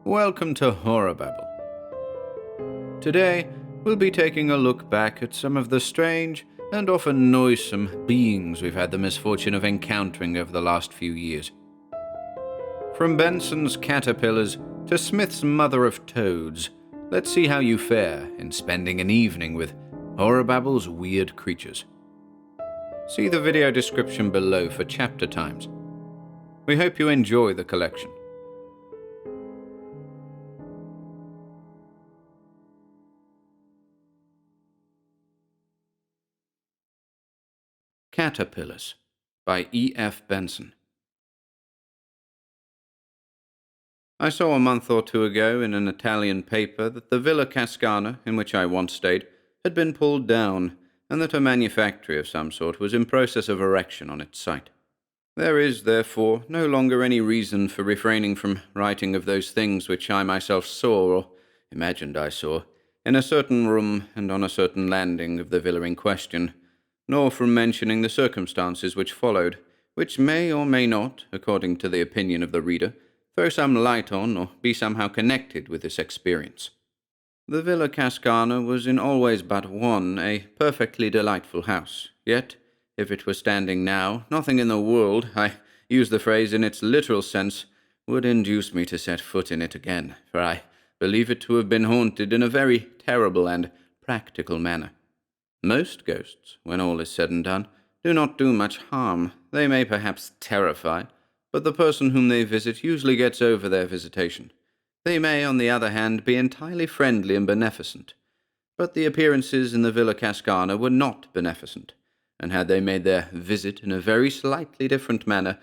Welcome to HorrorBabble. Today, we'll be taking a look back at some of the strange and often noisome beings we've had the misfortune of encountering over the last few years. From Benson's caterpillars to Smith's mother of toads, let's see how you fare in spending an evening with HorrorBabble's weird creatures. See the video description below for chapter times. We hope you enjoy the collection. Caterpillars by E.F. Benson. I saw a month or two ago in an Italian paper that the Villa Cascana, in which I once stayed, had been pulled down, and that a manufactory of some sort was in process of erection on its site. There is, therefore, no longer any reason for refraining from writing of those things which I myself saw, or imagined I saw, in a certain room and on a certain landing of the villa in question, nor from mentioning the circumstances which followed, which may or may not, according to the opinion of the reader, throw some light on or be somehow connected with this experience. The Villa Cascana was in all ways but one a perfectly delightful house, yet, if it were standing now, nothing in the world, I use the phrase in its literal sense, would induce me to set foot in it again, for I believe it to have been haunted in a very terrible and practical manner. Most ghosts, when all is said and done, do not do much harm. They may perhaps terrify, but the person whom they visit usually gets over their visitation. They may, on the other hand, be entirely friendly and beneficent. But the appearances in the Villa Cascana were not beneficent, and had they made their visit in a very slightly different manner,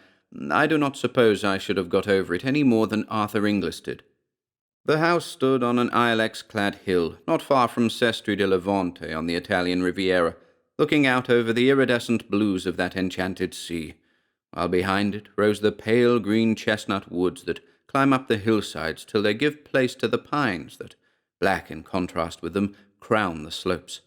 I do not suppose I should have got over it any more than Arthur Inglis did. The house stood on an ilex-clad hill, not far from Sestri de Levante on the Italian Riviera, looking out over the iridescent blues of that enchanted sea, while behind it rose the pale green chestnut woods that climb up the hillsides till they give place to the pines that, black in contrast with them, crown the slopes.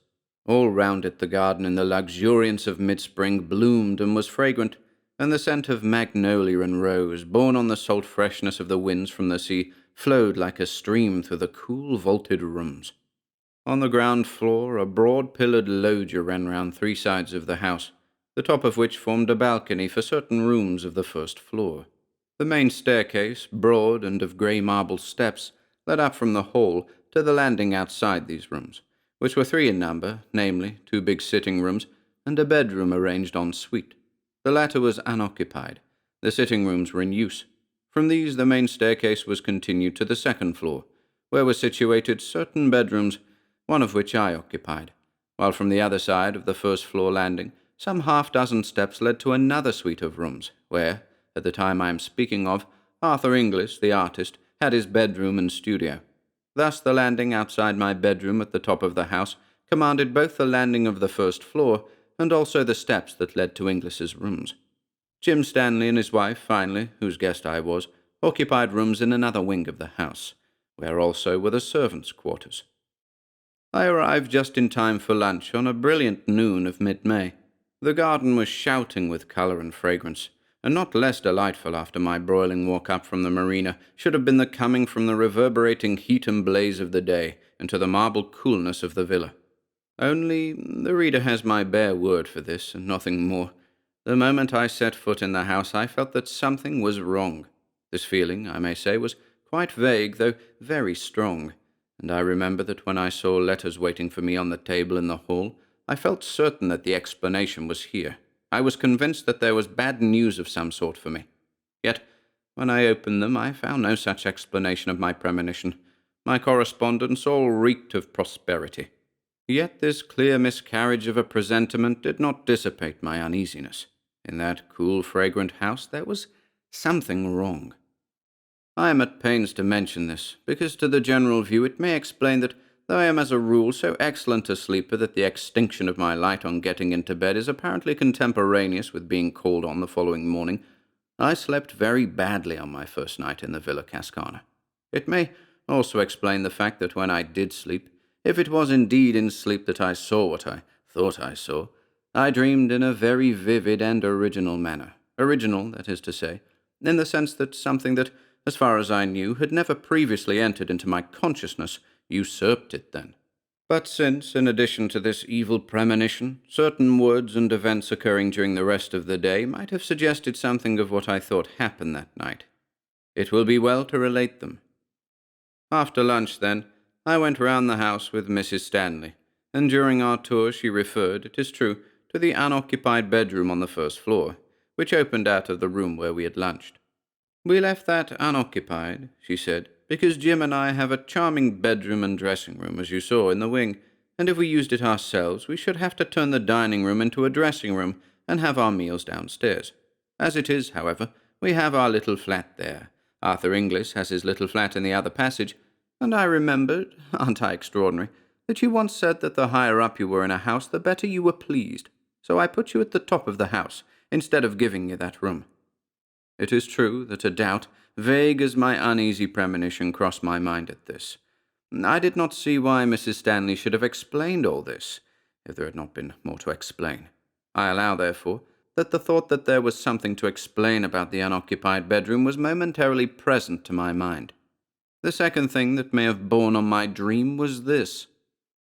All round it the garden in the luxuriance of mid-spring bloomed and was fragrant, and the scent of magnolia and rose, borne on the salt freshness of the winds from the sea, flowed like a stream through the cool vaulted rooms. On the ground floor a broad-pillared loggia ran round three sides of the house, the top of which formed a balcony for certain rooms of the first floor. The main staircase, broad and of grey marble steps, led up from the hall to the landing outside these rooms, which were three in number, namely, two big sitting rooms and a bedroom arranged en suite. The latter was unoccupied. The sitting rooms were in use. From these the main staircase was continued to the second floor, where were situated certain bedrooms, one of which I occupied, while from the other side of the first floor landing some half-dozen steps led to another suite of rooms, where, at the time I am speaking of, Arthur Inglis, the artist, had his bedroom and studio. Thus the landing outside my bedroom at the top of the house commanded both the landing of the first floor and also the steps that led to Inglis's rooms. Jim Stanley and his wife, finally, whose guest I was, occupied rooms in another wing of the house, where also were the servants' quarters. I arrived just in time for lunch on a brilliant noon of mid-May. The garden was shouting with colour and fragrance, and not less delightful after my broiling walk up from the marina should have been the coming from the reverberating heat and blaze of the day into the marble coolness of the villa. Only the reader has my bare word for this, and nothing more. The moment I set foot in the house, I felt that something was wrong. This feeling, I may say, was quite vague, though very strong, and I remember that when I saw letters waiting for me on the table in the hall, I felt certain that the explanation was here. I was convinced that there was bad news of some sort for me. Yet, when I opened them, I found no such explanation of my premonition. My correspondence all reeked of prosperity. Yet this clear miscarriage of a presentiment did not dissipate my uneasiness. In that cool, fragrant house there was something wrong. I am at pains to mention this, because to the general view it may explain that, though I am as a rule so excellent a sleeper that the extinction of my light on getting into bed is apparently contemporaneous with being called on the following morning, I slept very badly on my first night in the Villa Cascana. It may also explain the fact that when I did sleep, if it was indeed in sleep that I saw what I thought I saw, I dreamed in a very vivid and original manner. Original, that is to say, in the sense that something that as far as I knew, had never previously entered into my consciousness, usurped it then. But since, in addition to this evil premonition, certain words and events occurring during the rest of the day might have suggested something of what I thought happened that night, it will be well to relate them. After lunch, then, I went round the house with Mrs. Stanley, and during our tour she referred, it is true, to the unoccupied bedroom on the first floor, which opened out of the room where we had lunched. "We left that unoccupied," she said, "because Jim and I have a charming bedroom and dressing room, as you saw, in the wing, and if we used it ourselves, we should have to turn the dining room into a dressing room and have our meals downstairs. As it is, however, we have our little flat there. Arthur Inglis has his little flat in the other passage, and I remembered, aren't I extraordinary, that you once said that the higher up you were in a house, the better you were pleased, so I put you at the top of the house, instead of giving you that room." It is true that a doubt, vague as my uneasy premonition, crossed my mind at this. I did not see why Mrs. Stanley should have explained all this, if there had not been more to explain. I allow, therefore, that the thought that there was something to explain about the unoccupied bedroom was momentarily present to my mind. The second thing that may have borne on my dream was this.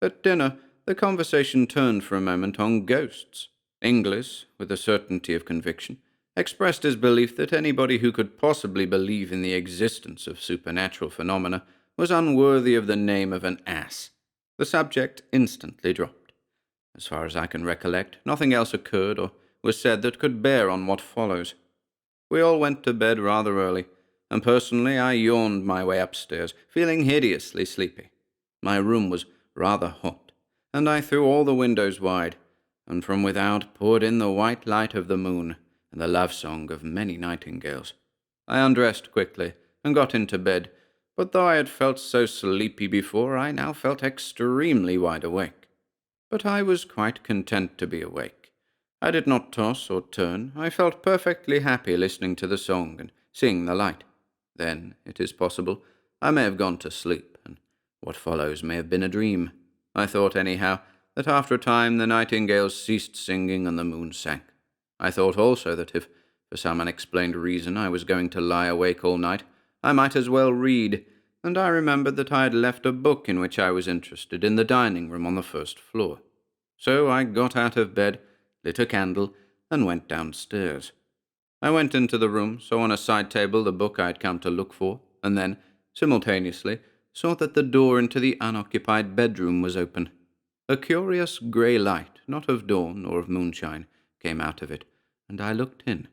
At dinner, the conversation turned for a moment on ghosts. Inglis, with a certainty of conviction, expressed his belief that anybody who could possibly believe in the existence of supernatural phenomena was unworthy of the name of an ass. The subject instantly dropped. As far as I can recollect, nothing else occurred or was said that could bear on what follows. We all went to bed rather early, and personally I yawned my way upstairs, feeling hideously sleepy. My room was rather hot, and I threw all the windows wide, and from without poured in the white light of the moon and the love song of many nightingales. I undressed quickly and got into bed, but though I had felt so sleepy before, I now felt extremely wide awake. But I was quite content to be awake. I did not toss or turn. I felt perfectly happy listening to the song and seeing the light. Then, it is possible, I may have gone to sleep, and what follows may have been a dream. I thought, anyhow, that after a time the nightingales ceased singing and the moon sank. I thought also that if, for some unexplained reason, I was going to lie awake all night, I might as well read, and I remembered that I had left a book in which I was interested in the dining room on the first floor. So I got out of bed, lit a candle, and went downstairs. I went into the room, saw on a side table the book I had come to look for, and then, simultaneously, saw that the door into the unoccupied bedroom was open. A curious grey light, not of dawn or of moonshine, came out of it, and I looked in.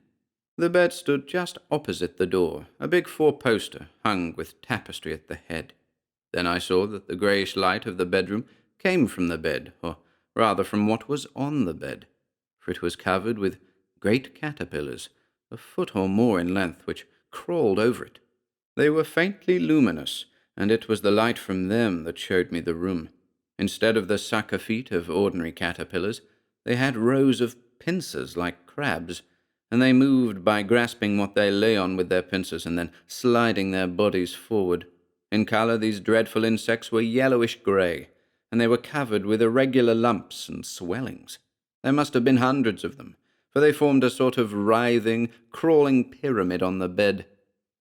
The bed stood just opposite the door, a big four-poster hung with tapestry at the head. Then I saw that the greyish light of the bedroom came from the bed, or rather from what was on the bed, for it was covered with great caterpillars, a foot or more in length, which crawled over it. They were faintly luminous, and it was the light from them that showed me the room. Instead of the sucker feet of ordinary caterpillars, they had rows of pincers like crabs, and they moved by grasping what they lay on with their pincers and then sliding their bodies forward. In colour, these dreadful insects were yellowish-grey, and they were covered with irregular lumps and swellings. There must have been hundreds of them, for they formed a sort of writhing, crawling pyramid on the bed.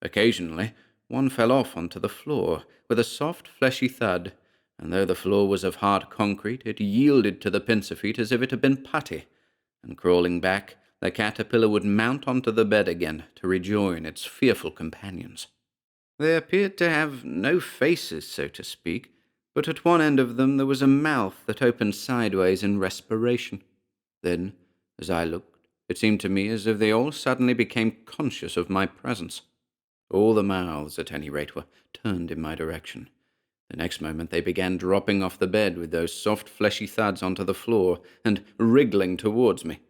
Occasionally, one fell off onto the floor with a soft, fleshy thud, and though the floor was of hard concrete, it yielded to the pincer feet as if it had been putty, and crawling back, the caterpillar would mount onto the bed again to rejoin its fearful companions. They appeared to have no faces, so to speak, but at one end of them there was a mouth that opened sideways in respiration. Then, as I looked, it seemed to me as if they all suddenly became conscious of my presence. All the mouths, at any rate, were turned in my direction. The next moment they began dropping off the bed with those soft fleshy thuds onto the floor and wriggling towards me.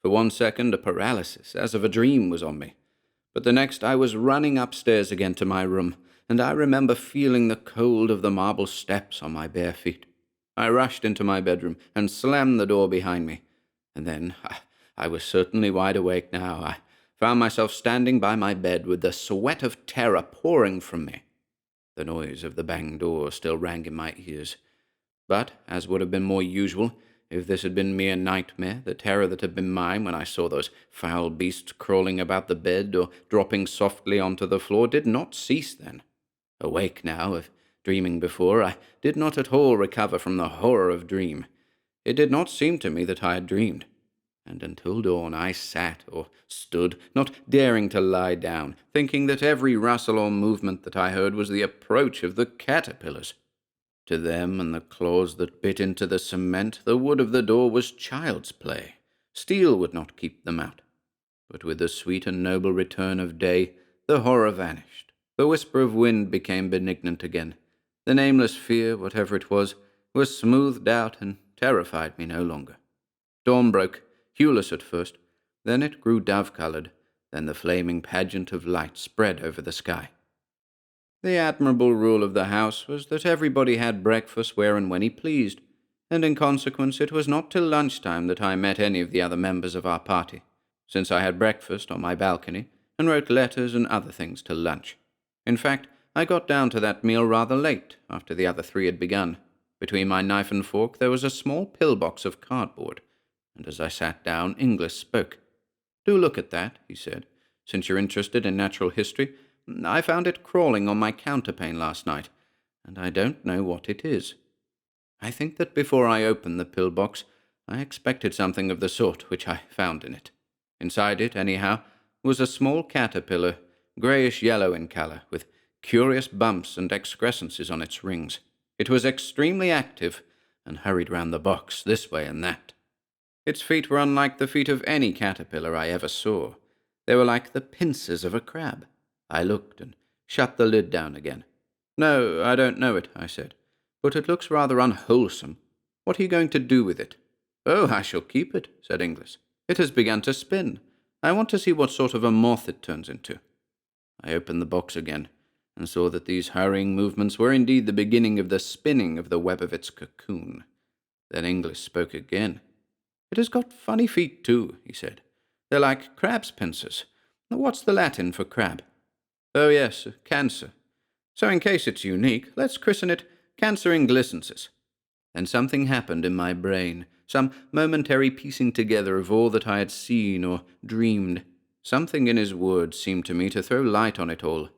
For 1 second a paralysis, as of a dream, was on me. But the next I was running upstairs again to my room, and I remember feeling the cold of the marble steps on my bare feet. I rushed into my bedroom and slammed the door behind me. And then, I was certainly wide awake now. I found myself standing by my bed with the sweat of terror pouring from me. The noise of the banged door still rang in my ears. But, as would have been more usual, If this had been mere nightmare, the terror that had been mine when I saw those foul beasts crawling about the bed or dropping softly onto the floor did not cease then. Awake now, if dreaming before, I did not at all recover from the horror of dream. It did not seem to me that I had dreamed, and until dawn I sat or stood, not daring to lie down, thinking that every rustle or movement that I heard was the approach of the caterpillars. To them and the claws that bit into the cement, the wood of the door was child's play. Steel would not keep them out. But with the sweet and noble return of day, the horror vanished. The whisper of wind became benignant again. The nameless fear, whatever it was smoothed out and terrified me no longer. Dawn broke, hueless at first, then it grew dove-coloured, then the flaming pageant of light spread over the sky. The admirable rule of the house was that everybody had breakfast where and when he pleased, and in consequence it was not till lunchtime that I met any of the other members of our party, since I had breakfast on my balcony and wrote letters and other things till lunch. In fact, I got down to that meal rather late, after the other three had begun. Between my knife and fork there was a small pill-box of cardboard, and as I sat down, Inglis spoke. "Do look at that," he said. "Since you're interested in natural history, I found it crawling on my counterpane last night, and I don't know what it is. I think that before I opened the pill-box, I expected something of the sort which I found in it. Inside it, anyhow, was a small caterpillar, greyish-yellow in colour, with curious bumps and excrescences on its rings. It was extremely active, and hurried round the box, this way and that. Its feet were unlike the feet of any caterpillar I ever saw. They were like the pincers of a crab. I looked and shut the lid down again. "No, I don't know it," I said, "but it looks rather unwholesome. What are you going to do with it?" "Oh, I shall keep it," said Inglis. "It has begun to spin. I want to see what sort of a moth it turns into." I opened the box again, and saw that these hurrying movements were indeed the beginning of the spinning of the web of its cocoon. Then Inglis spoke again. "It has got funny feet, too," he said. "They're like crab's pincers. What's the Latin for crab?" "Oh, yes, cancer. So in case it's unique, let's christen it Cancer Inglisensis." Then something happened in my brain, some momentary piecing together of all that I had seen or dreamed. Something in his words seemed to me to throw light on it all,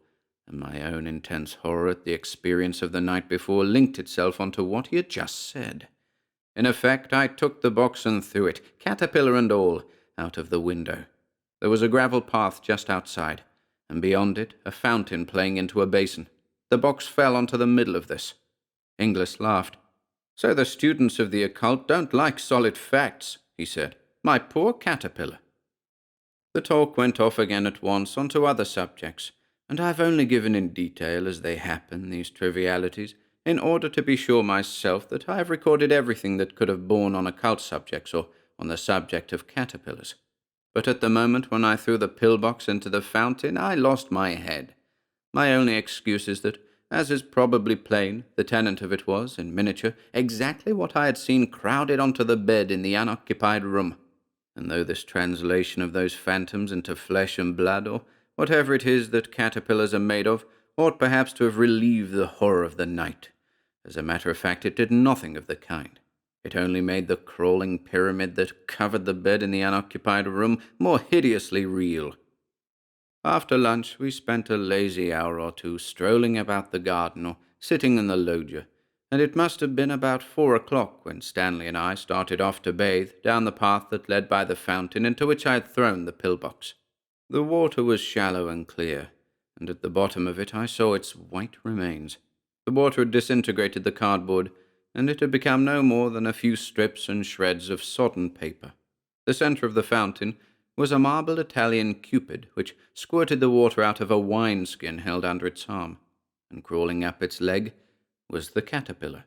and my own intense horror at the experience of the night before linked itself onto what he had just said. In effect, I took the box and threw it, caterpillar and all, out of the window. There was a gravel path just outside, and beyond it a fountain playing into a basin. The box fell onto the middle of this. Inglis laughed. "So the students of the occult don't like solid facts," he said. "My poor caterpillar." The talk went off again at once onto other subjects, and I've only given in detail as they happen these trivialities, in order to be sure myself that I have recorded everything that could have borne on occult subjects or on the subject of caterpillars. But at the moment when I threw the pill-box into the fountain, I lost my head. My only excuse is that, as is probably plain, the tenant of it was, in miniature, exactly what I had seen crowded onto the bed in the unoccupied room. And though this translation of those phantoms into flesh and blood, or whatever it is that caterpillars are made of, ought perhaps to have relieved the horror of the night, as a matter of fact it did nothing of the kind. It only made the crawling pyramid that covered the bed in the unoccupied room more hideously real. After lunch we spent a lazy hour or two strolling about the garden or sitting in the loggia, and it must have been about 4 o'clock when Stanley and I started off to bathe down the path that led by the fountain into which I had thrown the pill-box. The water was shallow and clear, and at the bottom of it I saw its white remains. The water had disintegrated the cardboard, and it had become no more than a few strips and shreds of sodden paper. The centre of the fountain was a marble Italian Cupid, which squirted the water out of a wine-skin held under its arm, and crawling up its leg was the caterpillar.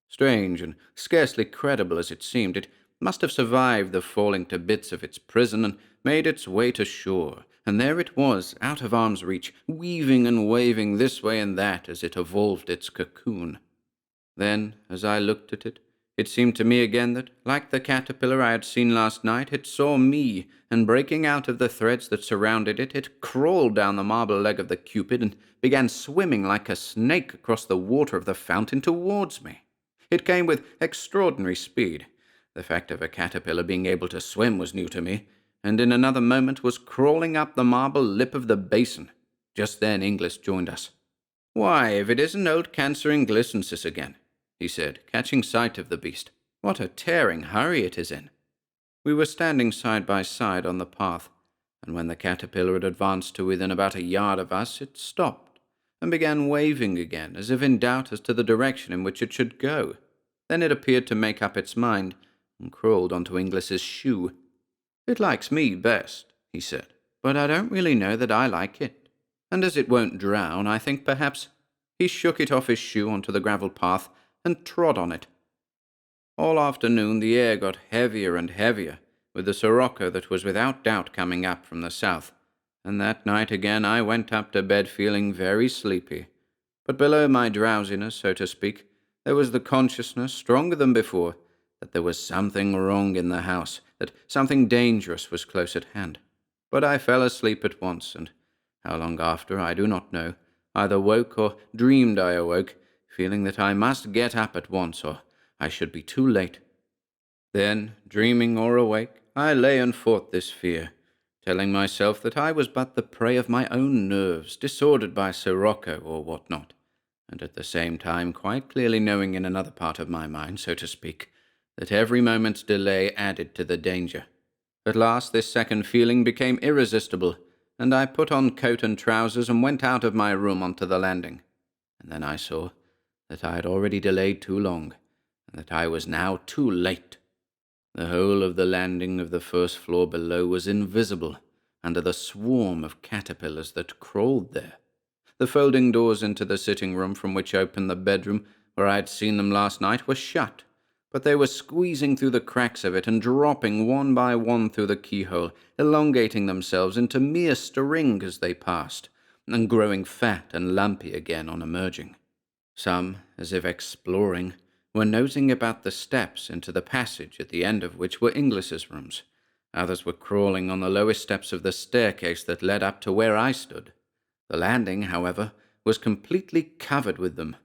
Strange and scarcely credible as it seemed, it must have survived the falling to bits of its prison and made its way to shore, and there it was, out of arm's reach, weaving and waving this way and that as it evolved its cocoon. Then, as I looked at it, it seemed to me again that, like the caterpillar I had seen last night, it saw me, and breaking out of the threads that surrounded it, it crawled down the marble leg of the Cupid and began swimming like a snake across the water of the fountain towards me. It came with extraordinary speed. The fact of a caterpillar being able to swim was new to me, and in another moment was crawling up the marble lip of the basin. Just then Inglis joined us. "Why, if it isn't old Cancer Inglissensis again," he said, catching sight of the beast. "What a tearing hurry it is in." We were standing side by side on the path, and when the caterpillar had advanced to within about a yard of us, it stopped and began waving again, as if in doubt as to the direction in which it should go. Then it appeared to make up its mind, and crawled onto Inglis's shoe. "It likes me best," he said, "but I don't really know that I like it. And as it won't drown, I think perhaps—" He shook it off his shoe onto the gravel path and trod on it. All afternoon the air got heavier and heavier, with the sirocco that was without doubt coming up from the south, and that night again I went up to bed feeling very sleepy. But below my drowsiness, so to speak, there was the consciousness, stronger than before, that there was something wrong in the house, that something dangerous was close at hand. But I fell asleep at once, and how long after I do not know, either woke or dreamed I awoke, feeling that I must get up at once, or I should be too late. Then, dreaming or awake, I lay and fought this fear, telling myself that I was but the prey of my own nerves, disordered by sirocco or what not, and at the same time quite clearly knowing in another part of my mind, so to speak, that every moment's delay added to the danger. At last this second feeling became irresistible, and I put on coat and trousers and went out of my room onto the landing. And then I saw that I had already delayed too long, and that I was now too late. The whole of the landing of the first floor below was invisible under the swarm of caterpillars that crawled there. The folding doors into the sitting room from which opened the bedroom where I had seen them last night were shut, but they were squeezing through the cracks of it and dropping one by one through the keyhole, elongating themselves into mere string as they passed, and growing fat and lumpy again on emerging. Some, as if exploring, were nosing about the steps into the passage at the end of which were Inglis's rooms. Others were crawling on the lowest steps of the staircase that led up to where I stood. The landing, however, was completely covered with them.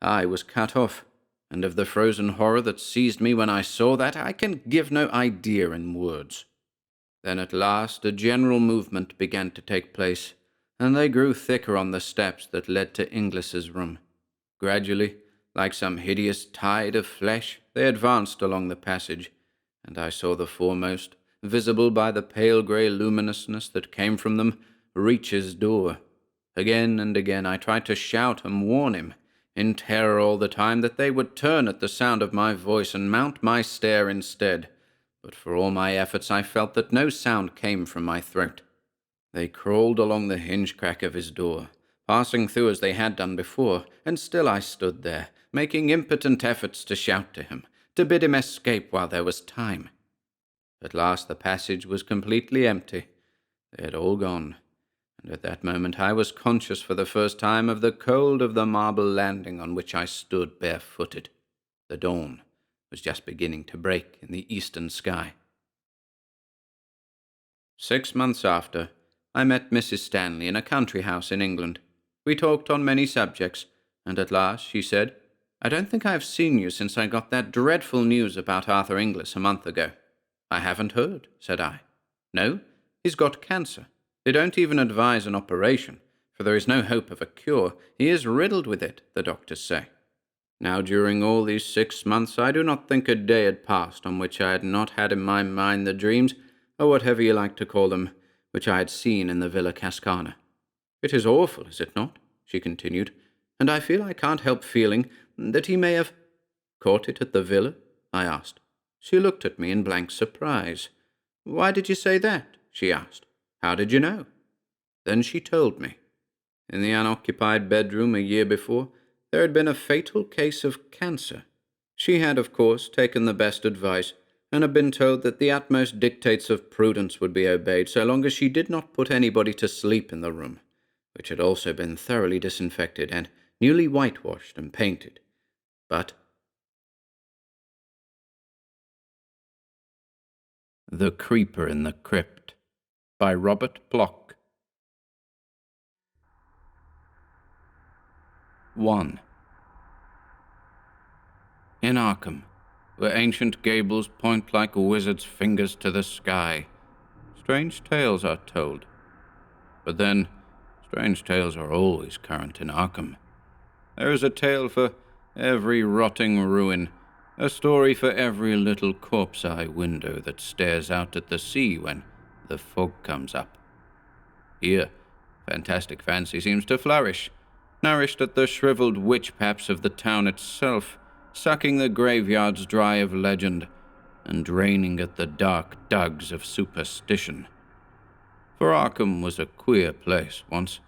I was cut off, and of the frozen horror that seized me when I saw that, I can give no idea in words. Then at last a general movement began to take place, and they grew thicker on the steps that led to Inglis's room. Gradually, like some hideous tide of flesh, they advanced along the passage, and I saw the foremost, visible by the pale grey luminousness that came from them, reach his door. Again and again I tried to shout and warn him, in terror all the time that they would turn at the sound of my voice and mount my stair instead, but for all my efforts I felt that no sound came from my throat. They crawled along the hinge-crack of his door, passing through as they had done before, and still I stood there, making impotent efforts to shout to him, to bid him escape while there was time. At last the passage was completely empty. They had all gone, and at that moment I was conscious for the first time of the cold of the marble landing on which I stood barefooted. The dawn was just beginning to break in the eastern sky. 6 months after, I met Mrs. Stanley in a country house in England. We talked on many subjects, and at last she said, "I don't think I have seen you since I got that dreadful news about Arthur Inglis a month ago." "I haven't heard," said I. "No, he's got cancer. They don't even advise an operation, for there is no hope of a cure. He is riddled with it, the doctors say." Now during all these 6 months I do not think a day had passed on which I had not had in my mind the dreams, or whatever you like to call them, which I had seen in the Villa Cascana. "It is awful, is it not?" she continued, "and I feel I can't help feeling that he may have—" "Caught it at the villa?" I asked. She looked at me in blank surprise. "Why did you say that?" she asked. "How did you know?" Then she told me. In the unoccupied bedroom a year before, there had been a fatal case of cancer. She had, of course, taken the best advice, and had been told that the utmost dictates of prudence would be obeyed so long as she did not put anybody to sleep in the room, which had also been thoroughly disinfected and newly whitewashed and painted. But The Creeper in the Crypt by Robert Bloch. 1. In Arkham, where ancient gables point like wizards' fingers to the sky. Strange tales are told. But then, strange tales are always current in Arkham. There is a tale for every rotting ruin, a story for every little corpse-eye window that stares out at the sea when the fog comes up. Here, fantastic fancy seems to flourish, nourished at the shriveled witch-paps of the town itself, sucking the graveyards dry of legend, and draining at the dark dugs of superstition. For Arkham was a queer place once,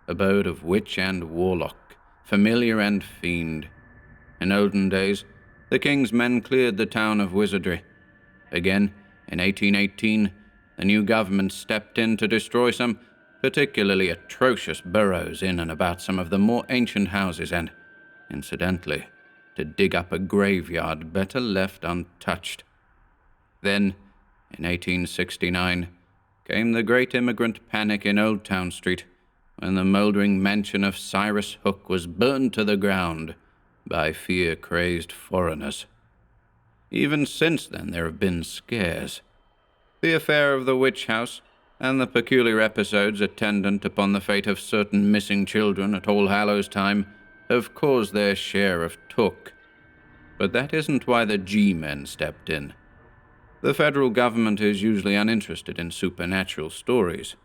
abode of witch and warlock, familiar and fiend. In olden days, the king's men cleared the town of wizardry. Again, in 1818, the new government stepped in to destroy some particularly atrocious burrows in and about some of the more ancient houses and, incidentally, to dig up a graveyard better left untouched. Then, in 1869, came the great immigrant panic in Old Town Street, when the mouldering mansion of Cyrus Hook was burned to the ground by fear-crazed foreigners. Even since then there have been scares. The affair of the witch house, and the peculiar episodes attendant upon the fate of certain missing children at All Hallows Time, have caused their share of talk. But that isn't why the G-men stepped in. The federal government is usually uninterested in supernatural stories.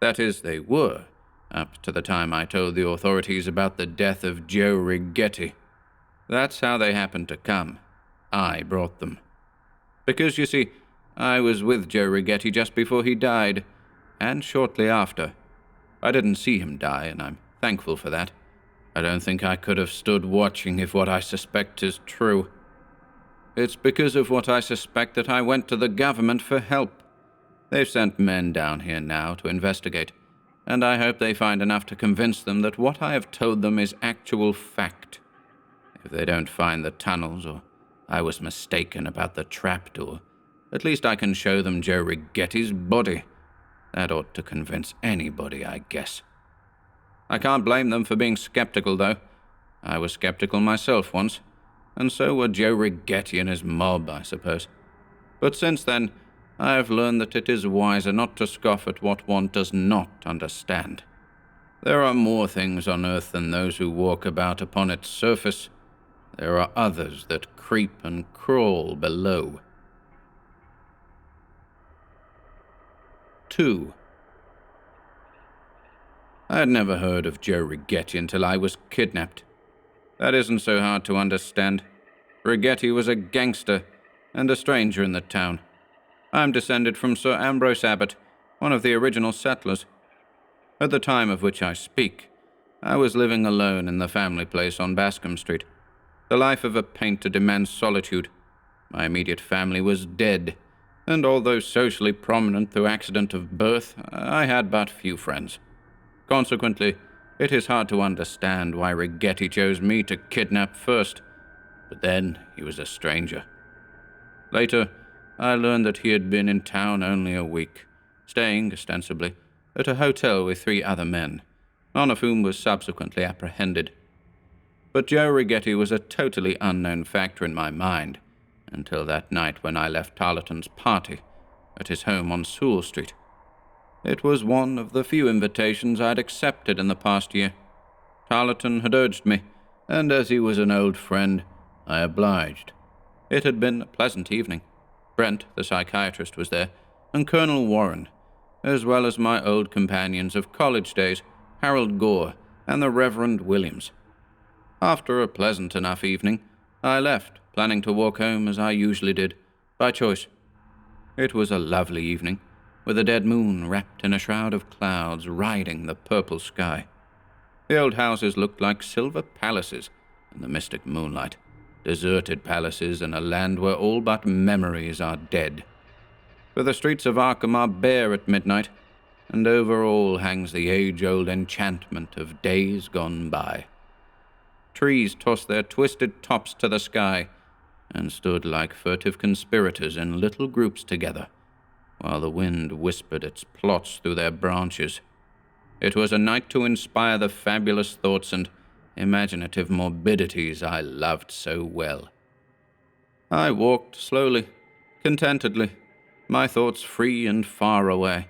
That is, they were, up to the time I told the authorities about the death of Joe Rigetti. That's how they happened to come. I brought them. Because, you see, I was with Joe Rigetti just before he died, and shortly after. I didn't see him die, and I'm thankful for that. I don't think I could have stood watching if what I suspect is true. It's because of what I suspect that I went to the government for help. They've sent men down here now to investigate, and I hope they find enough to convince them that what I have told them is actual fact. If they don't find the tunnels, or I was mistaken about the trapdoor, at least I can show them Joe Rigetti's body. That ought to convince anybody, I guess. I can't blame them for being skeptical, though. I was skeptical myself once, and so were Joe Rigetti and his mob, I suppose. But since then, I have learned that it is wiser not to scoff at what one does not understand. There are more things on earth than those who walk about upon its surface. There are others that creep and crawl below. 2. I had never heard of Joe Rigetti until I was kidnapped. That isn't so hard to understand. Rigetti was a gangster and a stranger in the town. I'm descended from Sir Ambrose Abbott, one of the original settlers. At the time of which I speak, I was living alone in the family place on Bascom Street. The life of a painter demands solitude. My immediate family was dead, and although socially prominent through accident of birth, I had but few friends. Consequently, it is hard to understand why Rigetti chose me to kidnap first, but then he was a stranger. Later, I learned that he had been in town only a week, staying, ostensibly, at a hotel with 3 other men, none of whom was subsequently apprehended. But Joe Rigetti was a totally unknown factor in my mind, until that night when I left Tarleton's party at his home on Sewell Street. It was one of the few invitations I had accepted in the past year. Tarleton had urged me, and as he was an old friend, I obliged. It had been a pleasant evening. Brent, the psychiatrist, was there, and Colonel Warren, as well as my old companions of college days, Harold Gore and the Reverend Williams. After a pleasant enough evening, I left, planning to walk home as I usually did, by choice. It was a lovely evening, with a dead moon wrapped in a shroud of clouds riding the purple sky. The old houses looked like silver palaces in the mystic moonlight, deserted palaces in a land where all but memories are dead. For the streets of Arkham are bare at midnight, and over all hangs the age-old enchantment of days gone by. Trees tossed their twisted tops to the sky and stood like furtive conspirators in little groups together, while the wind whispered its plots through their branches. It was a night to inspire the fabulous thoughts and imaginative morbidities I loved so well. I walked slowly, contentedly, my thoughts free and far away.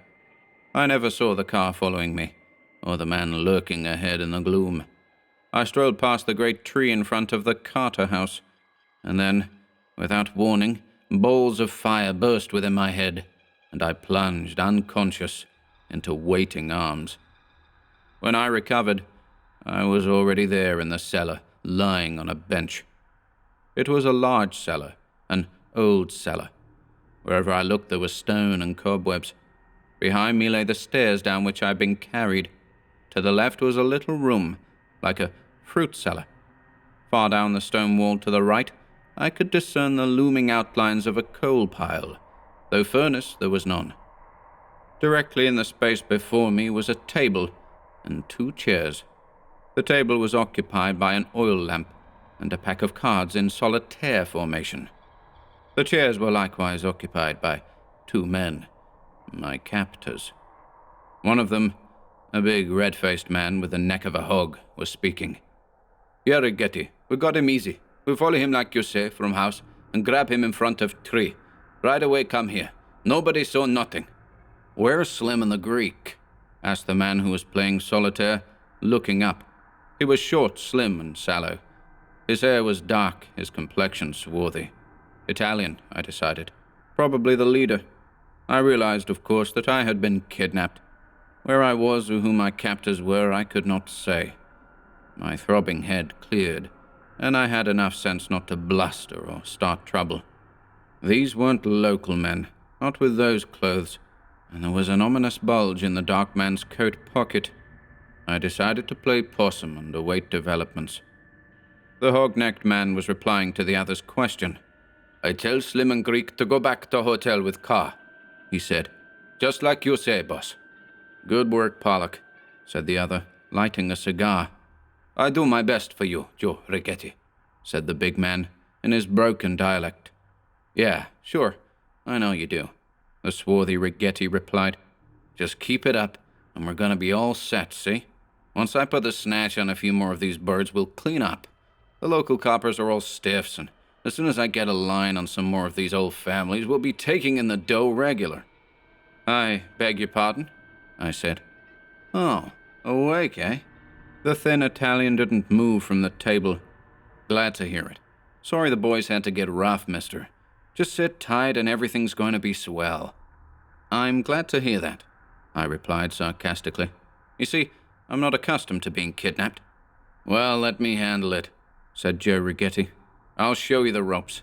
I never saw the car following me, or the man lurking ahead in the gloom. I strolled past the great tree in front of the Carter house, and then, without warning, balls of fire burst within my head, and I plunged unconscious into waiting arms. When I recovered, I was already there in the cellar, lying on a bench. It was a large cellar, an old cellar. Wherever I looked there was stone and cobwebs. Behind me lay the stairs down which I had been carried. To the left was a little room, like a fruit cellar. Far down the stone wall to the right, I could discern the looming outlines of a coal pile, though furnace there was none. Directly in the space before me was a table and 2 chairs. The table was occupied by an oil lamp and a pack of cards in solitaire formation. The chairs were likewise occupied by 2 men, my captors. One of them, a big red-faced man with the neck of a hog, was speaking. "Here, Rigetti, we got him easy. We follow him like you say, from house, and grab him in front of tree. Right away come here. Nobody saw nothing." "Where's Slim and the Greek?" asked the man who was playing solitaire, looking up. He was short, slim, and sallow. His hair was dark, his complexion swarthy. Italian, I decided. Probably the leader. I realized, of course, that I had been kidnapped. Where I was or who my captors were, I could not say. My throbbing head cleared, and I had enough sense not to bluster or start trouble. These weren't local men, not with those clothes, and there was an ominous bulge in the dark man's coat pocket. I decided to play possum and await developments. The hog-necked man was replying to the other's question. "I tell Slim and Greek to go back to hotel with car," he said. "Just like you say, boss." "Good work, Pollock," said the other, lighting a cigar. "I do my best for you, Joe Rigetti," said the big man, in his broken dialect. "Yeah, sure, I know you do," the swarthy Rigetti replied. "Just keep it up, and we're gonna be all set, see? Once I put the snatch on a few more of these birds, we'll clean up. The local coppers are all stiffs, and as soon as I get a line on some more of these old families, we'll be taking in the dough regular." "I beg your pardon?" I said. "Oh, awake, eh?" The thin Italian didn't move from the table. "Glad to hear it. Sorry the boys had to get rough, mister. Just sit tight and everything's going to be swell." "I'm glad to hear that," I replied sarcastically. "You see, I'm not accustomed to being kidnapped." "Well, let me handle it," said Joe Rigetti. "I'll show you the ropes."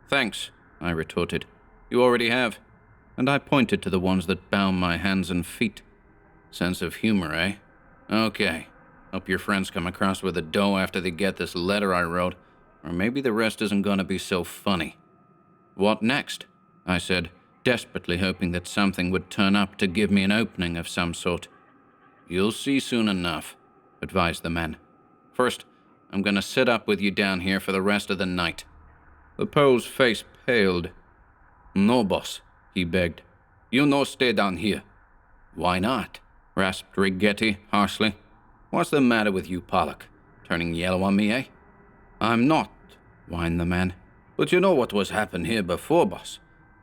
"Thanks," I retorted. "You already have." And I pointed to the ones that bound my hands and feet. Sense of humor, eh? Okay. Hope your friends come across with the dough after they get this letter I wrote, or maybe the rest isn't going to be so funny. "What next?" I said, desperately hoping that something would turn up to give me an opening of some sort. "You'll see soon enough," advised the man. "First, I'm going to sit up with you down here for the rest of the night." The Pole's face paled. "No, boss," he begged. "You no stay down here." "Why not?" rasped Rigetti harshly. "What's the matter with you, Pollock? Turning yellow on me, eh?" "I'm not," whined the man. "But you know what was happened here before, boss.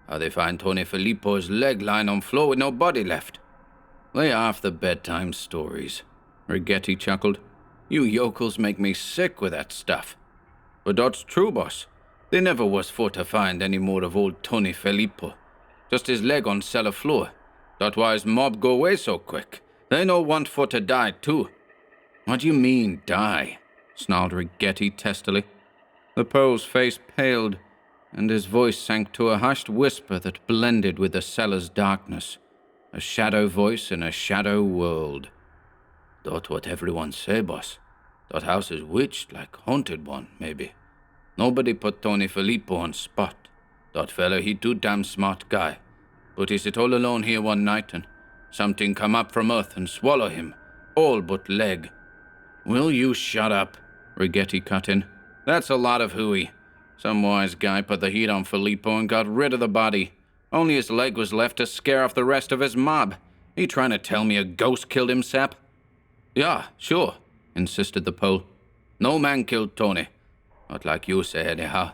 How they find Tony Filippo's leg lying on floor with no body left." "Lay off the bedtime stories," Rigetti chuckled. "You yokels make me sick with that stuff." "But that's true, boss. They never was for to find any more of old Tony Filippo. Just his leg on cellar floor. That's why his mob go away so quick. They no want for to die, too." "What do you mean, die?" snarled Rigetti testily. The Pole's face paled, and his voice sank to a hushed whisper that blended with the cellar's darkness. A shadow voice in a shadow world. "That's what everyone say, boss. That house is witched, like haunted one, maybe. Nobody put Tony Filippo on spot. That fella, he too damn smart guy. But he sit all alone here one night, and something come up from earth and swallow him, all but leg." "Will you shut up?" Rigetti cut in. "That's a lot of hooey. Some wise guy put the heat on Filippo and got rid of the body. Only his leg was left to scare off the rest of his mob. You trying to tell me a ghost killed him, sap?" "Yeah, sure," insisted the Pole. "No man killed Tony. Not like you say, anyhow.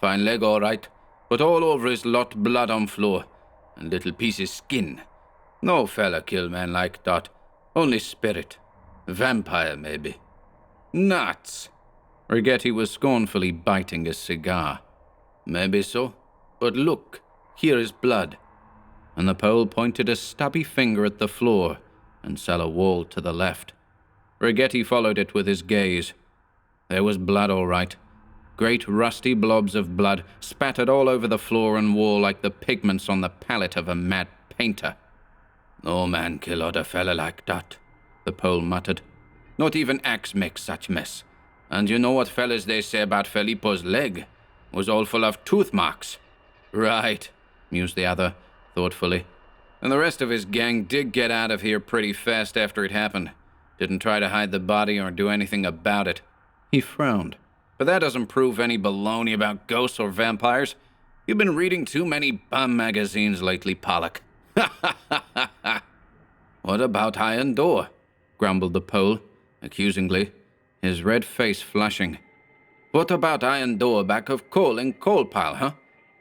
Fine leg all right, but all over his lot blood on floor, and little pieces skin. No fella kill man like that. Only spirit. Vampire, maybe. Nuts! Rigetti was scornfully biting his cigar. Maybe so, but look, here is blood. And the Pole pointed a stubby finger at the floor and cellar wall to the left. Rigetti followed it with his gaze. There was blood all right. Great rusty blobs of blood spattered all over the floor and wall like the pigments on the palette of a mad painter. No man kill other fella like that, the Pole muttered. Not even axe makes such mess. And you know what fellas they say about Filippo's leg? Was all full of tooth marks. Right, mused the other, thoughtfully. And the rest of his gang did get out of here pretty fast after it happened. Didn't try to hide the body or do anything about it. He frowned. But that doesn't prove any baloney about ghosts or vampires. You've been reading too many bum magazines lately, Pollock. Ha ha ha ha ha. What about Iron Door? Grumbled the Pole, accusingly, his red face flushing. What about Iron Door back of coal in coal pile, huh?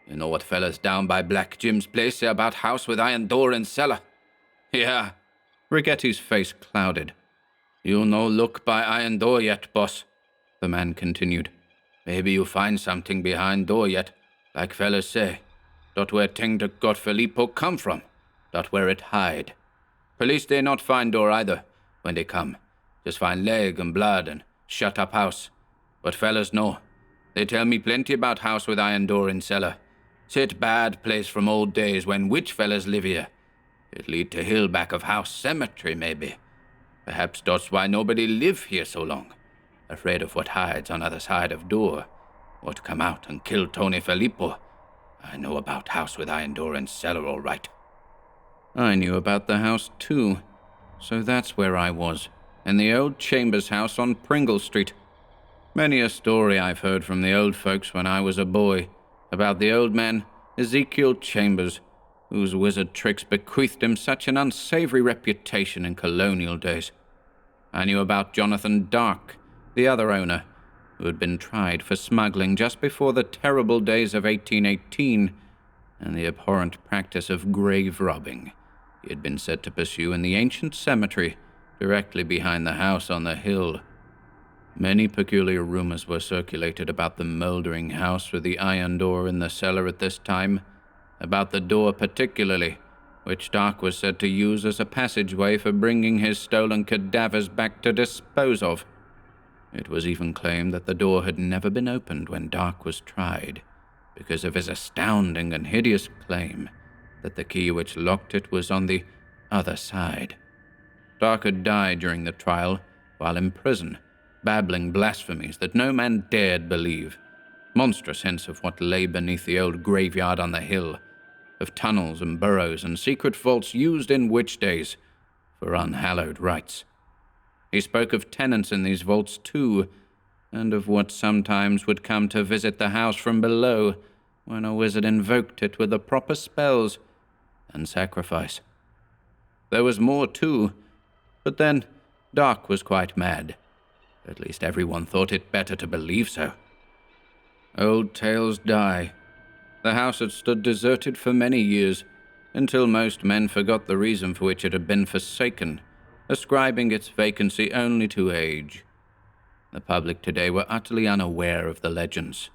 You know what fellas down by Black Jim's place say about house with iron door and cellar? Yeah. Rigetti's face clouded. You no look by iron door yet, boss, the man continued. Maybe you find something behind door yet, like fellas say. Dot where ting that got Filippo come from. Dot where it hide. Police they not find door either, when they come. Just find leg and blood and shut up house. But fellas know. They tell me plenty about house with iron door and cellar. Sit bad place from old days when witch fellas live here. It lead to hill back of house cemetery, maybe. Perhaps that's why nobody live here so long. Afraid of what hides on other side of door. What come out and kill Tony Filippo. I know about house with iron door and cellar all right. I knew about the house too. So that's where I was. In the old Chambers house on Pringle Street. Many a story I've heard from the old folks when I was a boy. About the old man, Ezekiel Chambers, whose wizard tricks bequeathed him such an unsavory reputation in colonial days. I knew about Jonathan Dark, the other owner, who had been tried for smuggling just before the terrible days of 1818 and the abhorrent practice of grave robbing he had been said to pursue in the ancient cemetery directly behind the house on the hill. Many peculiar rumors were circulated about the mouldering house with the iron door in the cellar at this time, about the door particularly, which Dark was said to use as a passageway for bringing his stolen cadavers back to dispose of. It was even claimed that the door had never been opened when Dark was tried, because of his astounding and hideous claim that the key which locked it was on the other side. Dark had died during the trial while in prison, babbling blasphemies that no man dared believe, monstrous hints of what lay beneath the old graveyard on the hill, of tunnels and burrows and secret vaults used in witch days for unhallowed rites. He spoke of tenants in these vaults too, and of what sometimes would come to visit the house from below when a wizard invoked it with the proper spells and sacrifice. There was more too, but then Dark was quite mad. At least everyone thought it better to believe so. Old tales die. The house had stood deserted for many years, until most men forgot the reason for which it had been forsaken, ascribing its vacancy only to age. The public today were utterly unaware of the legends.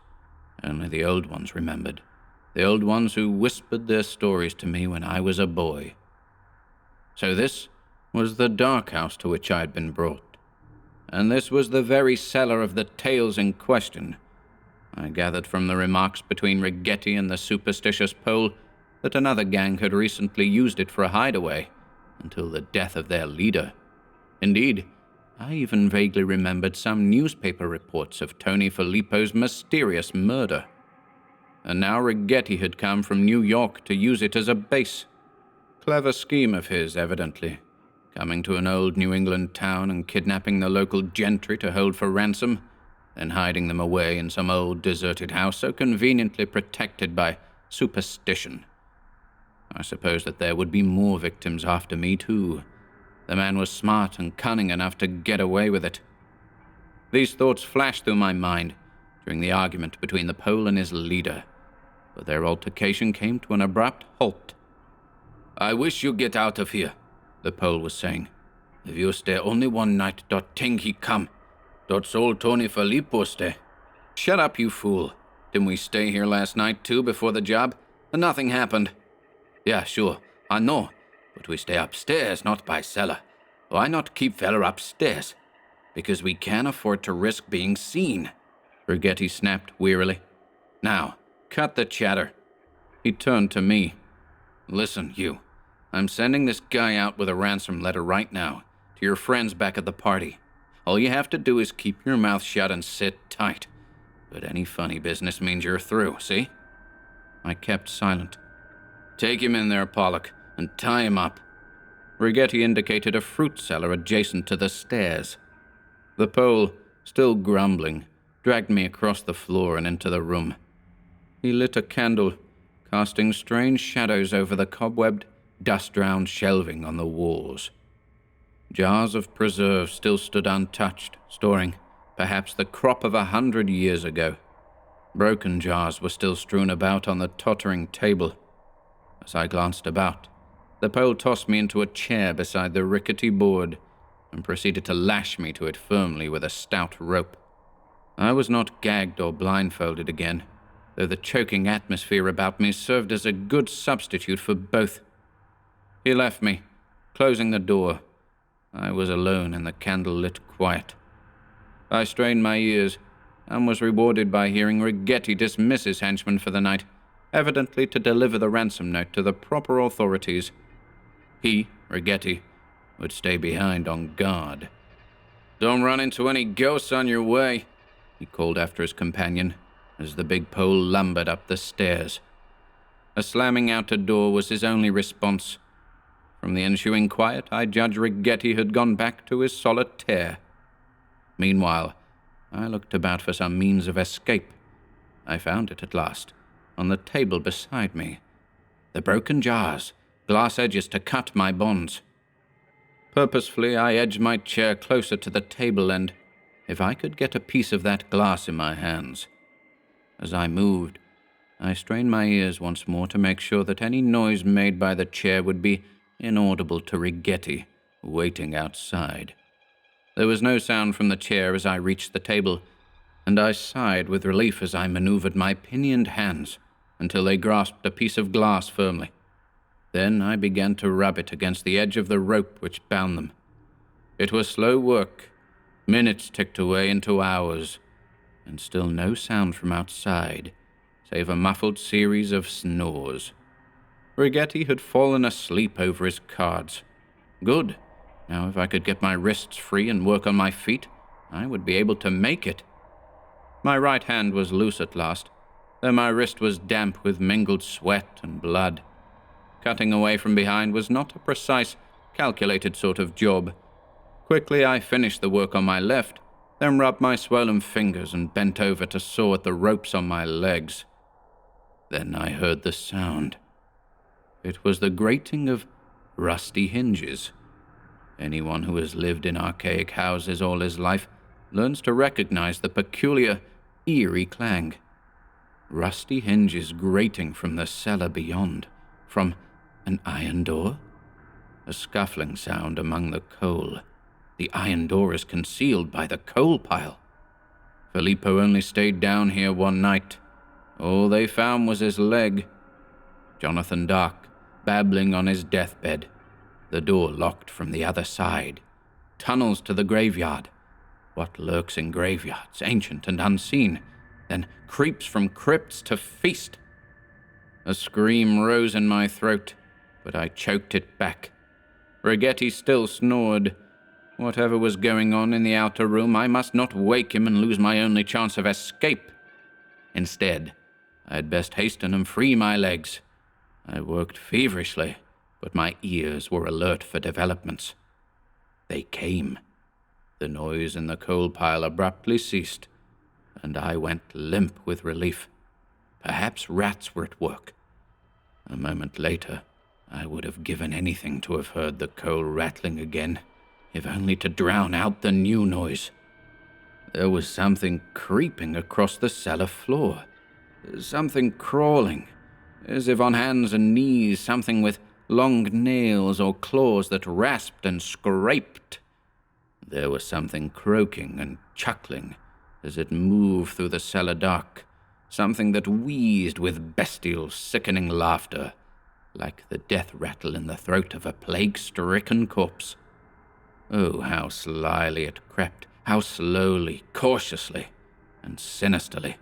Only the old ones remembered. The old ones who whispered their stories to me when I was a boy. So this was the dark house to which I had been brought. And this was the very cellar of the tales in question. I gathered from the remarks between Rigetti and the superstitious Pole that another gang had recently used it for a hideaway, until the death of their leader. Indeed, I even vaguely remembered some newspaper reports of Tony Filippo's mysterious murder. And now Rigetti had come from New York to use it as a base. Clever scheme of his, evidently. Coming to an old New England town and kidnapping the local gentry to hold for ransom, then hiding them away in some old deserted house so conveniently protected by superstition. I suppose that there would be more victims after me, too. The man was smart and cunning enough to get away with it. These thoughts flashed through my mind during the argument between the Pole and his leader, but their altercation came to an abrupt halt. "I wish you get out of here," the Pole was saying. "If you stay only one night, dot ting he come. Dot soul Tony Filippo stay." "Shut up, you fool. Didn't we stay here last night, too, before the job? And nothing happened." "Yeah, sure, I know. But we stay upstairs, not by cellar. Why not keep feller upstairs? Because we can't afford to risk being seen," Rigetti snapped wearily. "Now, cut the chatter." He turned to me. "Listen, you. I'm sending this guy out with a ransom letter right now, to your friends back at the party. All you have to do is keep your mouth shut and sit tight. But any funny business means you're through, see?" I kept silent. "Take him in there, Pollock, and tie him up." Rigetti indicated a fruit cellar adjacent to the stairs. The Pole, still grumbling, dragged me across the floor and into the room. He lit a candle, casting strange shadows over the cobwebbed, dust-drowned shelving on the walls. Jars of preserves still stood untouched, storing, perhaps, the crop of 100 years ago. Broken jars were still strewn about on the tottering table. As I glanced about, the Pole tossed me into a chair beside the rickety board and proceeded to lash me to it firmly with a stout rope. I was not gagged or blindfolded again, though the choking atmosphere about me served as a good substitute for both. He left me, closing the door. I was alone in the candle-lit quiet. I strained my ears and was rewarded by hearing Rigetti dismiss his henchman for the night, evidently to deliver the ransom note to the proper authorities. He, Rigetti, would stay behind on guard. "Don't run into any ghosts on your way," he called after his companion as the big Pole lumbered up the stairs. A slamming outer door was his only response. From the ensuing quiet, I judged Rigetti had gone back to his solitaire. Meanwhile, I looked about for some means of escape. I found it at last, on the table beside me. The broken jars, glass edges to cut my bonds. Purposefully, I edged my chair closer to the table and, if I could get a piece of that glass in my hands. As I moved, I strained my ears once more to make sure that any noise made by the chair would be inaudible to Rigetti, waiting outside. There was no sound from the chair as I reached the table, and I sighed with relief as I maneuvered my pinioned hands until they grasped a piece of glass firmly. Then I began to rub it against the edge of the rope which bound them. It was slow work. Minutes ticked away into hours, and still no sound from outside, save a muffled series of snores. Rigetti had fallen asleep over his cards. Good. Now if I could get my wrists free and work on my feet, I would be able to make it. My right hand was loose at last, though my wrist was damp with mingled sweat and blood. Cutting away from behind was not a precise, calculated sort of job. Quickly I finished the work on my left, then rubbed my swollen fingers and bent over to saw at the ropes on my legs. Then I heard the sound. It was the grating of rusty hinges. Anyone who has lived in archaic houses all his life learns to recognize the peculiar, eerie clang. Rusty hinges grating from the cellar beyond, from an iron door? A scuffling sound among the coal. The iron door is concealed by the coal pile. Filippo only stayed down here one night. All they found was his leg. Jonathan Dark, babbling on his deathbed. The door locked from the other side. Tunnels to the graveyard. What lurks in graveyards, ancient and unseen, then creeps from crypts to feast? A scream rose in my throat, but I choked it back. Rigetti still snored. Whatever was going on in the outer room, I must not wake him and lose my only chance of escape. Instead, I had best hasten and free my legs. I worked feverishly, but my ears were alert for developments. They came. The noise in the coal pile abruptly ceased, and I went limp with relief. Perhaps rats were at work. A moment later, I would have given anything to have heard the coal rattling again, if only to drown out the new noise. There was something creeping across the cellar floor. Something crawling, as if on hands and knees, something with long nails or claws that rasped and scraped. There was something croaking and chuckling as it moved through the cellar dark, something that wheezed with bestial, sickening laughter, like the death rattle in the throat of a plague-stricken corpse. Oh, how slyly it crept, how slowly, cautiously, and sinisterly.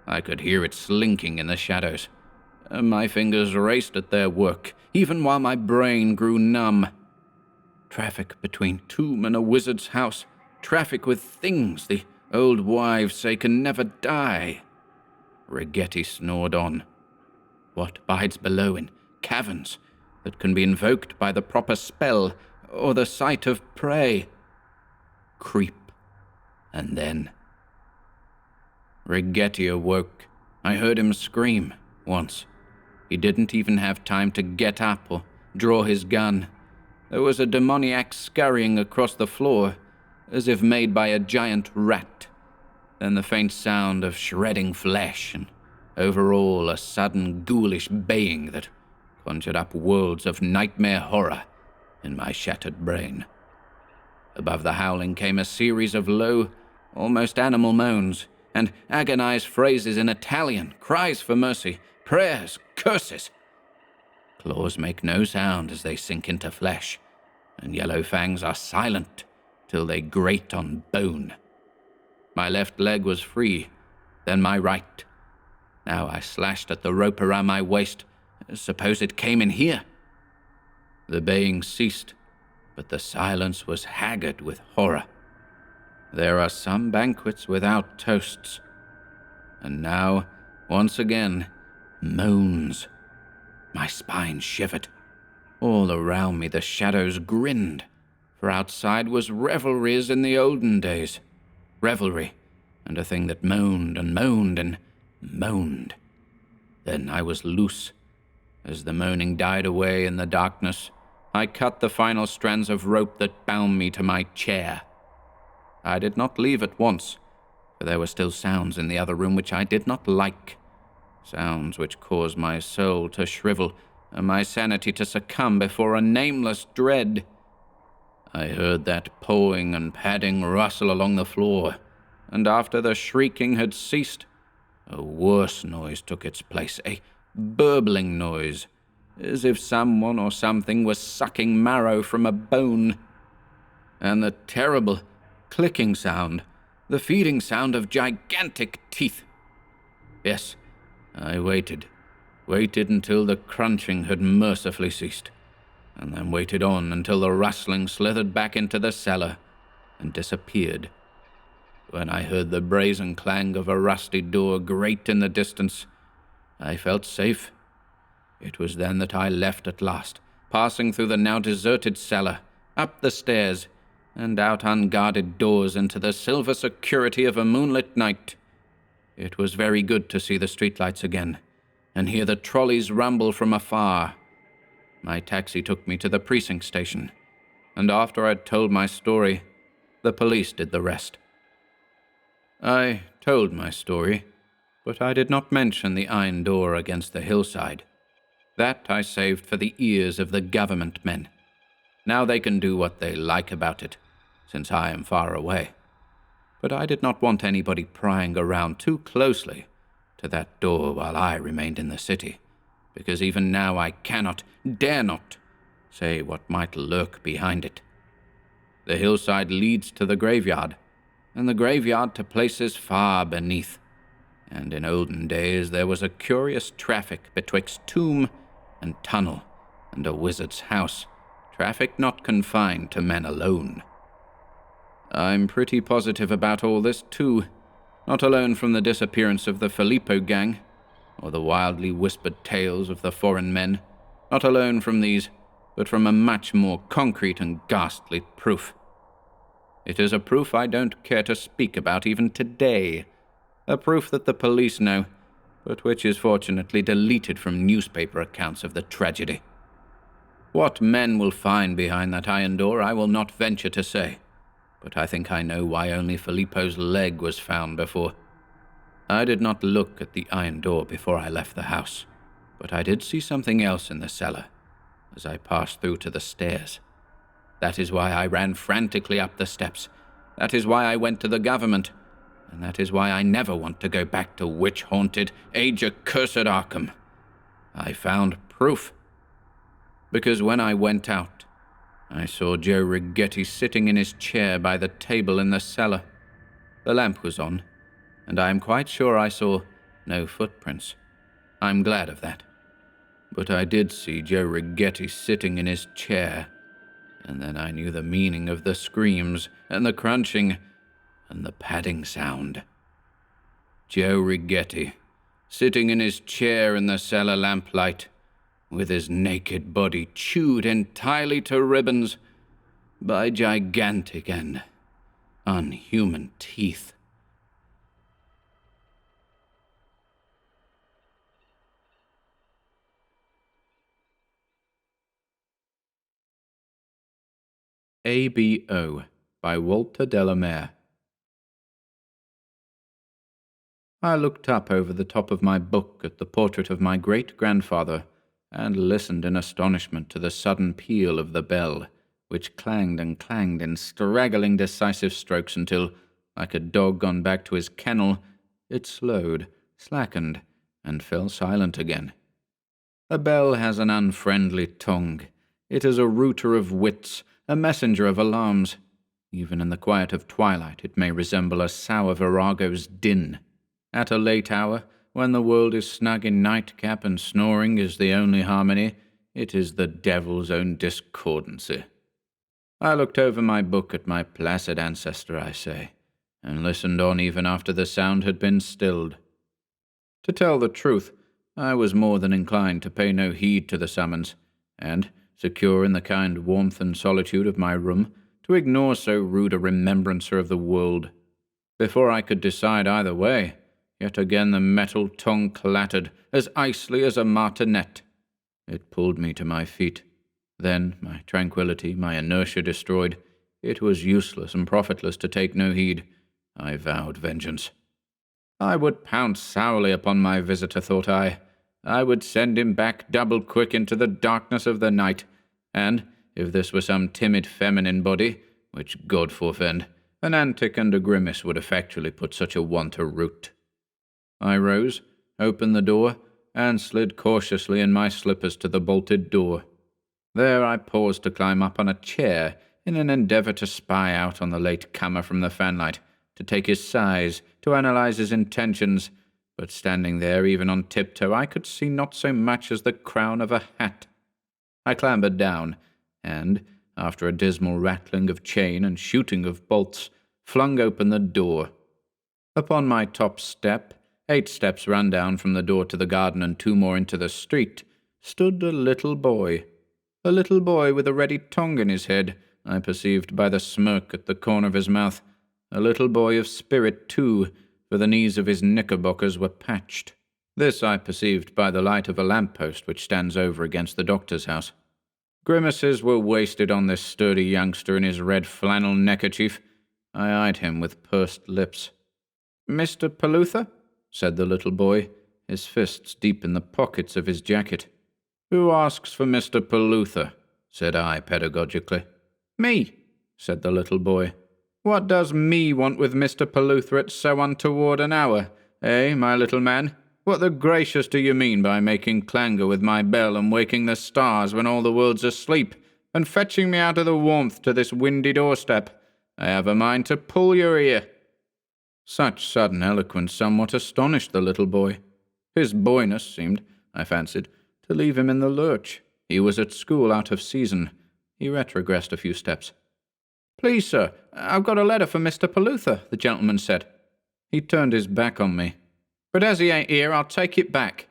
I could hear it slinking in the shadows. My fingers raced at their work, even while my brain grew numb. Traffic between tomb and a wizard's house. Traffic with things the old wives say can never die. Rigetti snored on. What bides below in caverns that can be invoked by the proper spell or the sight of prey? Creep, and then Rigetti awoke. I heard him scream once. He didn't even have time to get up or draw his gun. There was a demoniac scurrying across the floor, as if made by a giant rat. Then the faint sound of shredding flesh, and over all a sudden ghoulish baying that conjured up worlds of nightmare horror in my shattered brain. Above the howling came a series of low, almost animal moans, and agonized phrases in Italian, cries for mercy, prayers, curses. Claws make no sound as they sink into flesh, and yellow fangs are silent till they grate on bone. My left leg was free, then my right. Now I slashed at the rope around my waist. Suppose it came in here? The baying ceased, but the silence was haggard with horror. There are some banquets without toasts. And now, once again, moans. My spine shivered. All around me the shadows grinned, for outside was revelry as in the olden days. Revelry, and a thing that moaned and moaned and moaned. Then I was loose. As the moaning died away in the darkness, I cut the final strands of rope that bound me to my chair. I did not leave at once, for there were still sounds in the other room which I did not like. Sounds which caused my soul to shrivel and my sanity to succumb before a nameless dread. I heard that pawing and padding rustle along the floor, and after the shrieking had ceased, a worse noise took its place, a burbling noise, as if someone or something was sucking marrow from a bone. And the terrible clicking sound, the feeding sound of gigantic teeth. Yes, I waited until the crunching had mercifully ceased, and then waited on until the rustling slithered back into the cellar and disappeared. When I heard the brazen clang of a rusty door grate in the distance, I felt safe. It was then that I left at last, passing through the now deserted cellar, up the stairs, and out unguarded doors into the silver security of a moonlit night. It was very good to see the streetlights again, and hear the trolleys rumble from afar. My taxi took me to the precinct station, and after I'd told my story, the police did the rest. I told my story, but I did not mention the iron door against the hillside. That I saved for the ears of the government men. Now they can do what they like about it, since I am far away. But I did not want anybody prying around too closely to that door while I remained in the city, because even now I cannot, dare not, say what might lurk behind it. The hillside leads to the graveyard, and the graveyard to places far beneath, and in olden days there was a curious traffic betwixt tomb and tunnel and a wizard's house, traffic not confined to men alone. I'm pretty positive about all this, too, not alone from the disappearance of the Filippo gang, or the wildly whispered tales of the foreign men, not alone from these, but from a much more concrete and ghastly proof. It is a proof I don't care to speak about even today, a proof that the police know, but which is fortunately deleted from newspaper accounts of the tragedy. What men will find behind that iron door I will not venture to say, but I think I know why only Filippo's leg was found before. I did not look at the iron door before I left the house, but I did see something else in the cellar as I passed through to the stairs. That is why I ran frantically up the steps. That is why I went to the government. And that is why I never want to go back to witch-haunted, age-accursed Arkham. I found proof. Because when I went out, I saw Joe Righetti sitting in his chair by the table in the cellar. The lamp was on, and I am quite sure I saw no footprints. I'm glad of that. But I did see Joe Righetti sitting in his chair, and then I knew the meaning of the screams and the crunching and the padding sound. Joe Righetti, sitting in his chair in the cellar lamplight, with his naked body chewed entirely to ribbons by gigantic and unhuman teeth. ABO by Walter Delamere. I looked up over the top of my book at the portrait of my great-grandfather and listened in astonishment to the sudden peal of the bell, which clanged and clanged in straggling decisive strokes until, like a dog gone back to his kennel, it slowed, slackened, and fell silent again. A bell has an unfriendly tongue. It is a router of wits, a messenger of alarms. Even in the quiet of twilight it may resemble a sour virago's din. At a late hour, when the world is snug in nightcap and snoring is the only harmony, it is the devil's own discordancy. I looked over my book at my placid ancestor, I say, and listened on even after the sound had been stilled. To tell the truth, I was more than inclined to pay no heed to the summons, and, secure in the kind warmth and solitude of my room, to ignore so rude a remembrancer of the world. Before I could decide either way, yet again the metal tongue clattered, as icily as a martinet. It pulled me to my feet. Then, my tranquillity, my inertia destroyed, it was useless and profitless to take no heed. I vowed vengeance. I would pounce sourly upon my visitor, thought I. I would send him back double-quick into the darkness of the night, and, if this were some timid feminine body, which God forfend, an antic and a grimace would effectually put such a one to rout. I rose, opened the door, and slid cautiously in my slippers to the bolted door. There I paused to climb up on a chair in an endeavour to spy out on the late-comer from the fanlight, to take his size, to analyse his intentions, but standing there even on tiptoe I could see not so much as the crown of a hat. I clambered down, and, after a dismal rattling of chain and shooting of bolts, flung open the door. Upon my top step, 8 steps run down from the door to the garden and 2 more into the street, stood a little boy. A little boy with a ready tongue in his head, I perceived by the smirk at the corner of his mouth. A little boy of spirit, too, for the knees of his knickerbockers were patched. This I perceived by the light of a lamp-post which stands over against the doctor's house. Grimaces were wasted on this sturdy youngster in his red flannel neckerchief. I eyed him with pursed lips. "Mr. Paluther?" said the little boy, his fists deep in the pockets of his jacket. "Who asks for Mr. Paluther?" said I pedagogically. "Me," said the little boy. "What does me want with Mr. Paluther at so untoward an hour? Eh, my little man? What the gracious do you mean by making clangor with my bell and waking the stars when all the world's asleep, and fetching me out of the warmth to this windy doorstep? I have a mind to pull your ear." Such sudden eloquence somewhat astonished the little boy. His boyness seemed, I fancied, to leave him in the lurch. He was at school out of season. He retrogressed a few steps. "Please, sir, I've got a letter for Mr. Paluther," the gentleman said. He turned his back on me. "But as he ain't here, I'll take it back."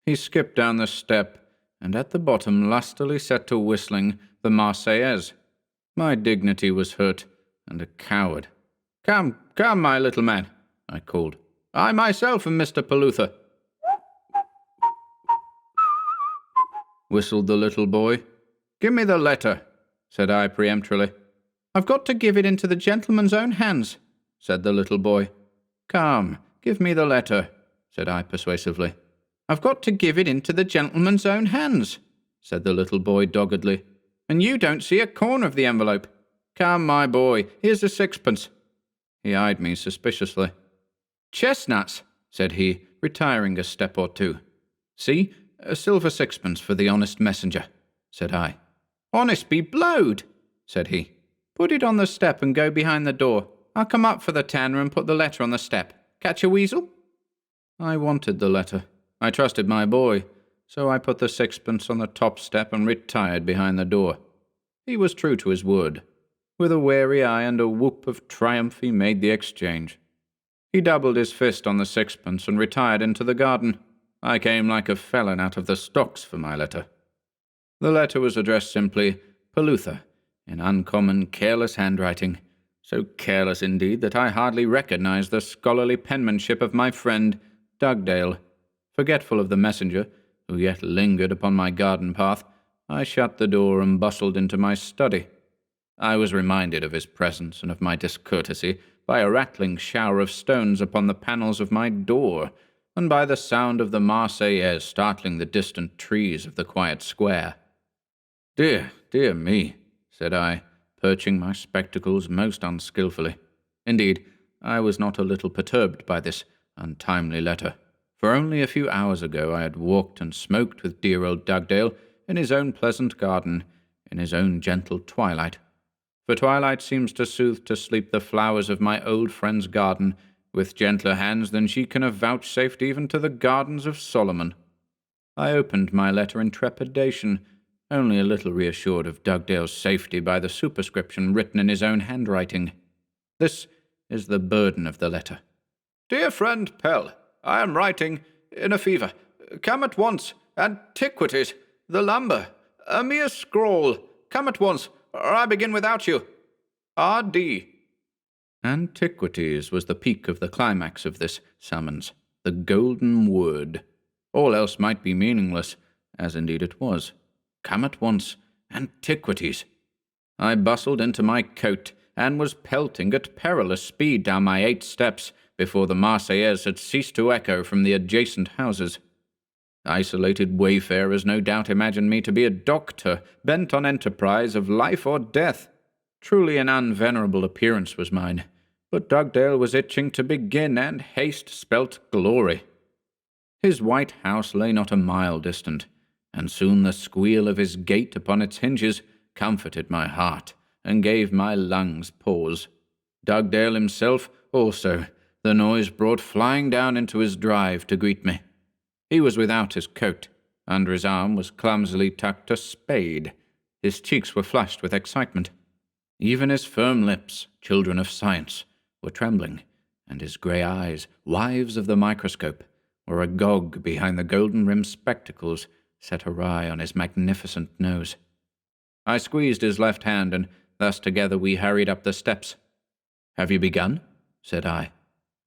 He skipped down the step, and at the bottom lustily set to whistling the Marseillaise. My dignity was hurt, and a coward. "Come, come, my little man," I called. "I myself am Mr. Paluther." Whistled the little boy. "Give me the letter," said I peremptorily. "I've got to give it into the gentleman's own hands," said the little boy. "Come, give me the letter," said I persuasively. "I've got to give it into the gentleman's own hands," said the little boy doggedly. "And you don't see a corner of the envelope. Come, my boy, here's a sixpence." He eyed me suspiciously. "Chestnuts," said he, retiring a step or two. "See, a silver sixpence for the honest messenger," said I. "Honest be blowed," said he. "Put it on the step and go behind the door. I'll come up for the tanner and put the letter on the step. Catch a weasel?" I wanted the letter. I trusted my boy, so I put the sixpence on the top step and retired behind the door. He was true to his word. With a wary eye and a whoop of triumph he made the exchange. He doubled his fist on the sixpence and retired into the garden. I came like a felon out of the stocks for my letter. The letter was addressed simply, Peluther, in uncommon, careless handwriting, so careless indeed that I hardly recognized the scholarly penmanship of my friend Dugdale. Forgetful of the messenger, who yet lingered upon my garden path, I shut the door and bustled into my study. I was reminded of his presence and of my discourtesy by a rattling shower of stones upon the panels of my door, and by the sound of the Marseillaise startling the distant trees of the quiet square. "Dear, dear me," said I, perching my spectacles most unskilfully. Indeed, I was not a little perturbed by this untimely letter, for only a few hours ago I had walked and smoked with dear old Dugdale in his own pleasant garden, in his own gentle twilight. For twilight seems to soothe to sleep the flowers of my old friend's garden with gentler hands than she can have vouchsafed even to the gardens of Solomon. I opened my letter in trepidation, only a little reassured of Dugdale's safety by the superscription written in his own handwriting. This is the burden of the letter. "Dear friend Pell, I am writing in a fever. Come at once. Antiquities. The lumber. A mere scrawl. Come at once, or I begin without you. R.D." Antiquities was the peak of the climax of this summons, the golden word. All else might be meaningless, as indeed it was. Come at once. Antiquities. I bustled into my coat, and was pelting at perilous speed down my 8 steps before the Marseillaise had ceased to echo from the adjacent houses. Isolated wayfarers no doubt imagined me to be a doctor bent on enterprise of life or death. Truly an unvenerable appearance was mine, but Dugdale was itching to begin, and haste spelt glory. His white house lay not a mile distant, and soon the squeal of his gate upon its hinges comforted my heart and gave my lungs pause. Dugdale himself also, the noise brought flying down into his drive to greet me. He was without his coat. Under his arm was clumsily tucked a spade. His cheeks were flushed with excitement. Even his firm lips, children of science, were trembling, and his grey eyes, wives of the microscope, were agog behind the golden-rimmed spectacles set awry on his magnificent nose. I squeezed his left hand, and thus together we hurried up the steps. "Have you begun?" said I.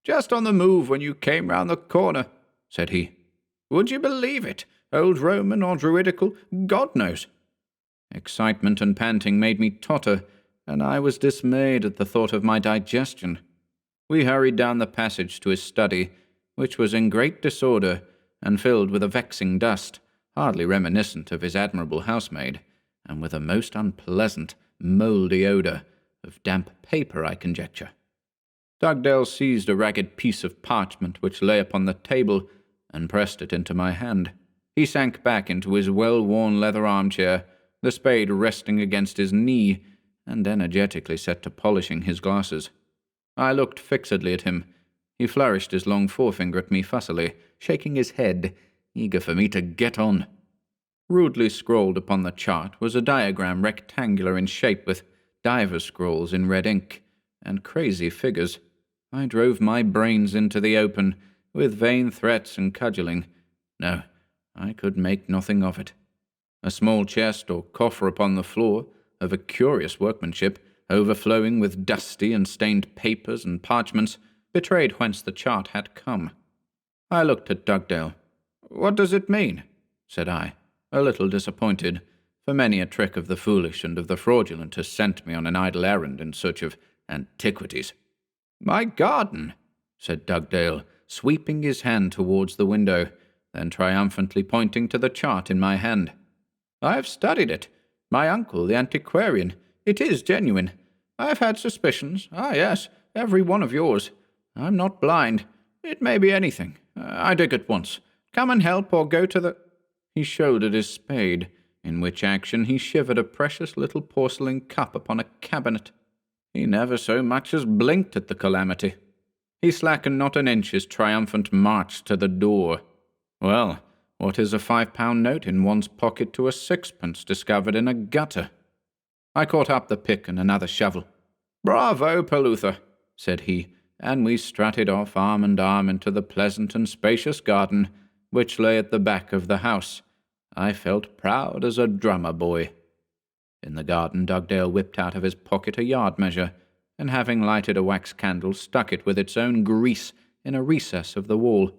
"Just on the move when you came round the corner," said he. "Would you believe it? Old Roman or Druidical, God knows." Excitement and panting made me totter, and I was dismayed at the thought of my digestion. We hurried down the passage to his study, which was in great disorder and filled with a vexing dust, hardly reminiscent of his admirable housemaid, and with a most unpleasant, mouldy odour of damp paper, I conjecture. Dugdale seized a ragged piece of parchment which lay upon the table, and pressed it into my hand. He sank back into his well-worn leather armchair, the spade resting against his knee, and energetically set to polishing his glasses. I looked fixedly at him. He flourished his long forefinger at me fussily, shaking his head, eager for me to get on. Rudely scrawled upon the chart was a diagram rectangular in shape with divers scrawls in red ink, and crazy figures. I drove my brains into the open, with vain threats and cudgelling. No, I could make nothing of it. A small chest or coffer upon the floor, of a curious workmanship, overflowing with dusty and stained papers and parchments, betrayed whence the chart had come. I looked at Dugdale. "What does it mean?" said I, a little disappointed, for many a trick of the foolish and of the fraudulent has sent me on an idle errand in search of antiquities. "My garden," said Dugdale, sweeping his hand towards the window, then triumphantly pointing to the chart in my hand. "I have studied it. My uncle, the antiquarian. It is genuine. I have had suspicions. Ah, yes, every one of yours. I'm not blind. It may be anything. I dig at once. Come and help, or go to the—" He shouldered his spade, in which action he shivered a precious little porcelain cup upon a cabinet. He never so much as blinked at the calamity. He slackened not an inch his triumphant march to the door. Well, what is a £5 note in one's pocket to a sixpence discovered in a gutter? I caught up the pick and another shovel. "Bravo, Peluther," said he, and we strutted off arm in arm into the pleasant and spacious garden which lay at the back of the house. I felt proud as a drummer boy. In the garden Dugdale whipped out of his pocket a yard measure, and having lighted a wax candle, stuck it with its own grease in a recess of the wall,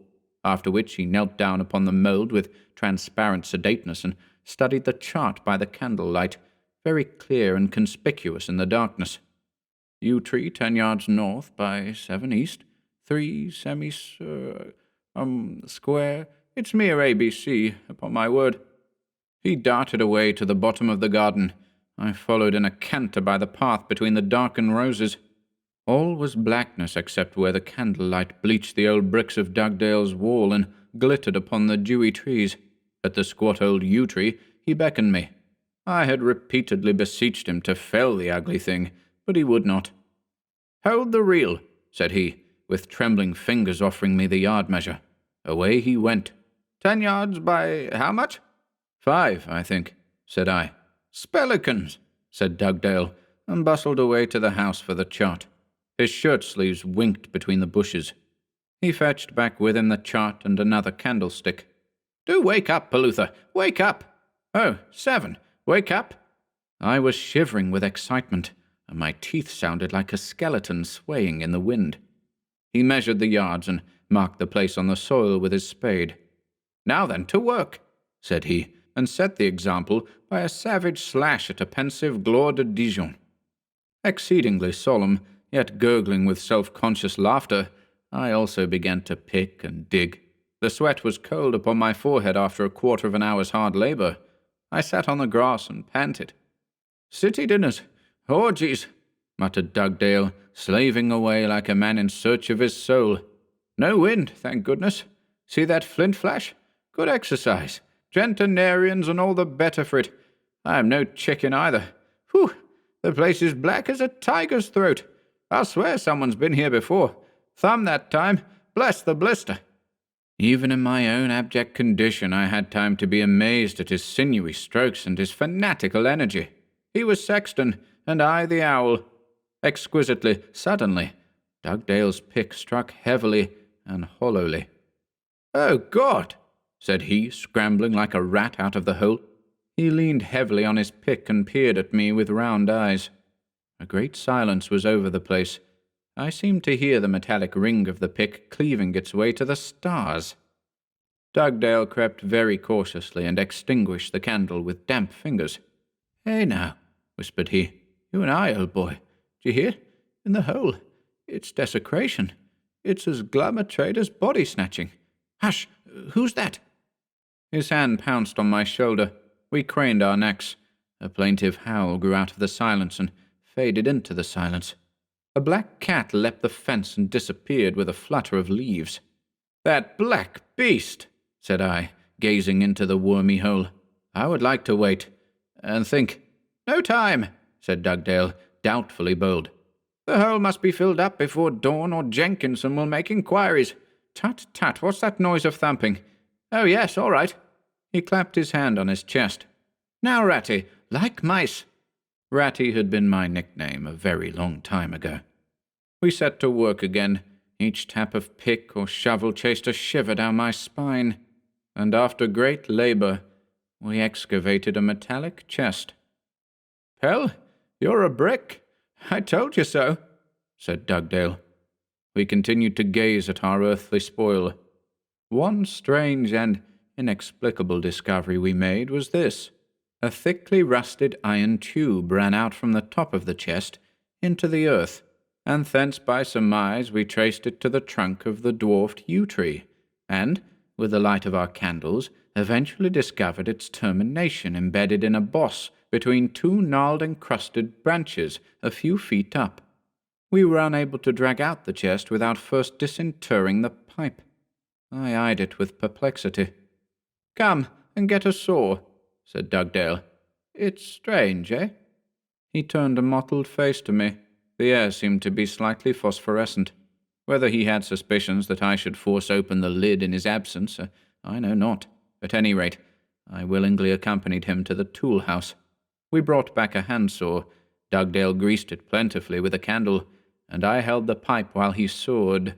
after which he knelt down upon the mould with transparent sedateness and studied the chart by the candlelight, very clear and conspicuous in the darkness. "Yew tree 10 yards north by 7 east, 3 square. It's mere ABC, upon my word." He darted away to the bottom of the garden. I followed in a canter by the path between the darkened roses. All was blackness except where the candlelight bleached the old bricks of Dugdale's wall and glittered upon the dewy trees. At the squat old yew tree he beckoned me. I had repeatedly beseeched him to fell the ugly thing, but he would not. "Hold the reel," said he, with trembling fingers offering me the yard measure. Away he went. 10 yards by how much? 5, I think, said I. "Spellikins," said Dugdale, and bustled away to the house for the chart. His shirt-sleeves winked between the bushes. He fetched back with him the chart and another candlestick. "Do wake up, Peluther, wake up!" "Oh, 7, wake up!" I was shivering with excitement, and my teeth sounded like a skeleton swaying in the wind. He measured the yards and marked the place on the soil with his spade. "Now then, to work," said he, and set the example by a savage slash at a pensive gloire de Dijon. Exceedingly solemn, yet gurgling with self-conscious laughter, I also began to pick and dig. The sweat was cold upon my forehead after a quarter of an hour's hard labour. I sat on the grass and panted. "City dinners, orgies," muttered Dugdale, slaving away like a man in search of his soul. "No wind, thank goodness. See that flint flash? Good exercise. Centenarians and all the better for it. I am no chicken either. Whew! The place is black as a tiger's throat. I'll swear someone's been here before. Thumb that time. Bless the blister." Even in my own abject condition I had time to be amazed at his sinewy strokes and his fanatical energy. He was sexton, and I the owl. Exquisitely, suddenly, Dugdale's pick struck heavily and hollowly. "Oh, God!" said he, scrambling like a rat out of the hole. He leaned heavily on his pick and peered at me with round eyes. A great silence was over the place. I seemed to hear the metallic ring of the pick cleaving its way to the stars. Dugdale crept very cautiously and extinguished the candle with damp fingers. "Hey now," whispered he. "You and I, old boy. D'ye hear? In the hole. It's desecration. It's as glum a trade as body-snatching. Hush! Who's that?" His hand pounced on my shoulder. We craned our necks. A plaintive howl grew out of the silence and faded into the silence. A black cat leapt the fence and disappeared with a flutter of leaves. "That black beast!" said I, gazing into the wormy hole. "I would like to wait and think." "No time," said Dugdale, doubtfully bold. "The hole must be filled up before dawn, or Jenkinson will make inquiries. Tut, tut, what's that noise of thumping? Oh, yes, all right." He clapped his hand on his chest. "Now, Ratty, like mice." Ratty had been my nickname a very long time ago. We set to work again. Each tap of pick or shovel chased a shiver down my spine, and after great labour, we excavated a metallic chest. "Pell, you're a brick. I told you so," said Dugdale. We continued to gaze at our earthly spoil. One strange and inexplicable discovery we made was this. A thickly rusted iron tube ran out from the top of the chest into the earth, and thence by surmise we traced it to the trunk of the dwarfed yew tree, and, with the light of our candles, eventually discovered its termination embedded in a boss between two gnarled encrusted branches a few feet up. We were unable to drag out the chest without first disinterring the pipe. I eyed it with perplexity. "Come and get a saw," said Dugdale. "It's strange, eh?" He turned a mottled face to me. The air seemed to be slightly phosphorescent. Whether he had suspicions that I should force open the lid in his absence, I know not. At any rate, I willingly accompanied him to the tool house. We brought back a handsaw. Dugdale greased it plentifully with a candle, and I held the pipe while he sawed.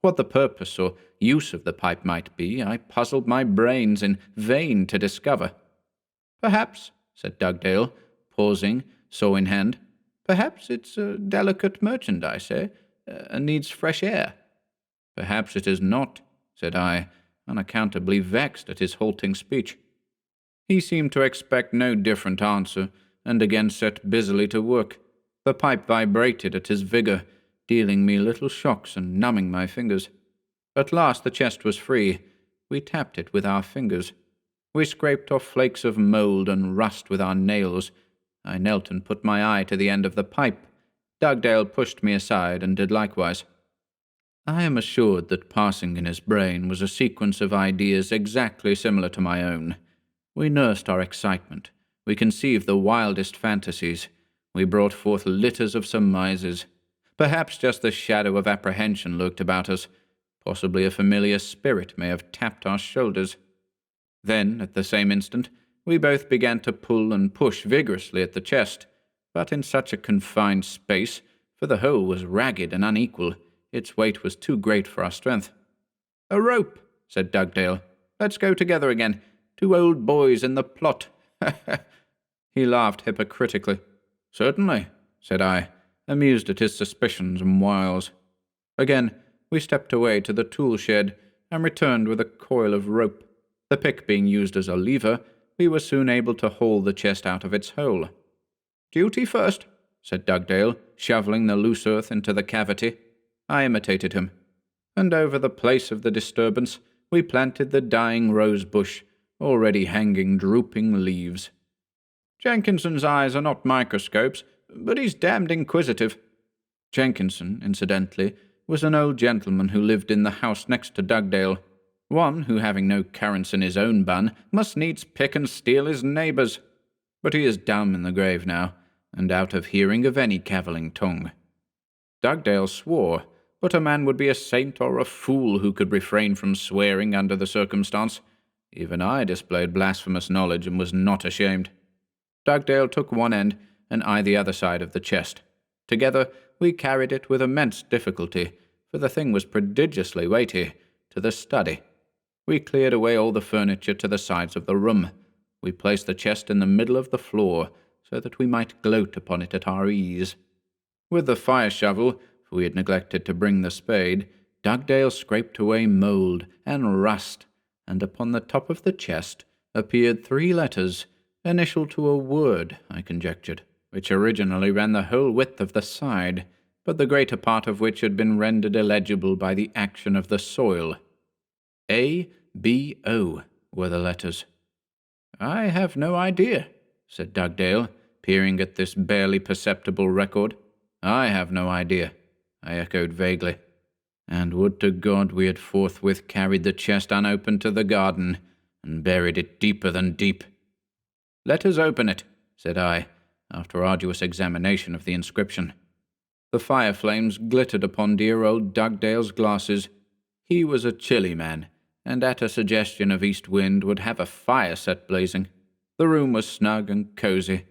What the purpose or use of the pipe might be, I puzzled my brains in vain to discover. "Perhaps," said Dugdale, pausing, saw in hand, "perhaps it's a delicate merchandise, and needs fresh air." "Perhaps it is not," said I, unaccountably vexed at his halting speech. He seemed to expect no different answer, and again set busily to work. The pipe vibrated at his vigour, dealing me little shocks and numbing my fingers. At last the chest was free. We tapped it with our fingers. We scraped off flakes of mould and rust with our nails. I knelt and put my eye to the end of the pipe. Dugdale pushed me aside and did likewise. I am assured that passing in his brain was a sequence of ideas exactly similar to my own. We nursed our excitement. We conceived the wildest fantasies. We brought forth litters of surmises. Perhaps just the shadow of apprehension lurked about us. Possibly a familiar spirit may have tapped our shoulders. Then, at the same instant, we both began to pull and push vigorously at the chest, but in such a confined space, for the hole was ragged and unequal, its weight was too great for our strength. "A rope," said Dugdale. "Let's go together again. Two old boys in the plot." He laughed hypocritically. "Certainly," said I, amused at his suspicions and wiles. Again, we stepped away to the tool shed and returned with a coil of rope. The pick being used as a lever, we were soon able to haul the chest out of its hole. "Duty first," said Dugdale, shoveling the loose earth into the cavity. I imitated him. And over the place of the disturbance, we planted the dying rose bush, already hanging drooping leaves. "Jenkinson's eyes are not microscopes, but he's damned inquisitive." Jenkinson, incidentally, was an old gentleman who lived in the house next to Dugdale, one who, having no currants in his own bun, must needs pick and steal his neighbour's. But he is dumb in the grave now, and out of hearing of any cavilling tongue. Dugdale swore, but a man would be a saint or a fool who could refrain from swearing under the circumstance. Even I displayed blasphemous knowledge and was not ashamed. Dugdale took one end, and I the other side of the chest. Together we carried it with immense difficulty, for the thing was prodigiously weighty, to the study. We cleared away all the furniture to the sides of the room. We placed the chest in the middle of the floor, so that we might gloat upon it at our ease. With the fire shovel, for we had neglected to bring the spade, Dugdale scraped away mould and rust, and upon the top of the chest appeared 3 letters, initial to a word, I conjectured, which originally ran the whole width of the side, but the greater part of which had been rendered illegible by the action of the soil. A.B.O. were the letters. "I have no idea," said Dugdale, peering at this barely perceptible record. "I have no idea," I echoed vaguely. "And would to God we had forthwith carried the chest unopened to the garden, and buried it deeper than deep." "Let us open it," said I, after arduous examination of the inscription. The fire flames glittered upon dear old Dugdale's glasses. He was a chilly man, and at a suggestion of east wind would have a fire set blazing. The room was snug and cosy.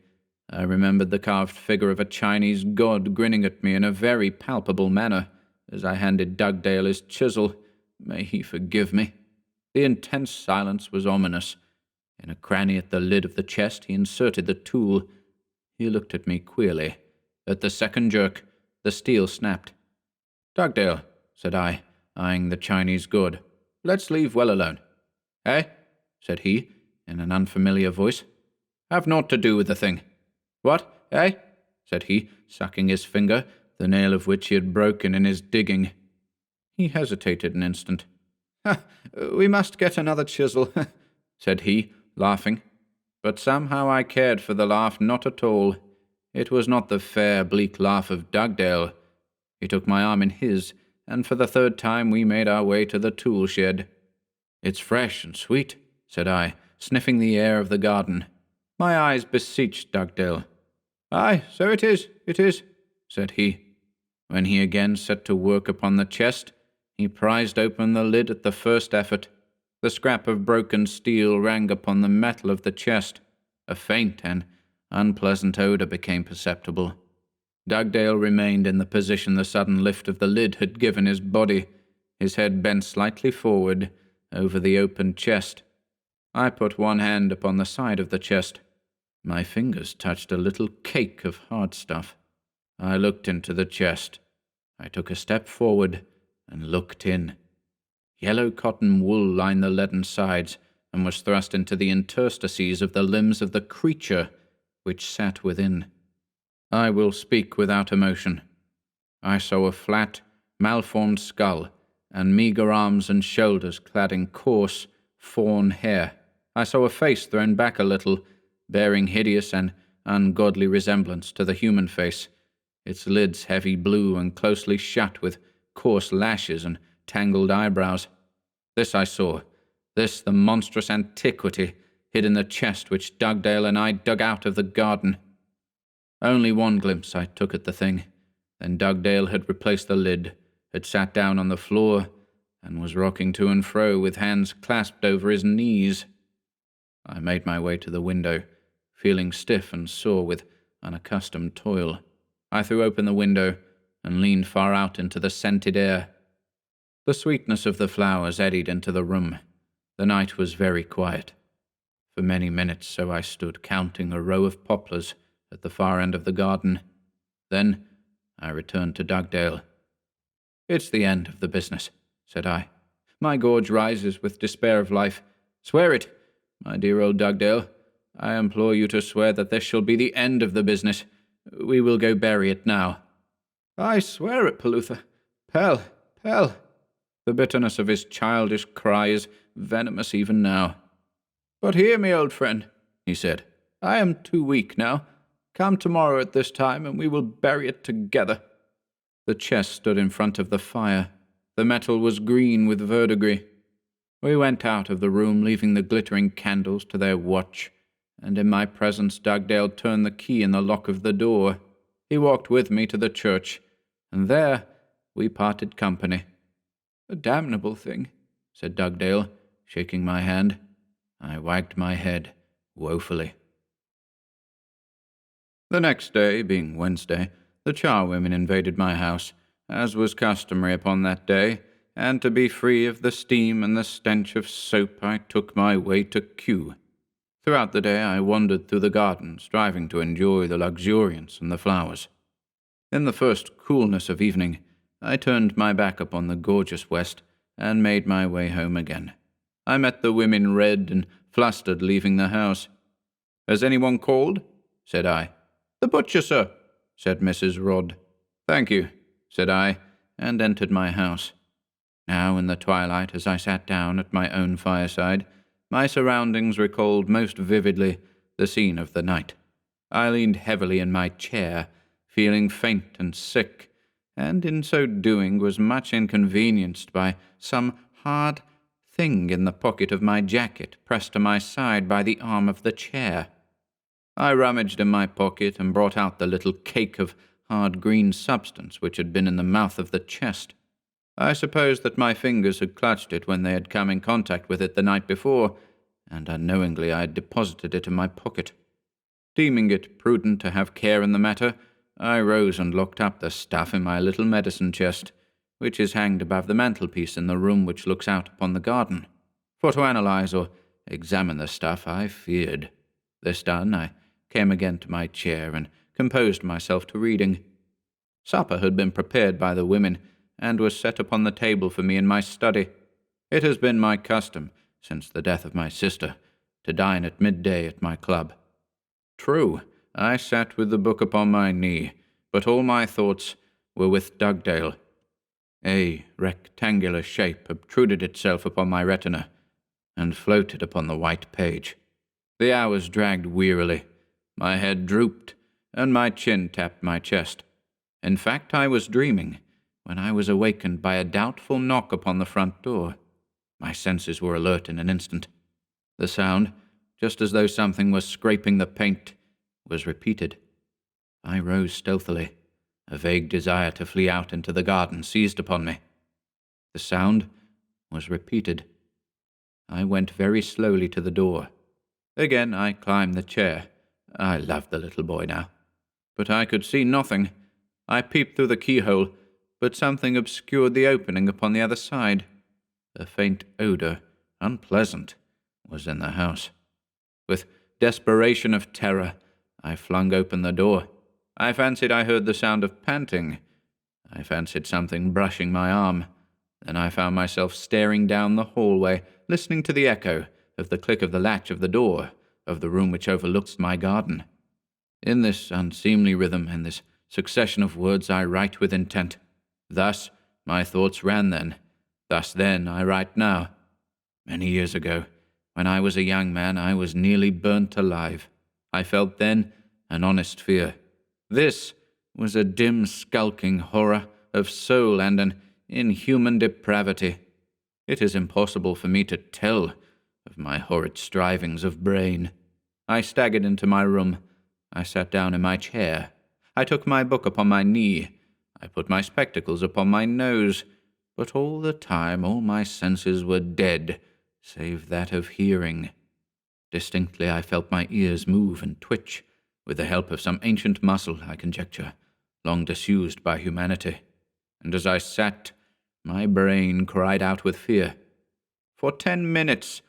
I remembered the carved figure of a Chinese god grinning at me in a very palpable manner as I handed Dugdale his chisel. May he forgive me. The intense silence was ominous. In a cranny at the lid of the chest he inserted the tool. He looked at me queerly. At the second jerk, the steel snapped. "Dugdale," said I, eyeing the Chinese god, "let's leave well alone." "Eh?" said he, in an unfamiliar voice. Have naught to do with the thing. What, eh? Said he, sucking his finger, the nail of which he had broken in his digging. He hesitated an instant. We must get another chisel, said he, laughing. But somehow I cared for the laugh not at all. It was not the fair, bleak laugh of Dugdale. He took my arm in his, and for the third time we made our way to the tool shed. It's fresh and sweet, said I, sniffing the air of the garden. My eyes beseeched Dugdale. Aye, so it is, said he. When he again set to work upon the chest, he prized open the lid at the first effort. The scrap of broken steel rang upon the metal of the chest. A faint and unpleasant odour became perceptible. Dugdale remained in the position the sudden lift of the lid had given his body, his head bent slightly forward over the open chest. I put one hand upon the side of the chest. My fingers touched a little cake of hard stuff. I looked into the chest. I took a step forward and looked in. Yellow cotton wool lined the leaden sides and was thrust into the interstices of the limbs of the creature which sat within. I will speak without emotion. I saw a flat, malformed skull, and meagre arms and shoulders clad in coarse, fawn hair. I saw a face thrown back a little, bearing hideous and ungodly resemblance to the human face, its lids heavy blue and closely shut with coarse lashes and tangled eyebrows. This I saw, this the monstrous antiquity hid in the chest which Dugdale and I dug out of the garden. Only one glimpse I took at the thing. Then Dugdale had replaced the lid, had sat down on the floor, and was rocking to and fro with hands clasped over his knees. I made my way to the window, feeling stiff and sore with unaccustomed toil. I threw open the window and leaned far out into the scented air. The sweetness of the flowers eddied into the room. The night was very quiet. For many minutes so I stood counting a row of poplars at the far end of the garden. Then I returned to Dugdale. It's the end of the business, said I. My gorge rises with despair of life. Swear it, my dear old Dugdale. I implore you to swear that this shall be the end of the business. We will go bury it now. I swear it, Pelutha. Pell. The bitterness of his childish cry is venomous even now. But hear me, old friend, he said. I am too weak now. Come tomorrow at this time, and we will bury it together. The chest stood in front of the fire. The metal was green with verdigris. We went out of the room, leaving the glittering candles to their watch, and in my presence Dugdale turned the key in the lock of the door. He walked with me to the church, and there we parted company. A damnable thing, said Dugdale, shaking my hand. I wagged my head woefully. The next day, being Wednesday, the charwomen invaded my house, as was customary upon that day, and to be free of the steam and the stench of soap I took my way to Kew. Throughout the day I wandered through the garden, striving to enjoy the luxuriance and the flowers. In the first coolness of evening, I turned my back upon the gorgeous west and made my way home again. I met the women red and flustered leaving the house. "Has anyone called?" said I. "The butcher, sir," said Mrs. Rodd. "Thank you," said I, and entered my house. Now in the twilight, as I sat down at my own fireside, my surroundings recalled most vividly the scene of the night. I leaned heavily in my chair, feeling faint and sick, and in so doing was much inconvenienced by some hard thing in the pocket of my jacket pressed to my side by the arm of the chair. I rummaged in my pocket and brought out the little cake of hard green substance which had been in the mouth of the chest. I suppose that my fingers had clutched it when they had come in contact with it the night before, and unknowingly I had deposited it in my pocket. Deeming it prudent to have care in the matter, I rose and locked up the stuff in my little medicine chest, which is hanged above the mantelpiece in the room which looks out upon the garden. For to analyze or examine the stuff I feared. This done, I came again to my chair and composed myself to reading. Supper had been prepared by the women, and was set upon the table for me in my study. It has been my custom, since the death of my sister, to dine at midday at my club. True, I sat with the book upon my knee, but all my thoughts were with Dugdale. A rectangular shape obtruded itself upon my retina, and floated upon the white page. The hours dragged wearily. My head drooped, and my chin tapped my chest. In fact, I was dreaming, when I was awakened by a doubtful knock upon the front door. My senses were alert in an instant. The sound, just as though something was scraping the paint, was repeated. I rose stealthily. A vague desire to flee out into the garden seized upon me. The sound was repeated. I went very slowly to the door. Again I climbed the chair. I loved the little boy now. But I could see nothing. I peeped through the keyhole, but something obscured the opening upon the other side. A faint odour, unpleasant, was in the house. With desperation of terror, I flung open the door. I fancied I heard the sound of panting. I fancied something brushing my arm. Then I found myself staring down the hallway, listening to the echo of the click of the latch of the door of the room which overlooks my garden. In this unseemly rhythm and this succession of words I write with intent. Thus my thoughts ran then. Thus then I write now. Many years ago, when I was a young man, I was nearly burnt alive. I felt then an honest fear. This was a dim, skulking horror of soul and an inhuman depravity. It is impossible for me to tell of my horrid strivings of brain. I staggered into my room. I sat down in my chair. I took my book upon my knee. I put my spectacles upon my nose. But all the time all my senses were dead, save that of hearing. Distinctly I felt my ears move and twitch, with the help of some ancient muscle, I conjecture, long disused by humanity. And as I sat, my brain cried out with fear. For 10 minutes,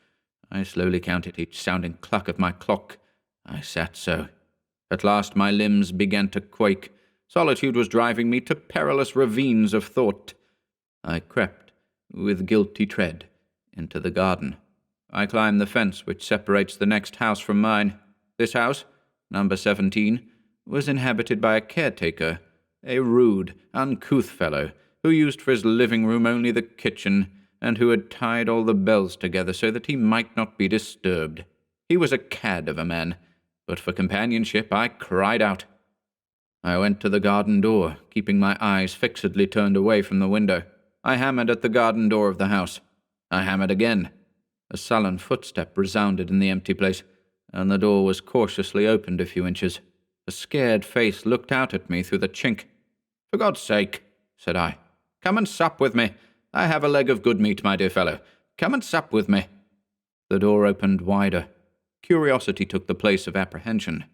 I slowly counted each sounding cluck of my clock. I sat so. At last my limbs began to quake. Solitude was driving me to perilous ravines of thought. I crept, with guilty tread, into the garden. I climbed the fence which separates the next house from mine. This house, number 17, was inhabited by a caretaker, a rude, uncouth fellow, who used for his living room only the kitchen, and who had tied all the bells together so that he might not be disturbed. He was a cad of a man, but for companionship I cried out. I went to the garden door, keeping my eyes fixedly turned away from the window. I hammered at the garden door of the house. I hammered again. A sullen footstep resounded in the empty place, and the door was cautiously opened a few inches. A scared face looked out at me through the chink. "For God's sake," said I, "come and sup with me. I have a leg of good meat, my dear fellow. Come and sup with me." The door opened wider. Curiosity took the place of apprehension.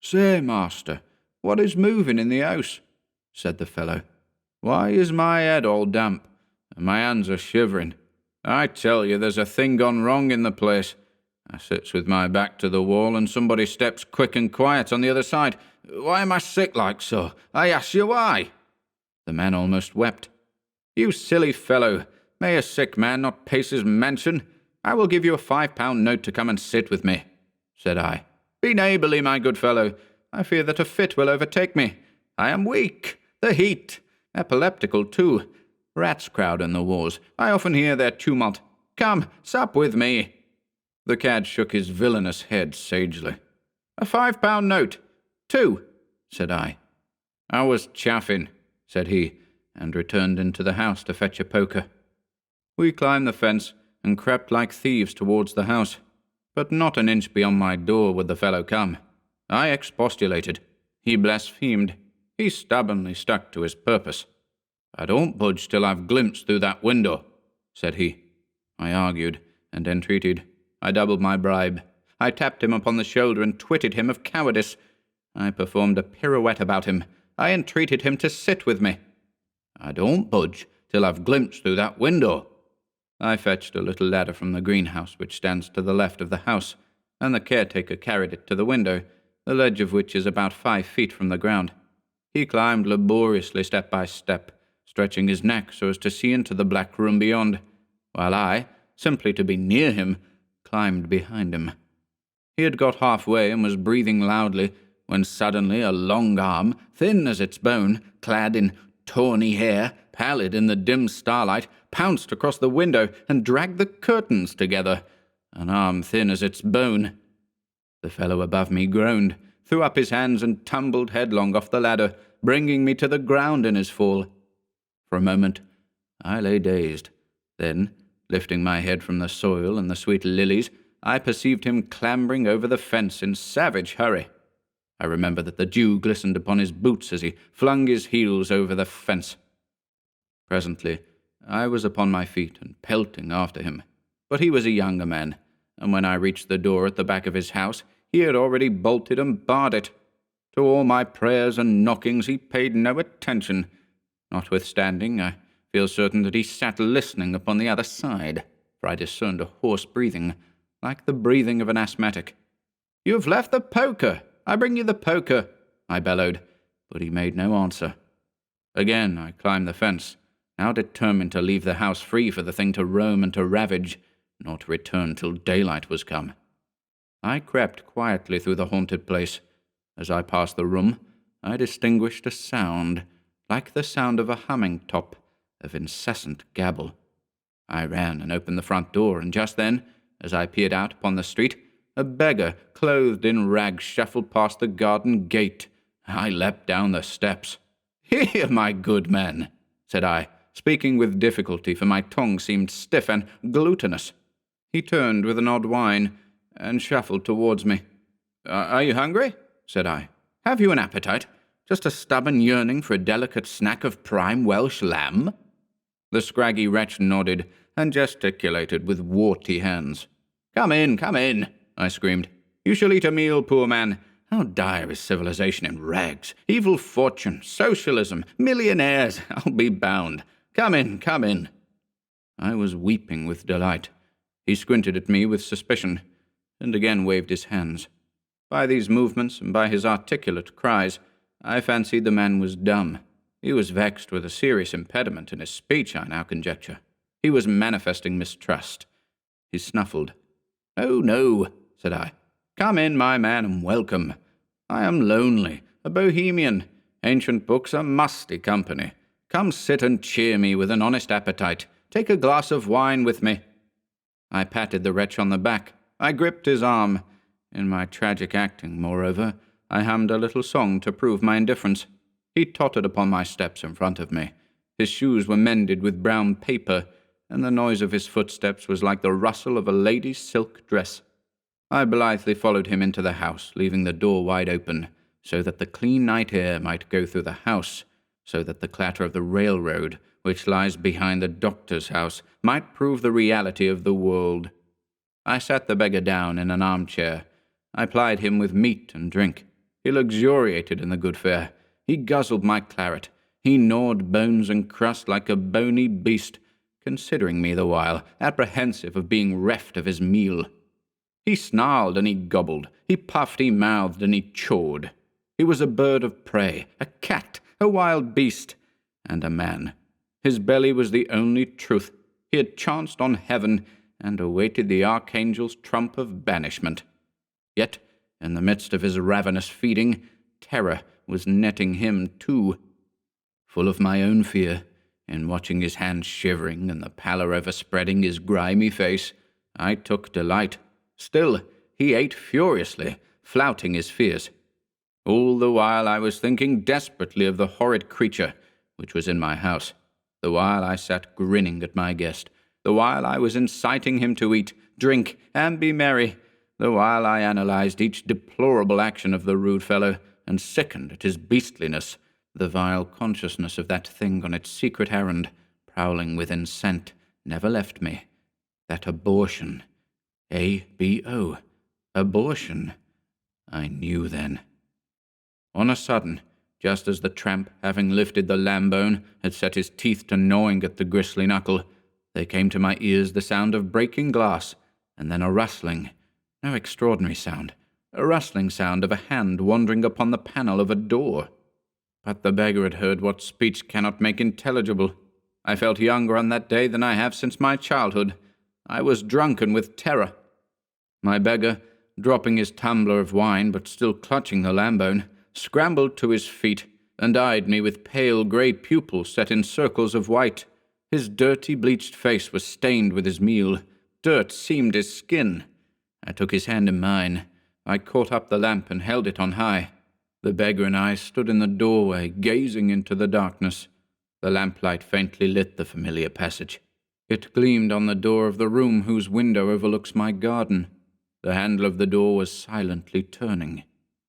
"Say, master, what is moving in the house?" said the fellow. "Why is my head all damp, and my hands are shivering? I tell you, there's a thing gone wrong in the place. I sits with my back to the wall, and somebody steps quick and quiet on the other side. Why am I sick like so? I ask you why." The man almost wept. "You silly fellow, may a sick man not pace his mansion? I will give you a £5 note to come and sit with me," said I. "Be neighbourly, my good fellow. I fear that a fit will overtake me. I am weak. The heat. Epileptical, too. Rats crowd in the walls. I often hear their tumult. Come, sup with me." The cad shook his villainous head sagely. "A £5 note. 2, said I. "I was chaffing," said he, and returned into the house to fetch a poker. We climbed the fence and crept like thieves towards the house, but not an inch beyond my door would the fellow come. I expostulated. He blasphemed. He stubbornly stuck to his purpose. "I don't budge till I've glimpsed through that window," said he. I argued and entreated. I doubled my bribe. I tapped him upon the shoulder and twitted him of cowardice. I performed a pirouette about him. I entreated him to sit with me. "I don't budge till I've glimpsed through that window." I fetched a little ladder from the greenhouse which stands to the left of the house, and the caretaker carried it to the window, the ledge of which is about 5 feet from the ground. He climbed laboriously step by step, stretching his neck so as to see into the black room beyond, while I, simply to be near him, climbed behind him. He had got halfway and was breathing loudly, when suddenly a long arm, thin as its bone, clad in tawny hair, pallid in the dim starlight, pounced across the window and dragged the curtains together. An arm thin as its bone. The fellow above me groaned, threw up his hands and tumbled headlong off the ladder, bringing me to the ground in his fall. For a moment I lay dazed. Then, lifting my head from the soil and the sweet lilies, I perceived him clambering over the fence in savage hurry. I remember that the dew glistened upon his boots as he flung his heels over the fence. Presently I was upon my feet and pelting after him. But he was a younger man, and when I reached the door at the back of his house, he had already bolted and barred it. To all my prayers and knockings he paid no attention. Notwithstanding, I feel certain that he sat listening upon the other side, for I discerned a hoarse breathing, like the breathing of an asthmatic. "You've left the poker! I bring you the poker!" I bellowed, but he made no answer. Again I climbed the fence, now determined to leave the house free for the thing to roam and to ravage, nor to return till daylight was come. I crept quietly through the haunted place. As I passed the room, I distinguished a sound, like the sound of a humming top, of incessant gabble. I ran and opened the front door, and just then, as I peered out upon the street, a beggar, clothed in rags, shuffled past the garden gate. I leapt down the steps. "Here, my good man," said I, speaking with difficulty, for my tongue seemed stiff and glutinous. He turned with an odd whine, and shuffled towards me. "Are you hungry?" said I. "Have you an appetite? Just a stubborn yearning for a delicate snack of prime Welsh lamb?" The scraggy wretch nodded, and gesticulated with warty hands. Come in, I screamed. "You shall eat a meal, poor man. How dire is civilization in rags, evil fortune, socialism, millionaires, I'll be bound. Come in. I was weeping with delight. He squinted at me with suspicion, and again waved his hands. By these movements, and by his articulate cries, I fancied the man was dumb. He was vexed with a serious impediment in his speech, I now conjecture. He was manifesting mistrust. He snuffled. "Oh, no," said I. "Come in, my man, and welcome. I am lonely, a bohemian. Ancient books are musty company. Come sit and cheer me with an honest appetite. Take a glass of wine with me." I patted the wretch on the back. I gripped his arm. In my tragic acting, moreover, I hummed a little song to prove my indifference. He tottered upon my steps in front of me. His shoes were mended with brown paper, and the noise of his footsteps was like the rustle of a lady's silk dress. I blithely followed him into the house, leaving the door wide open, so that the clean night air might go through the house, so that the clatter of the railroad, which lies behind the doctor's house, might prove the reality of the world. I sat the beggar down in an armchair. I plied him with meat and drink. He luxuriated in the good fare. He guzzled my claret. He gnawed bones and crust like a bony beast, considering me the while, apprehensive of being reft of his meal. He snarled and he gobbled. He puffed, he mouthed, and he chawed. He was a bird of prey, a cat, a wild beast, and a man. His belly was the only truth. He had chanced on heaven, and awaited the archangel's trump of banishment. Yet, in the midst of his ravenous feeding, terror was netting him too. Full of my own fear, in watching his hands shivering and the pallor overspreading his grimy face, I took delight. Still, he ate furiously, flouting his fears. All the while I was thinking desperately of the horrid creature which was in my house, the while I sat grinning at my guest, the while I was inciting him to eat, drink, and be merry, the while I analyzed each deplorable action of the rude fellow, and sickened at his beastliness, the vile consciousness of that thing on its secret errand, prowling within scent, never left me. That abortion. A-B-O. Abortion. I knew then. On a sudden, just as the tramp, having lifted the lamb bone, had set his teeth to gnawing at the gristly knuckle, there came to my ears the sound of breaking glass, and then a rustling. No extraordinary sound. A rustling sound of a hand wandering upon the panel of a door. But the beggar had heard what speech cannot make intelligible. I felt younger on that day than I have since my childhood. I was drunken with terror. My beggar, dropping his tumbler of wine but still clutching the lambone, scrambled to his feet and eyed me with pale grey pupils set in circles of white. His dirty, bleached face was stained with his meal. Dirt seamed his skin. I took his hand in mine. I caught up the lamp and held it on high. The beggar and I stood in the doorway, gazing into the darkness. The lamplight faintly lit the familiar passage. It gleamed on the door of the room whose window overlooks my garden. The handle of the door was silently turning.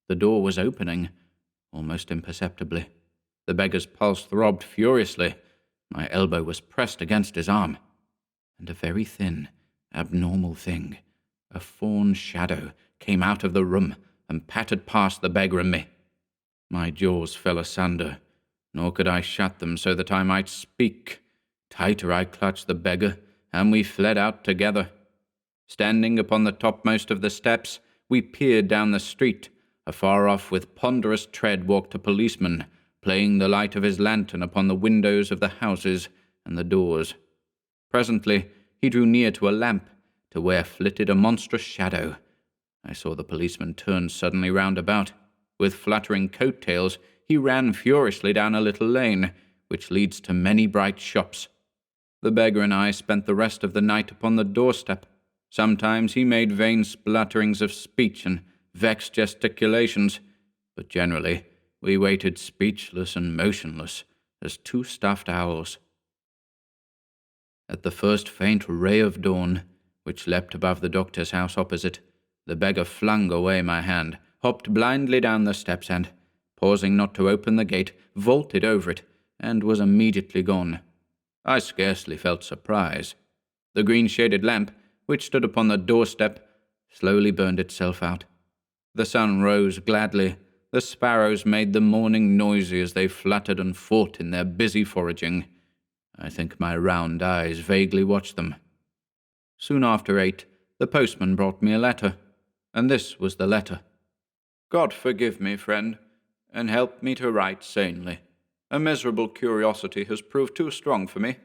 The door was opening, almost imperceptibly. The beggar's pulse throbbed furiously. My elbow was pressed against his arm. And a very thin, abnormal thing, a fawn shadow, came out of the room and pattered past the beggar and me. My jaws fell asunder, nor could I shut them so that I might speak. Tighter I clutched the beggar, and we fled out together. Standing upon the topmost of the steps, we peered down the street. Afar off, with ponderous tread, walked a policeman, playing the light of his lantern upon the windows of the houses and the doors. Presently he drew near to a lamp, to where flitted a monstrous shadow. I saw the policeman turn suddenly round about. With fluttering coat-tails, he ran furiously down a little lane, which leads to many bright shops. The beggar and I spent the rest of the night upon the doorstep. Sometimes he made vain splutterings of speech and vexed gesticulations, but generally we waited speechless and motionless as two stuffed owls. At the first faint ray of dawn, which leapt above the doctor's house opposite, the beggar flung away my hand, hopped blindly down the steps and, pausing not to open the gate, vaulted over it, and was immediately gone. I scarcely felt surprise. The green-shaded lamp, which stood upon the doorstep, slowly burned itself out. The sun rose gladly. The sparrows made the morning noisy as they fluttered and fought in their busy foraging. I think my round eyes vaguely watched them. Soon after 8, the postman brought me a letter, and this was the letter. God forgive me, friend, and help me to write sanely. A miserable curiosity has proved too strong for me.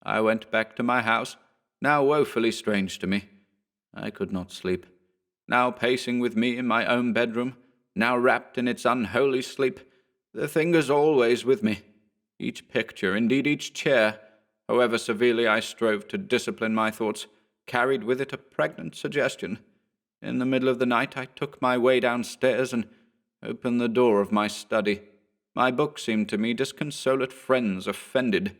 I went back to my house, now woefully strange to me. I could not sleep. Now pacing with me in my own bedroom, now wrapped in its unholy sleep, the thing is always with me. Each picture, indeed each chair, however severely I strove to discipline my thoughts, carried with it a pregnant suggestion. In the middle of the night I took my way downstairs and opened the door of my study. My book seemed to me disconsolate friends offended.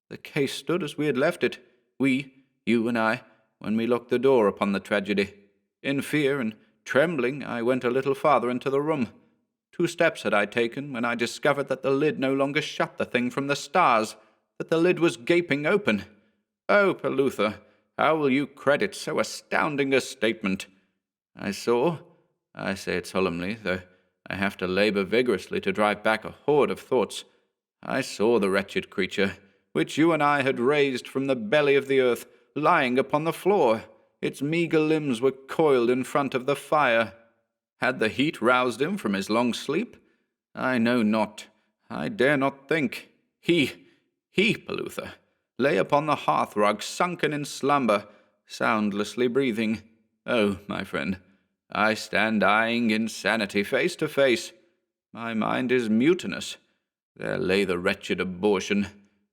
The case stood as we had left it, we, you and I, when we locked the door upon the tragedy. In fear and trembling, I went a little farther into the room. 2 steps had I taken when I discovered that the lid no longer shut the thing from the stars, that the lid was gaping open. Oh, Peluther, how will you credit so astounding a statement? I saw, I say it solemnly, though I have to labor vigorously to drive back a horde of thoughts, I saw the wretched creature, which you and I had raised from the belly of the earth, lying upon the floor. Its meagre limbs were coiled in front of the fire. Had the heat roused him from his long sleep? I know not. I dare not think. He, Peluther, lay upon the hearthrug, sunken in slumber, soundlessly breathing. Oh, my friend, I stand eyeing insanity face to face. My mind is mutinous. There lay the wretched abortion.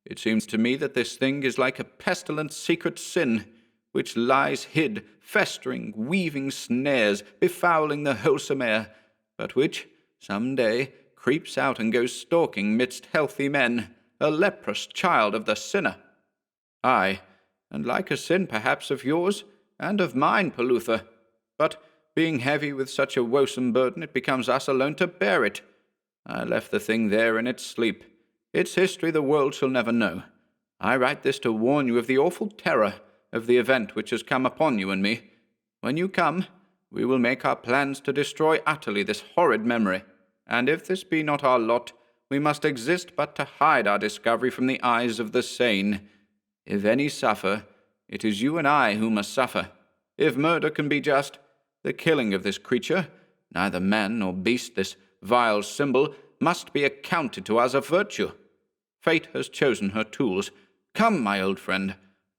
It seems to me that this thing is like a pestilent secret sin, which lies hid, festering, weaving snares, befouling the wholesome air, but which, some day, creeps out and goes stalking midst healthy men, a leprous child of the sinner. Aye, and like a sin perhaps of yours, and of mine, Peluther. But, being heavy with such a woesome burden, it becomes us alone to bear it. I left the thing there in its sleep. Its history the world shall never know. I write this to warn you of the awful terror of the event which has come upon you and me. When you come, we will make our plans to destroy utterly this horrid memory, and if this be not our lot, we must exist but to hide our discovery from the eyes of the sane. If any suffer, it is you and I who must suffer. If murder can be just, the killing of this creature, neither man nor beast, this vile symbol, must be accounted to us a virtue. Fate has chosen her tools. Come, my old friend.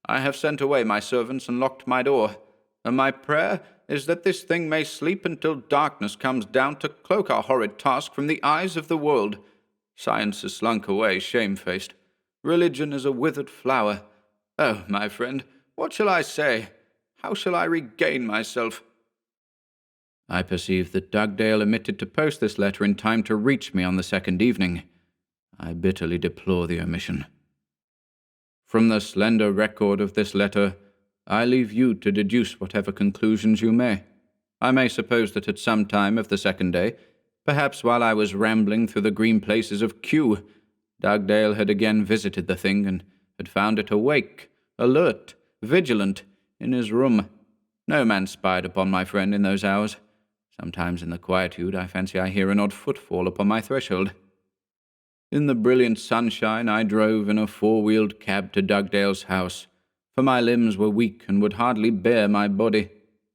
I have sent away my servants and locked my door, and my prayer is that this thing may sleep until darkness comes down to cloak our horrid task from the eyes of the world. Science has slunk away, shamefaced. Religion is a withered flower. Oh, my friend, what shall I say? How shall I regain myself?" I perceived that Dugdale omitted to post this letter in time to reach me on the second evening. I bitterly deplore the omission. From the slender record of this letter, I leave you to deduce whatever conclusions you may. I may suppose that at some time of the second day, perhaps while I was rambling through the green places of Kew, Dugdale had again visited the thing and had found it awake, alert, vigilant, in his room. No man spied upon my friend in those hours. Sometimes in the quietude I fancy I hear an odd footfall upon my threshold. In the brilliant sunshine I drove in a four-wheeled cab to Dugdale's house, for my limbs were weak and would hardly bear my body.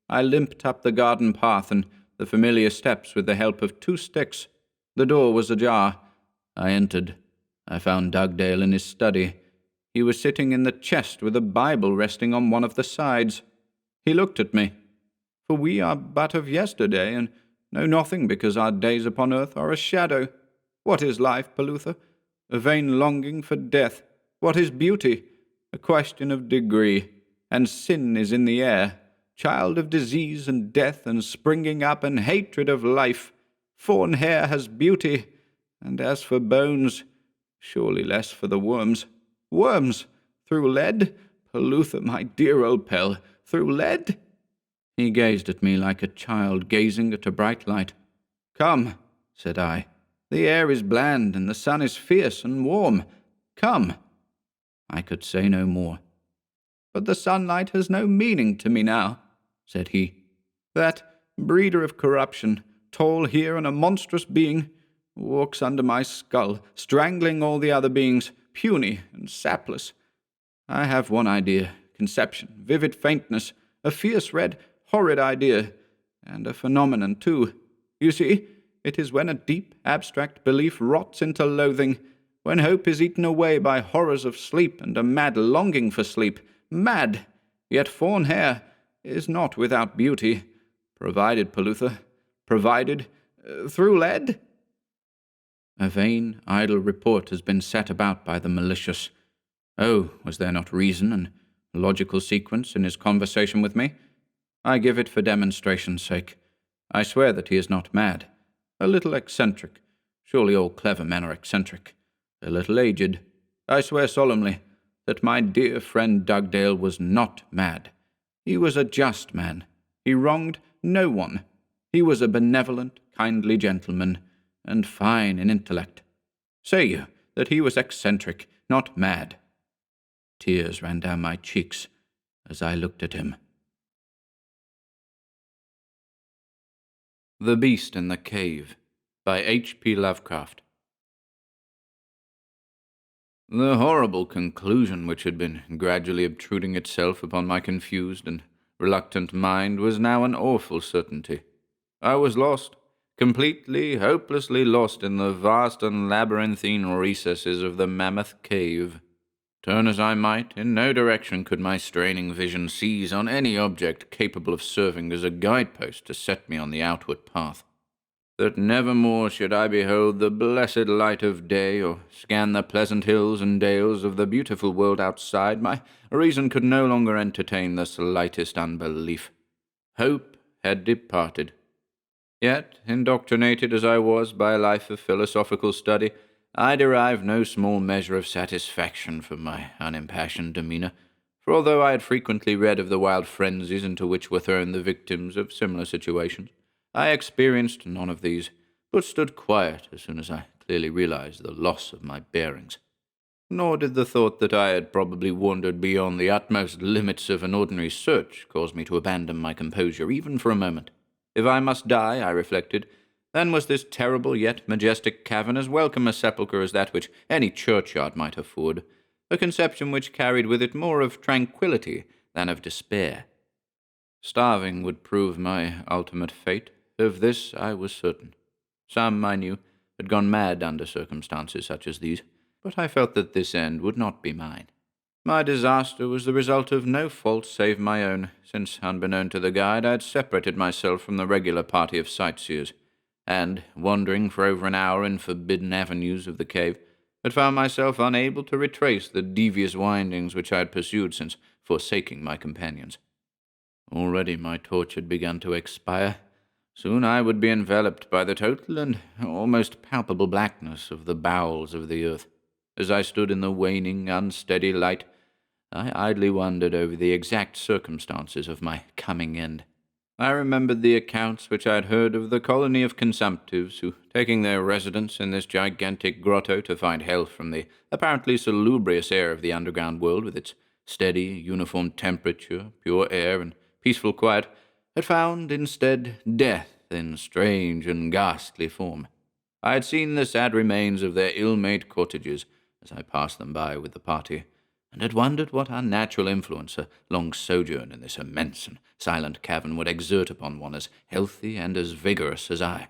I limped up the garden path and the familiar steps with the help of 2 sticks. The door was ajar. I entered. I found Dugdale in his study. He was sitting in the chest with a Bible resting on one of the sides. He looked at me. For we are but of yesterday, and know nothing because our days upon earth are a shadow. What is life, Pelutha? A vain longing for death. What is beauty? A question of degree. And sin is in the air, child of disease and death and springing up and hatred of life. Fawn hair has beauty, and as for bones, surely less for the worms. Worms? Through lead? Pelutha, my dear old Pell, through lead? He gazed at me like a child gazing at a bright light. "Come," said I. "The air is bland, and the sun is fierce and warm. Come." I could say no more. "But the sunlight has no meaning to me now," said he. "That breeder of corruption, tall here and a monstrous being, walks under my skull, strangling all the other beings, puny and sapless. I have one idea, conception, vivid faintness, a fierce red, horrid idea, and a phenomenon too. You see, it is when a deep, abstract belief rots into loathing, when hope is eaten away by horrors of sleep and a mad longing for sleep. Mad! Yet fawn hair is not without beauty, provided, Pelutha, provided, through lead." A vain, idle report has been set about by the malicious. Oh, was there not reason and logical sequence in his conversation with me? I give it for demonstration's sake. I swear that he is not mad. A little eccentric. Surely all clever men are eccentric. A little aged. I swear solemnly that my dear friend Dugdale was not mad. He was a just man. He wronged no one. He was a benevolent, kindly gentleman, and fine in intellect. Say you that he was eccentric, not mad? Tears ran down my cheeks as I looked at him. The Beast in the Cave by H.P. Lovecraft. The horrible conclusion which had been gradually obtruding itself upon my confused and reluctant mind was now an awful certainty. I was lost, completely, hopelessly lost in the vast and labyrinthine recesses of the mammoth cave. Turn as I might, in no direction could my straining vision seize on any object capable of serving as a guidepost to set me on the outward path. That never more should I behold the blessed light of day, or scan the pleasant hills and dales of the beautiful world outside, my reason could no longer entertain the slightest unbelief. Hope had departed. Yet, indoctrinated as I was by a life of philosophical study, I derived no small measure of satisfaction from my unimpassioned demeanour, for although I had frequently read of the wild frenzies into which were thrown the victims of similar situations, I experienced none of these, but stood quiet as soon as I clearly realized the loss of my bearings. Nor did the thought that I had probably wandered beyond the utmost limits of an ordinary search cause me to abandon my composure even for a moment. If I must die, I reflected, then was this terrible yet majestic cavern as welcome a sepulchre as that which any churchyard might afford, a conception which carried with it more of tranquillity than of despair. Starving would prove my ultimate fate. Of this I was certain. Some, I knew, had gone mad under circumstances such as these, but I felt that this end would not be mine. My disaster was the result of no fault save my own, since, unbeknown to the guide, I had separated myself from the regular party of sightseers, and, wandering for over an hour in forbidden avenues of the cave, had found myself unable to retrace the devious windings which I had pursued since forsaking my companions. Already my torch had begun to expire. Soon I would be enveloped by the total and almost palpable blackness of the bowels of the earth. As I stood in the waning, unsteady light, I idly wondered over the exact circumstances of my coming end. I remembered the accounts which I had heard of the colony of consumptives who, taking their residence in this gigantic grotto to find health from the apparently salubrious air of the underground world with its steady, uniform temperature, pure air, and peaceful quiet, had found, instead, death in strange and ghastly form. I had seen the sad remains of their ill-made cottages as I passed them by with the party, and had wondered what unnatural influence a long sojourn in this immense and silent cavern would exert upon one as healthy and as vigorous as I.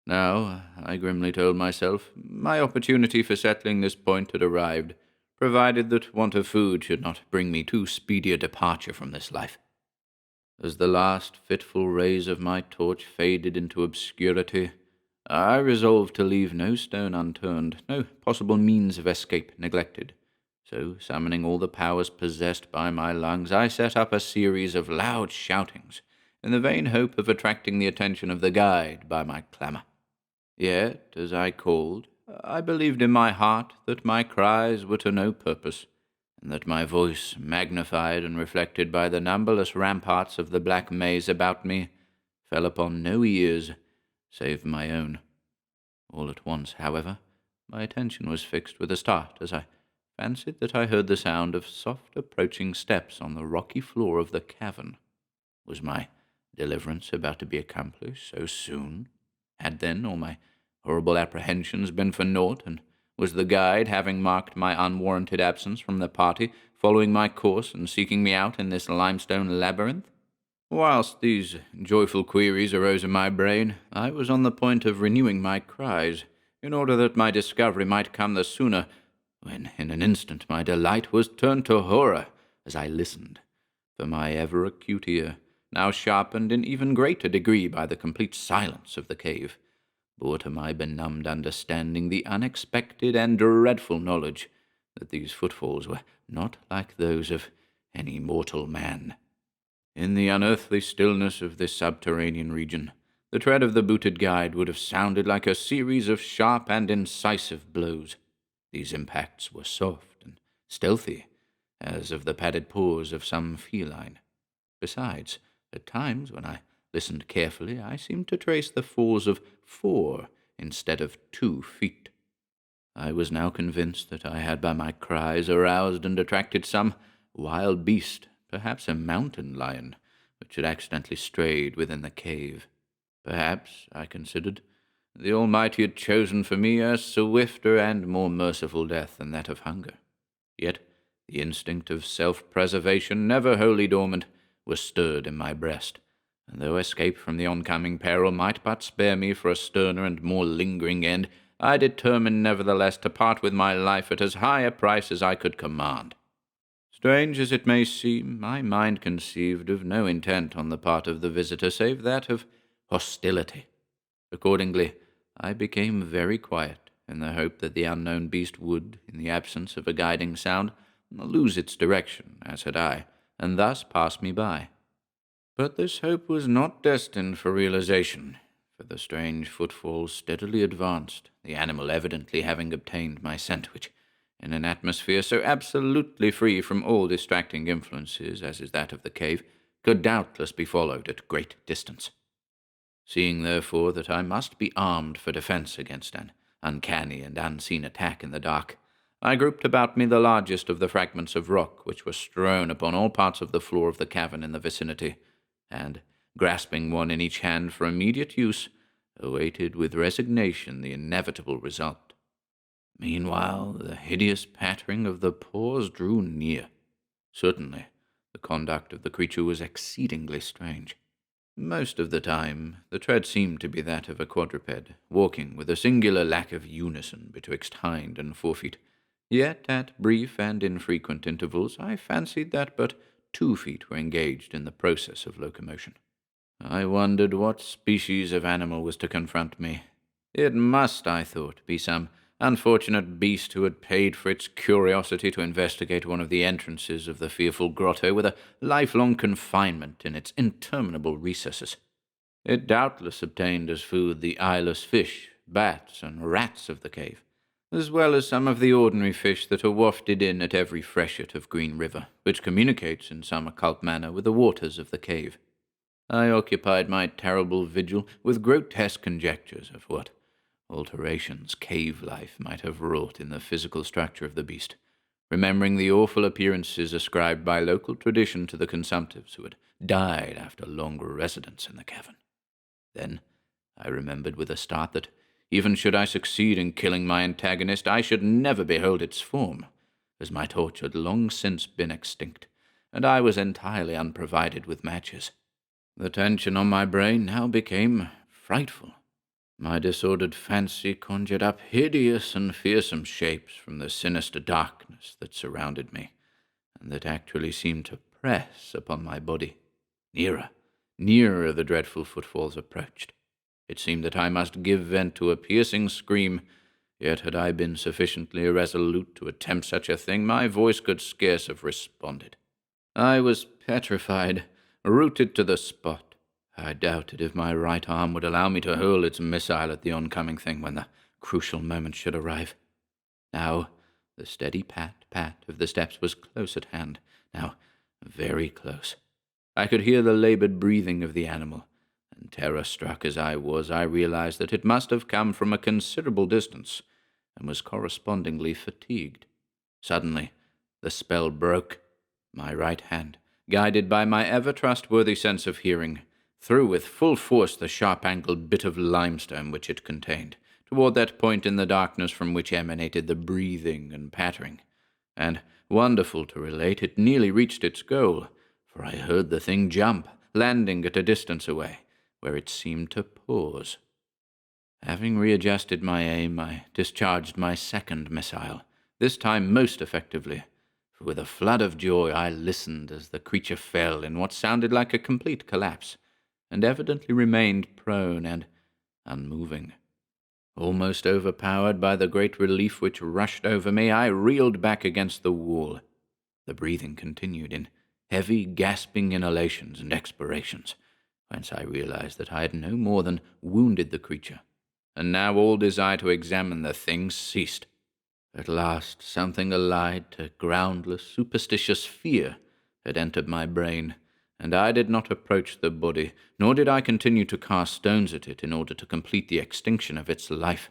Now, I grimly told myself, my opportunity for settling this point had arrived, provided that want of food should not bring me too speedy a departure from this life. As the last fitful rays of my torch faded into obscurity, I resolved to leave no stone unturned, no possible means of escape neglected. So, summoning all the powers possessed by my lungs, I set up a series of loud shoutings, in the vain hope of attracting the attention of the guide by my clamour. Yet, as I called, I believed in my heart that my cries were to no purpose, and that my voice, magnified and reflected by the numberless ramparts of the black maze about me, fell upon no ears save my own. All at once, however, my attention was fixed with a start as I fancied that I heard the sound of soft approaching steps on the rocky floor of the cavern. Was my deliverance about to be accomplished so soon? Had then all my horrible apprehensions been for naught, and was the guide, having marked my unwarranted absence from the party, following my course and seeking me out in this limestone labyrinth? Whilst these joyful queries arose in my brain, I was on the point of renewing my cries, in order that my discovery might come the sooner, when in an instant my delight was turned to horror as I listened, for my ever-acute ear, now sharpened in even greater degree by the complete silence of the cave, bore to my benumbed understanding the unexpected and dreadful knowledge that these footfalls were not like those of any mortal man. In the unearthly stillness of this subterranean region, the tread of the booted guide would have sounded like a series of sharp and incisive blows. These impacts were soft and stealthy, as of the padded paws of some feline. Besides, at times, when I listened carefully, I seemed to trace the falls of 4 instead of 2 feet. I was now convinced that I had by my cries aroused and attracted some wild beast, perhaps a mountain lion, which had accidentally strayed within the cave. Perhaps, I considered, the Almighty had chosen for me a swifter and more merciful death than that of hunger. Yet the instinct of self-preservation, never wholly dormant, was stirred in my breast, and though escape from the oncoming peril might but spare me for a sterner and more lingering end, I determined nevertheless to part with my life at as high a price as I could command. Strange as it may seem, my mind conceived of no intent on the part of the visitor save that of hostility. Accordingly, I became very quiet, in the hope that the unknown beast would, in the absence of a guiding sound, lose its direction, as had I, and thus pass me by. But this hope was not destined for realization, for the strange footfalls steadily advanced, the animal evidently having obtained my scent, which, in an atmosphere so absolutely free from all distracting influences as is that of the cave, could doubtless be followed at great distance. Seeing, therefore, that I must be armed for defense against an uncanny and unseen attack in the dark, I grouped about me the largest of the fragments of rock which were strewn upon all parts of the floor of the cavern in the vicinity, and, grasping one in each hand for immediate use, awaited with resignation the inevitable result. Meanwhile, the hideous pattering of the paws drew near. Certainly, the conduct of the creature was exceedingly strange. Most of the time, the tread seemed to be that of a quadruped, walking with a singular lack of unison betwixt hind and forefeet, Yet, at brief and infrequent intervals, I fancied that but 2 feet were engaged in the process of locomotion. I wondered what species of animal was to confront me. It must, I thought, be some unfortunate beast who had paid for its curiosity to investigate one of the entrances of the fearful grotto with a lifelong confinement in its interminable recesses. It doubtless obtained as food the eyeless fish, bats, and rats of the cave, as well as some of the ordinary fish that are wafted in at every freshet of Green River, which communicates in some occult manner with the waters of the cave. I occupied my terrible vigil with grotesque conjectures of what alterations cave life might have wrought in the physical structure of the beast, remembering the awful appearances ascribed by local tradition to the consumptives who had died after longer residence in the cavern. Then I remembered with a start that, even should I succeed in killing my antagonist, I should never behold its form, as my torch had long since been extinct, and I was entirely unprovided with matches. The tension on my brain now became frightful. My disordered fancy conjured up hideous and fearsome shapes from the sinister darkness that surrounded me, and that actually seemed to press upon my body. Nearer, nearer the dreadful footfalls approached. It seemed that I must give vent to a piercing scream, yet had I been sufficiently irresolute to attempt such a thing, my voice could scarce have responded. I was petrified, rooted to the spot. I doubted if my right arm would allow me to hurl its missile at the oncoming thing when the crucial moment should arrive. Now the steady pat, pat of the steps was close at hand, now very close. I could hear the labored breathing of the animal, and terror-struck as I was, I realized that it must have come from a considerable distance, and was correspondingly fatigued. Suddenly the spell broke. My right hand, guided by my ever-trustworthy sense of hearing, threw with full force the sharp-angled bit of limestone which it contained, toward that point in the darkness from which emanated the breathing and pattering. And, wonderful to relate, it nearly reached its goal, for I heard the thing jump, landing at a distance away, where it seemed to pause. Having readjusted my aim, I discharged my second missile, this time most effectively, for with a flood of joy I listened as the creature fell in what sounded like a complete collapse, and evidently remained prone and unmoving. Almost overpowered by the great relief which rushed over me, I reeled back against the wall. The breathing continued in heavy, gasping inhalations and expirations, whence I realized that I had no more than wounded the creature, and now all desire to examine the thing ceased. At last something allied to groundless, superstitious fear had entered my brain, and I did not approach the body, nor did I continue to cast stones at it in order to complete the extinction of its life.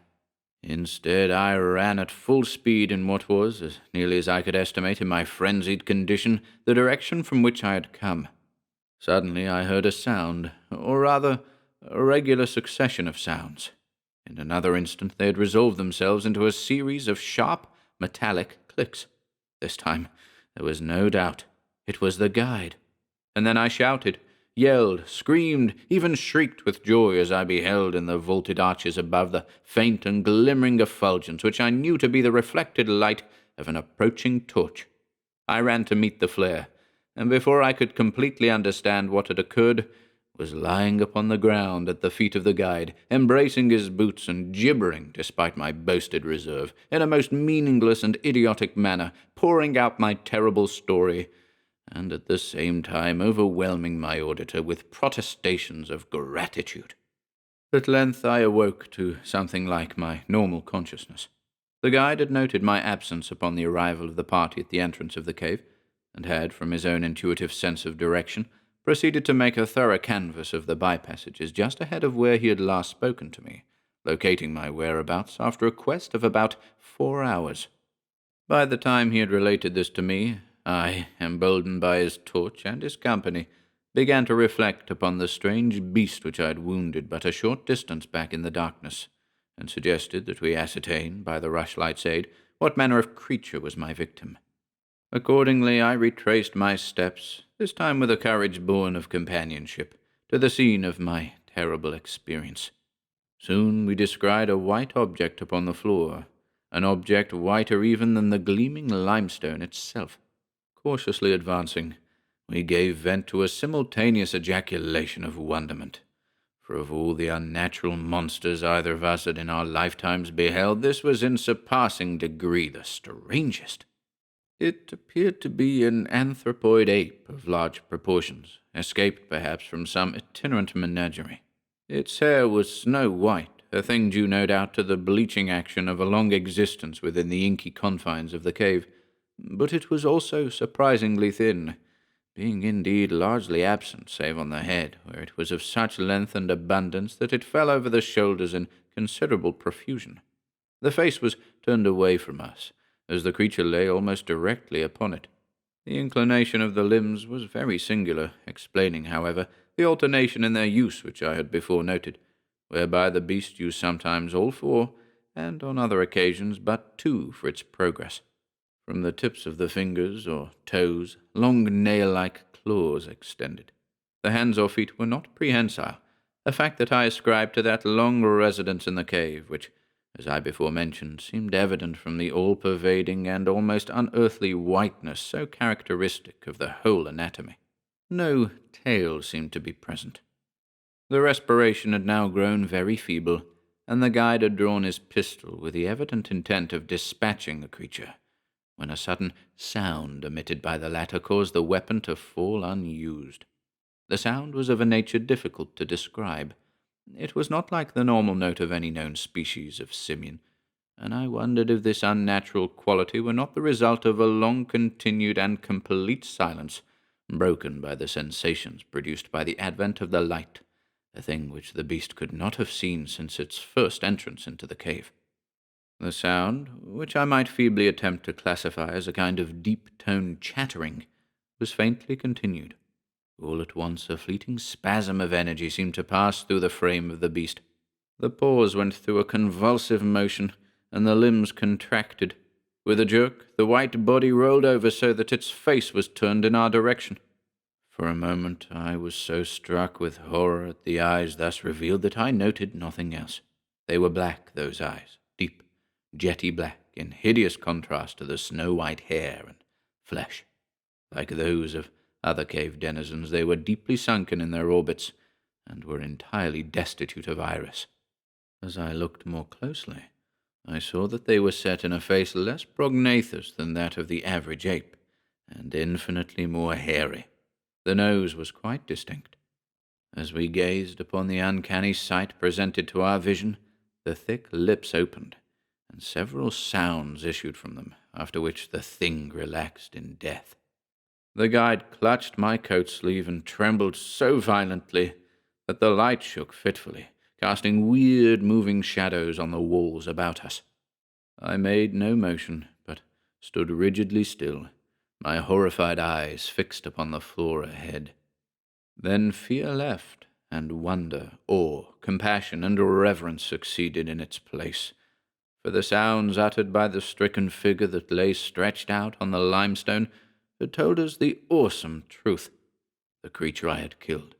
Instead, I ran at full speed in what was, as nearly as I could estimate in my frenzied condition, the direction from which I had come. Suddenly I heard a sound, or rather, a regular succession of sounds. In another instant they had resolved themselves into a series of sharp, metallic clicks. This time there was no doubt. It was the guide. And then I shouted, yelled, screamed, even shrieked with joy as I beheld in the vaulted arches above the faint and glimmering effulgence which I knew to be the reflected light of an approaching torch. I ran to meet the flare, and before I could completely understand what had occurred, was lying upon the ground at the feet of the guide, embracing his boots and gibbering, despite my boasted reserve, in a most meaningless and idiotic manner, pouring out my terrible story, and at the same time overwhelming my auditor with protestations of gratitude. At length I awoke to something like my normal consciousness. The guide had noted my absence upon the arrival of the party at the entrance of the cave, and had, from his own intuitive sense of direction, proceeded to make a thorough canvass of the by-passages just ahead of where he had last spoken to me, locating my whereabouts after a quest of about 4 hours. By the time he had related this to me, I, emboldened by his torch and his company, began to reflect upon the strange beast which I had wounded but a short distance back in the darkness, and suggested that we ascertain, by the rushlight's aid, what manner of creature was my victim. Accordingly, I retraced my steps, this time with a courage born of companionship, to the scene of my terrible experience. Soon we descried a white object upon the floor, an object whiter even than the gleaming limestone itself. Cautiously advancing, we gave vent to a simultaneous ejaculation of wonderment. For of all the unnatural monsters either of us had in our lifetimes beheld, this was in surpassing degree the strangest. It appeared to be an anthropoid ape of large proportions, escaped perhaps from some itinerant menagerie. Its hair was snow-white, a thing due no doubt to the bleaching action of a long existence within the inky confines of the cave, but it was also surprisingly thin, being indeed largely absent save on the head, where it was of such length and abundance that it fell over the shoulders in considerable profusion. The face was turned away from us, as the creature lay almost directly upon it. The inclination of the limbs was very singular, explaining, however, the alternation in their use which I had before noted, whereby the beast used sometimes all four, and on other occasions but two for its progress. From the tips of the fingers or toes, long nail-like claws extended. The hands or feet were not prehensile, a fact that I ascribed to that long residence in the cave, which, as I before mentioned, seemed evident from the all-pervading and almost unearthly whiteness so characteristic of the whole anatomy. No tail seemed to be present. The respiration had now grown very feeble, and the guide had drawn his pistol with the evident intent of dispatching the creature, when a sudden sound emitted by the latter caused the weapon to fall unused. The sound was of a nature difficult to describe. It was not like the normal note of any known species of simian, and I wondered if this unnatural quality were not the result of a long-continued and complete silence, broken by the sensations produced by the advent of the light, a thing which the beast could not have seen since its first entrance into the cave. The sound, which I might feebly attempt to classify as a kind of deep-toned chattering, was faintly continued. All at once a fleeting spasm of energy seemed to pass through the frame of the beast. The paws went through a convulsive motion, and the limbs contracted. With a jerk, the white body rolled over so that its face was turned in our direction. For a moment I was so struck with horror at the eyes thus revealed that I noted nothing else. They were black, those eyes, deep, jetty black, in hideous contrast to the snow-white hair and flesh. Like those of other cave denizens, they were deeply sunken in their orbits, and were entirely destitute of iris. As I looked more closely, I saw that they were set in a face less prognathous than that of the average ape, and infinitely more hairy. The nose was quite distinct. As we gazed upon the uncanny sight presented to our vision, the thick lips opened, and several sounds issued from them, after which the thing relaxed in death. The guide clutched my coat sleeve and trembled so violently that the light shook fitfully, casting weird moving shadows on the walls about us. I made no motion, but stood rigidly still, my horrified eyes fixed upon the floor ahead. Then fear left, and wonder, awe, compassion, and reverence succeeded in its place, for the sounds uttered by the stricken figure that lay stretched out on the limestone had told us the awesome truth. The creature I had killed,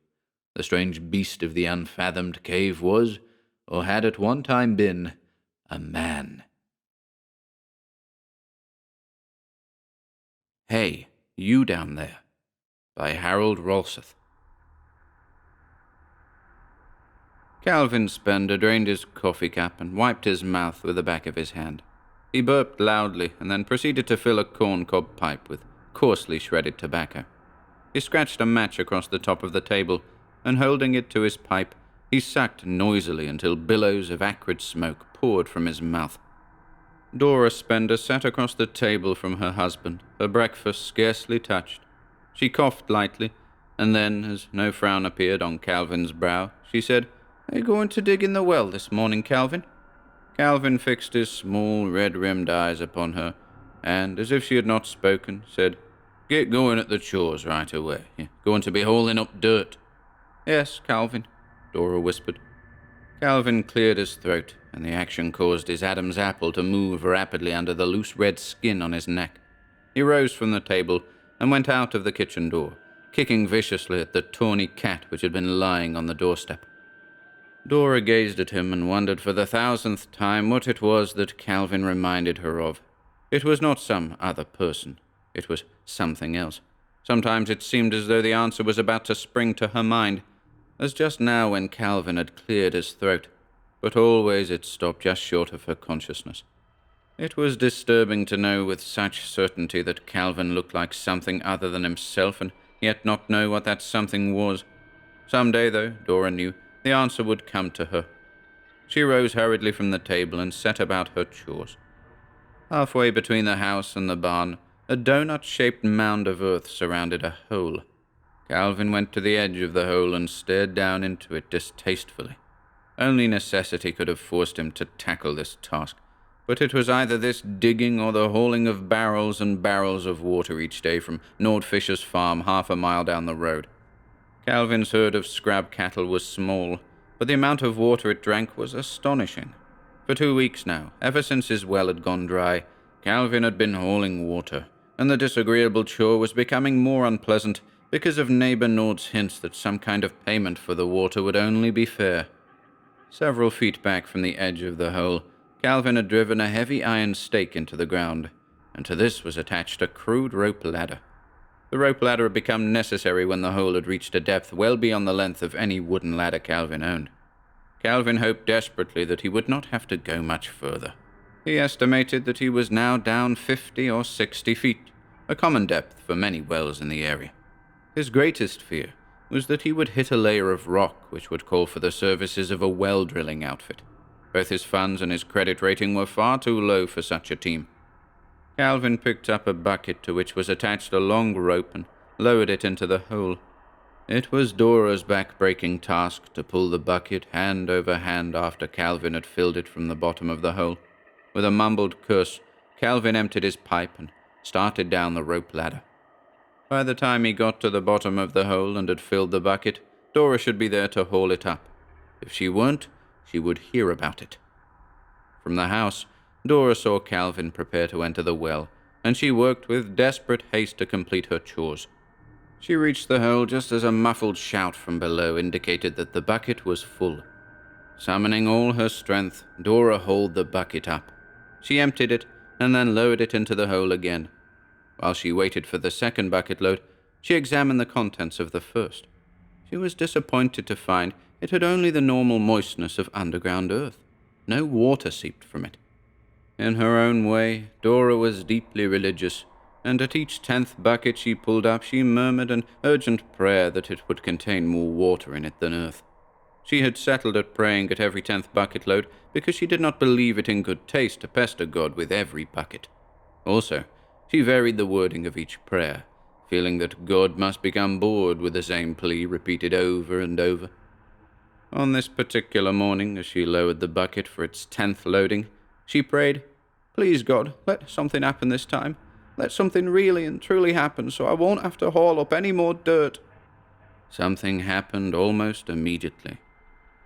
the strange beast of the unfathomed cave, was, or had at one time been, a man. Hey, You Down There, by Harold Rolseth. Calvin Spender drained his coffee cup and wiped his mouth with the back of his hand. He burped loudly and then proceeded to fill a corncob pipe with coarsely shredded tobacco. He scratched a match across the top of the table, and holding it to his pipe, he sucked noisily until billows of acrid smoke poured from his mouth. Dora Spender sat across the table from her husband, her breakfast scarcely touched. She coughed lightly, and then, as no frown appeared on Calvin's brow, she said, "Are you going to dig in the well this morning, Calvin?" Calvin fixed his small, red-rimmed eyes upon her, and, as if she had not spoken, said, "Get going at the chores right away. You're going to be hauling up dirt." "Yes, Calvin," Dora whispered. Calvin cleared his throat, and the action caused his Adam's apple to move rapidly under the loose red skin on his neck. He rose from the table and went out of the kitchen door, kicking viciously at the tawny cat which had been lying on the doorstep. Dora gazed at him and wondered for the 1000th time what it was that Calvin reminded her of. It was not some other person. It was something else. Sometimes it seemed as though the answer was about to spring to her mind, as just now when Calvin had cleared his throat, but always it stopped just short of her consciousness. It was disturbing to know with such certainty that Calvin looked like something other than himself, and yet not know what that something was. Some day, though, Dora knew, the answer would come to her. She rose hurriedly from the table and set about her chores. Halfway between the house and the barn, a donut-shaped mound of earth surrounded a hole. Calvin went to the edge of the hole and stared down into it distastefully. Only necessity could have forced him to tackle this task, but it was either this digging or the hauling of barrels and barrels of water each day from Nordfisher's farm 1/2 mile down the road. Calvin's herd of scrab cattle was small, but the amount of water it drank was astonishing. For 2 weeks now, ever since his well had gone dry, Calvin had been hauling water, and the disagreeable chore was becoming more unpleasant because of neighbor Nord's hints that some kind of payment for the water would only be fair. Several feet back from the edge of the hole, Calvin had driven a heavy iron stake into the ground, and to this was attached a crude rope ladder. The rope ladder had become necessary when the hole had reached a depth well beyond the length of any wooden ladder Calvin owned. Calvin hoped desperately that he would not have to go much further. He estimated that he was now down 50 or 60 feet, a common depth for many wells in the area. His greatest fear was that he would hit a layer of rock which would call for the services of a well-drilling outfit. Both his funds and his credit rating were far too low for such a team. Calvin picked up a bucket to which was attached a long rope and lowered it into the hole. It was Dora's back-breaking task to pull the bucket hand over hand after Calvin had filled it from the bottom of the hole. With a mumbled curse, Calvin emptied his pipe and started down the rope ladder. By the time he got to the bottom of the hole and had filled the bucket, Dora should be there to haul it up. If she weren't, she would hear about it. From the house, Dora saw Calvin prepare to enter the well, and she worked with desperate haste to complete her chores. She reached the hole just as a muffled shout from below indicated that the bucket was full. Summoning all her strength, Dora hauled the bucket up. She emptied it and then lowered it into the hole again. While she waited for the second bucket load, she examined the contents of the first. She was disappointed to find it had only the normal moistness of underground earth. No water seeped from it. In her own way, Dora was deeply religious, and at each 10th bucket she pulled up, she murmured an urgent prayer that it would contain more water in it than earth. She had settled at praying at every 10th bucket load because she did not believe it in good taste to pester God with every bucket. Also, she varied the wording of each prayer, feeling that God must become bored with the same plea repeated over and over. On this particular morning, as she lowered the bucket for its 10th loading, she prayed, "Please, God, let something happen this time. Let something really and truly happen so I won't have to haul up any more dirt." Something happened almost immediately.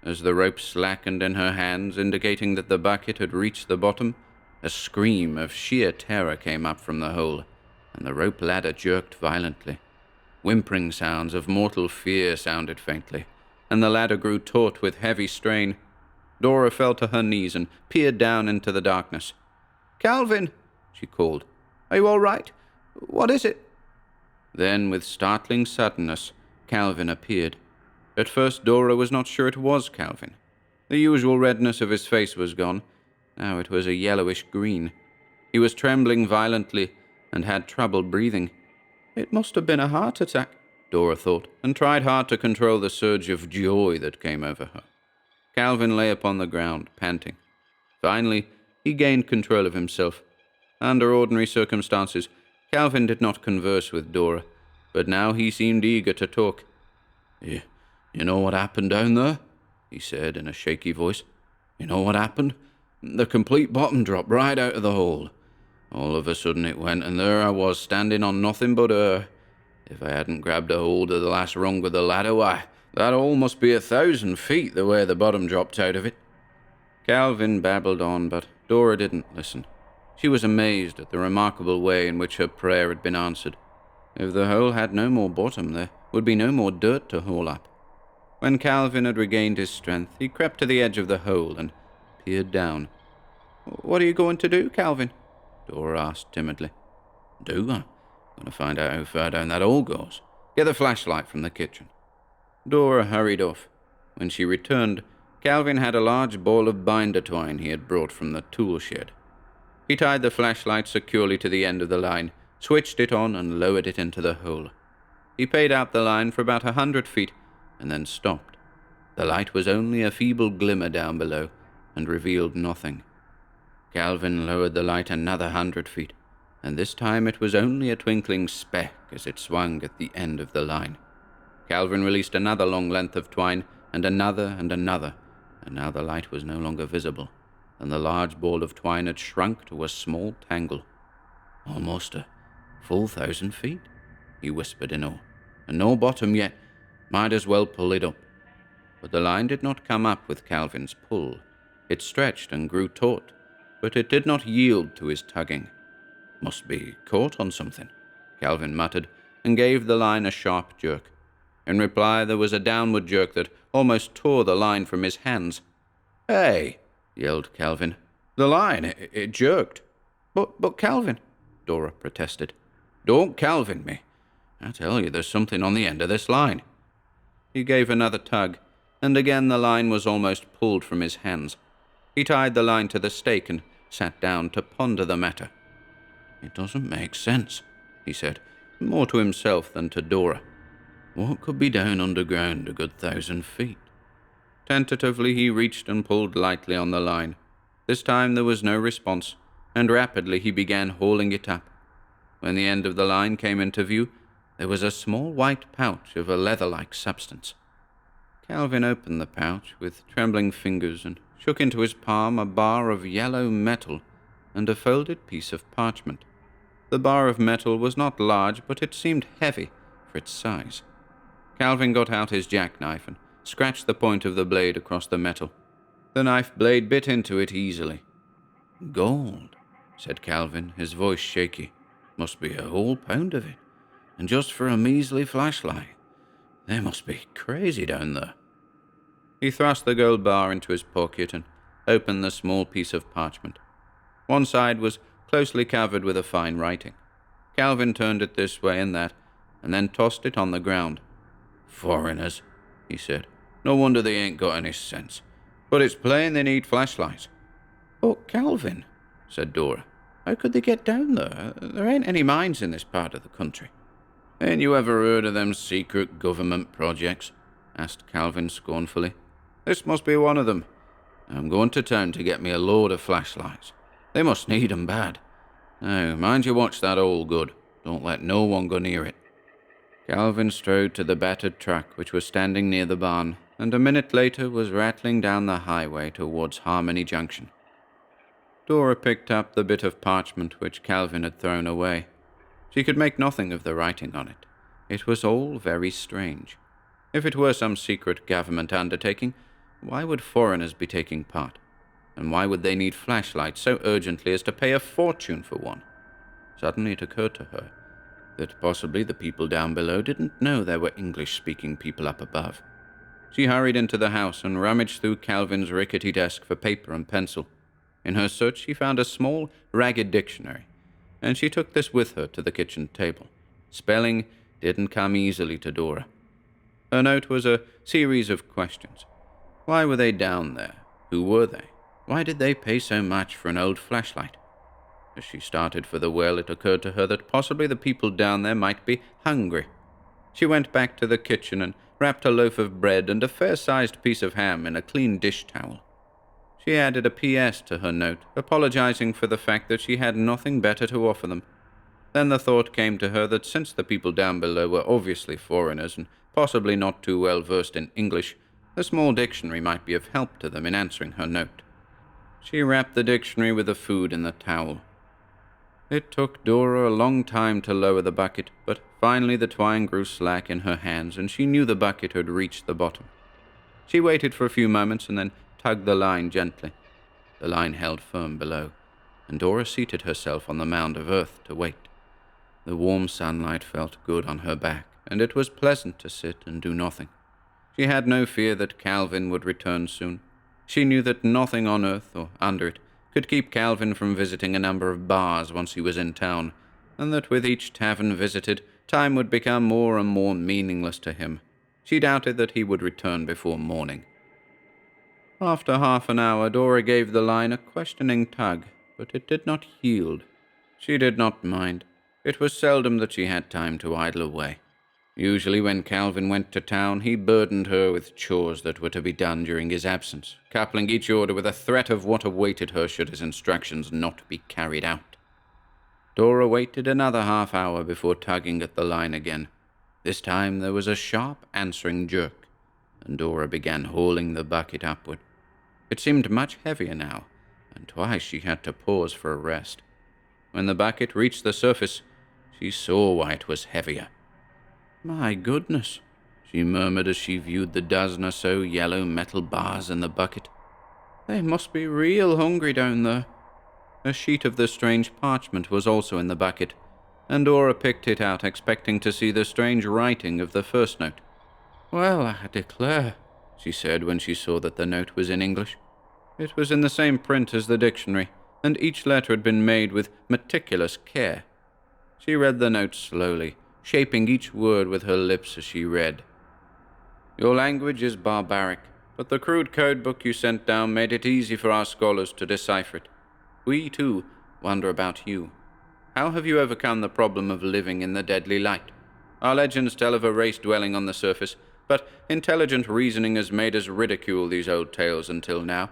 As the rope slackened in her hands, indicating that the bucket had reached the bottom, a scream of sheer terror came up from the hole, and the rope ladder jerked violently. Whimpering sounds of mortal fear sounded faintly, and the ladder grew taut with heavy strain. Dora fell to her knees and peered down into the darkness. "Calvin," she called. "Are you all right? What is it?" Then, with startling suddenness, Calvin appeared. At first, Dora was not sure it was Calvin. The usual redness of his face was gone. Now it was a yellowish green. He was trembling violently and had trouble breathing. It must have been a heart attack, Dora thought, and tried hard to control the surge of joy that came over her. Calvin lay upon the ground, panting. Finally, he gained control of himself. Under ordinary circumstances, Calvin did not converse with Dora, but now he seemed eager to talk. You know what happened down there?" he said in a shaky voice. "You know what happened? The complete bottom dropped right out of the hole. All of a sudden it went, and there I was, standing on nothing but air. If I hadn't grabbed a hold of the last rung of the ladder, why, that hole must be 1,000 feet the way the bottom dropped out of it." Calvin babbled on, but Dora didn't listen. She was amazed at the remarkable way in which her prayer had been answered. If the hole had no more bottom, there would be no more dirt to haul up. When Calvin had regained his strength, he crept to the edge of the hole and peered down. "What are you going to do, Calvin?" Dora asked timidly. "Do? I'm going to find out how far down that hole goes. Get the flashlight from the kitchen." Dora hurried off. When she returned, Calvin had a large ball of binder twine he had brought from the tool shed. He tied the flashlight securely to the end of the line, switched it on, and lowered it into the hole. He paid out the line for about 100 feet, and then stopped. The light was only a feeble glimmer down below, and revealed nothing. Calvin lowered the light another 100 feet, and this time it was only a twinkling speck as it swung at the end of the line. Calvin released another long length of twine, and another, and now the light was no longer visible, and the large ball of twine had shrunk to a small tangle. "Almost a full 1,000 feet," he whispered in awe. "And no bottom yet. Might as well pull it up." But the line did not come up with Calvin's pull. It stretched and grew taut, but it did not yield to his tugging. "Must be caught on something," Calvin muttered, and gave the line a sharp jerk. In reply, there was a downward jerk that almost tore the line from his hands. "Hey!" yelled Calvin. "The line, it jerked." But Calvin," Dora protested. "Don't Calvin me. I tell you, there's something on the end of this line." He gave another tug, and again the line was almost pulled from his hands. He tied the line to the stake and sat down to ponder the matter. "It doesn't make sense," he said, more to himself than to Dora. "What could be down underground a good 1,000 feet? Tentatively he reached and pulled lightly on the line. This time there was no response, and rapidly he began hauling it up. When the end of the line came into view, there was a small white pouch of a leather-like substance. Calvin opened the pouch with trembling fingers and shook into his palm a bar of yellow metal and a folded piece of parchment. The bar of metal was not large, but it seemed heavy for its size. Calvin got out his jackknife and scratched the point of the blade across the metal. The knife blade bit into it easily. "Gold," said Calvin, his voice shaky. "Must be a whole pound of it, and just for a measly flashlight. They must be crazy down there." He thrust the gold bar into his pocket and opened the small piece of parchment. One side was closely covered with a fine writing. Calvin turned it this way and that, and then tossed it on the ground. "Foreigners," he said. "No wonder they ain't got any sense. But it's plain they need flashlights." "But Calvin," said Dora, "how could they get down there? There ain't any mines in this part of the country." "Ain't you ever heard of them secret government projects?" asked Calvin scornfully. "This must be one of them. I'm going to town to get me a load of flashlights. They must need 'em bad. Now, mind you watch that hole good. Don't let no one go near it." Calvin strode to the battered truck which was standing near the barn, and a minute later was rattling down the highway towards Harmony Junction. Dora picked up the bit of parchment which Calvin had thrown away. She could make nothing of the writing on it. It was all very strange. If it were some secret government undertaking, why would foreigners be taking part? And why would they need flashlights so urgently as to pay a fortune for one? Suddenly it occurred to her that possibly the people down below didn't know there were English-speaking people up above. She hurried into the house and rummaged through Calvin's rickety desk for paper and pencil. In her search she found a small, ragged dictionary, and she took this with her to the kitchen table. Spelling didn't come easily to Dora. Her note was a series of questions. Why were they down there? Who were they? Why did they pay so much for an old flashlight? As she started for the well, it occurred to her that possibly the people down there might be hungry. She went back to the kitchen and wrapped a loaf of bread and a fair-sized piece of ham in a clean dish towel. She added a P.S. to her note, apologizing for the fact that she had nothing better to offer them. Then the thought came to her that since the people down below were obviously foreigners and possibly not too well versed in English, the small dictionary might be of help to them in answering her note. She wrapped the dictionary with the food in the towel. It took Dora a long time to lower the bucket, but finally the twine grew slack in her hands, and she knew the bucket had reached the bottom. She waited for a few moments and then tugged the line gently. The line held firm below, and Dora seated herself on the mound of earth to wait. The warm sunlight felt good on her back, and it was pleasant to sit and do nothing. She had no fear that Calvin would return soon. She knew that nothing on earth or under it could keep Calvin from visiting a number of bars once he was in town, and that with each tavern visited, time would become more and more meaningless to him. She doubted that he would return before morning. After half an hour, Dora gave the line a questioning tug, but it did not yield. She did not mind. It was seldom that she had time to idle away. Usually when Calvin went to town, he burdened her with chores that were to be done during his absence, coupling each order with a threat of what awaited her should his instructions not be carried out. Dora waited another half hour before tugging at the line again. This time there was a sharp answering jerk, and Dora began hauling the bucket upward. It seemed much heavier now, and twice she had to pause for a rest. When the bucket reached the surface, she saw why it was heavier. "My goodness," she murmured as she viewed the dozen or so yellow metal bars in the bucket. "They must be real hungry down there." A sheet of the strange parchment was also in the bucket, and Dora picked it out, expecting to see the strange writing of the first note. "Well, I declare," she said when she saw that the note was in English. It was in the same print as the dictionary, and each letter had been made with meticulous care. She read the note slowly, shaping each word with her lips as she read. "Your language is barbaric, but the crude code book you sent down made it easy for our scholars to decipher it. We, too, wonder about you. How have you overcome the problem of living in the deadly light? Our legends tell of a race dwelling on the surface, but intelligent reasoning has made us ridicule these old tales until now.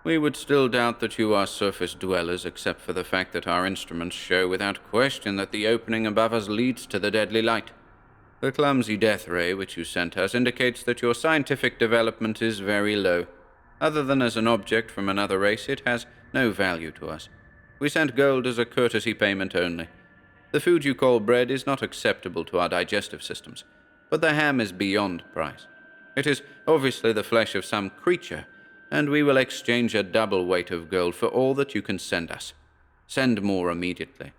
We would still doubt that you are surface dwellers, except for the fact that our instruments show without question that the opening above us leads to the deadly light. The clumsy death ray which you sent us indicates that your scientific development is very low. Other than as an object from another race, it has no value to us. We sent gold as a courtesy payment only. The food you call bread is not acceptable to our digestive systems, but the ham is beyond price. It is obviously the flesh of some creature, and we will exchange a double weight of gold for all that you can send us. Send more immediately.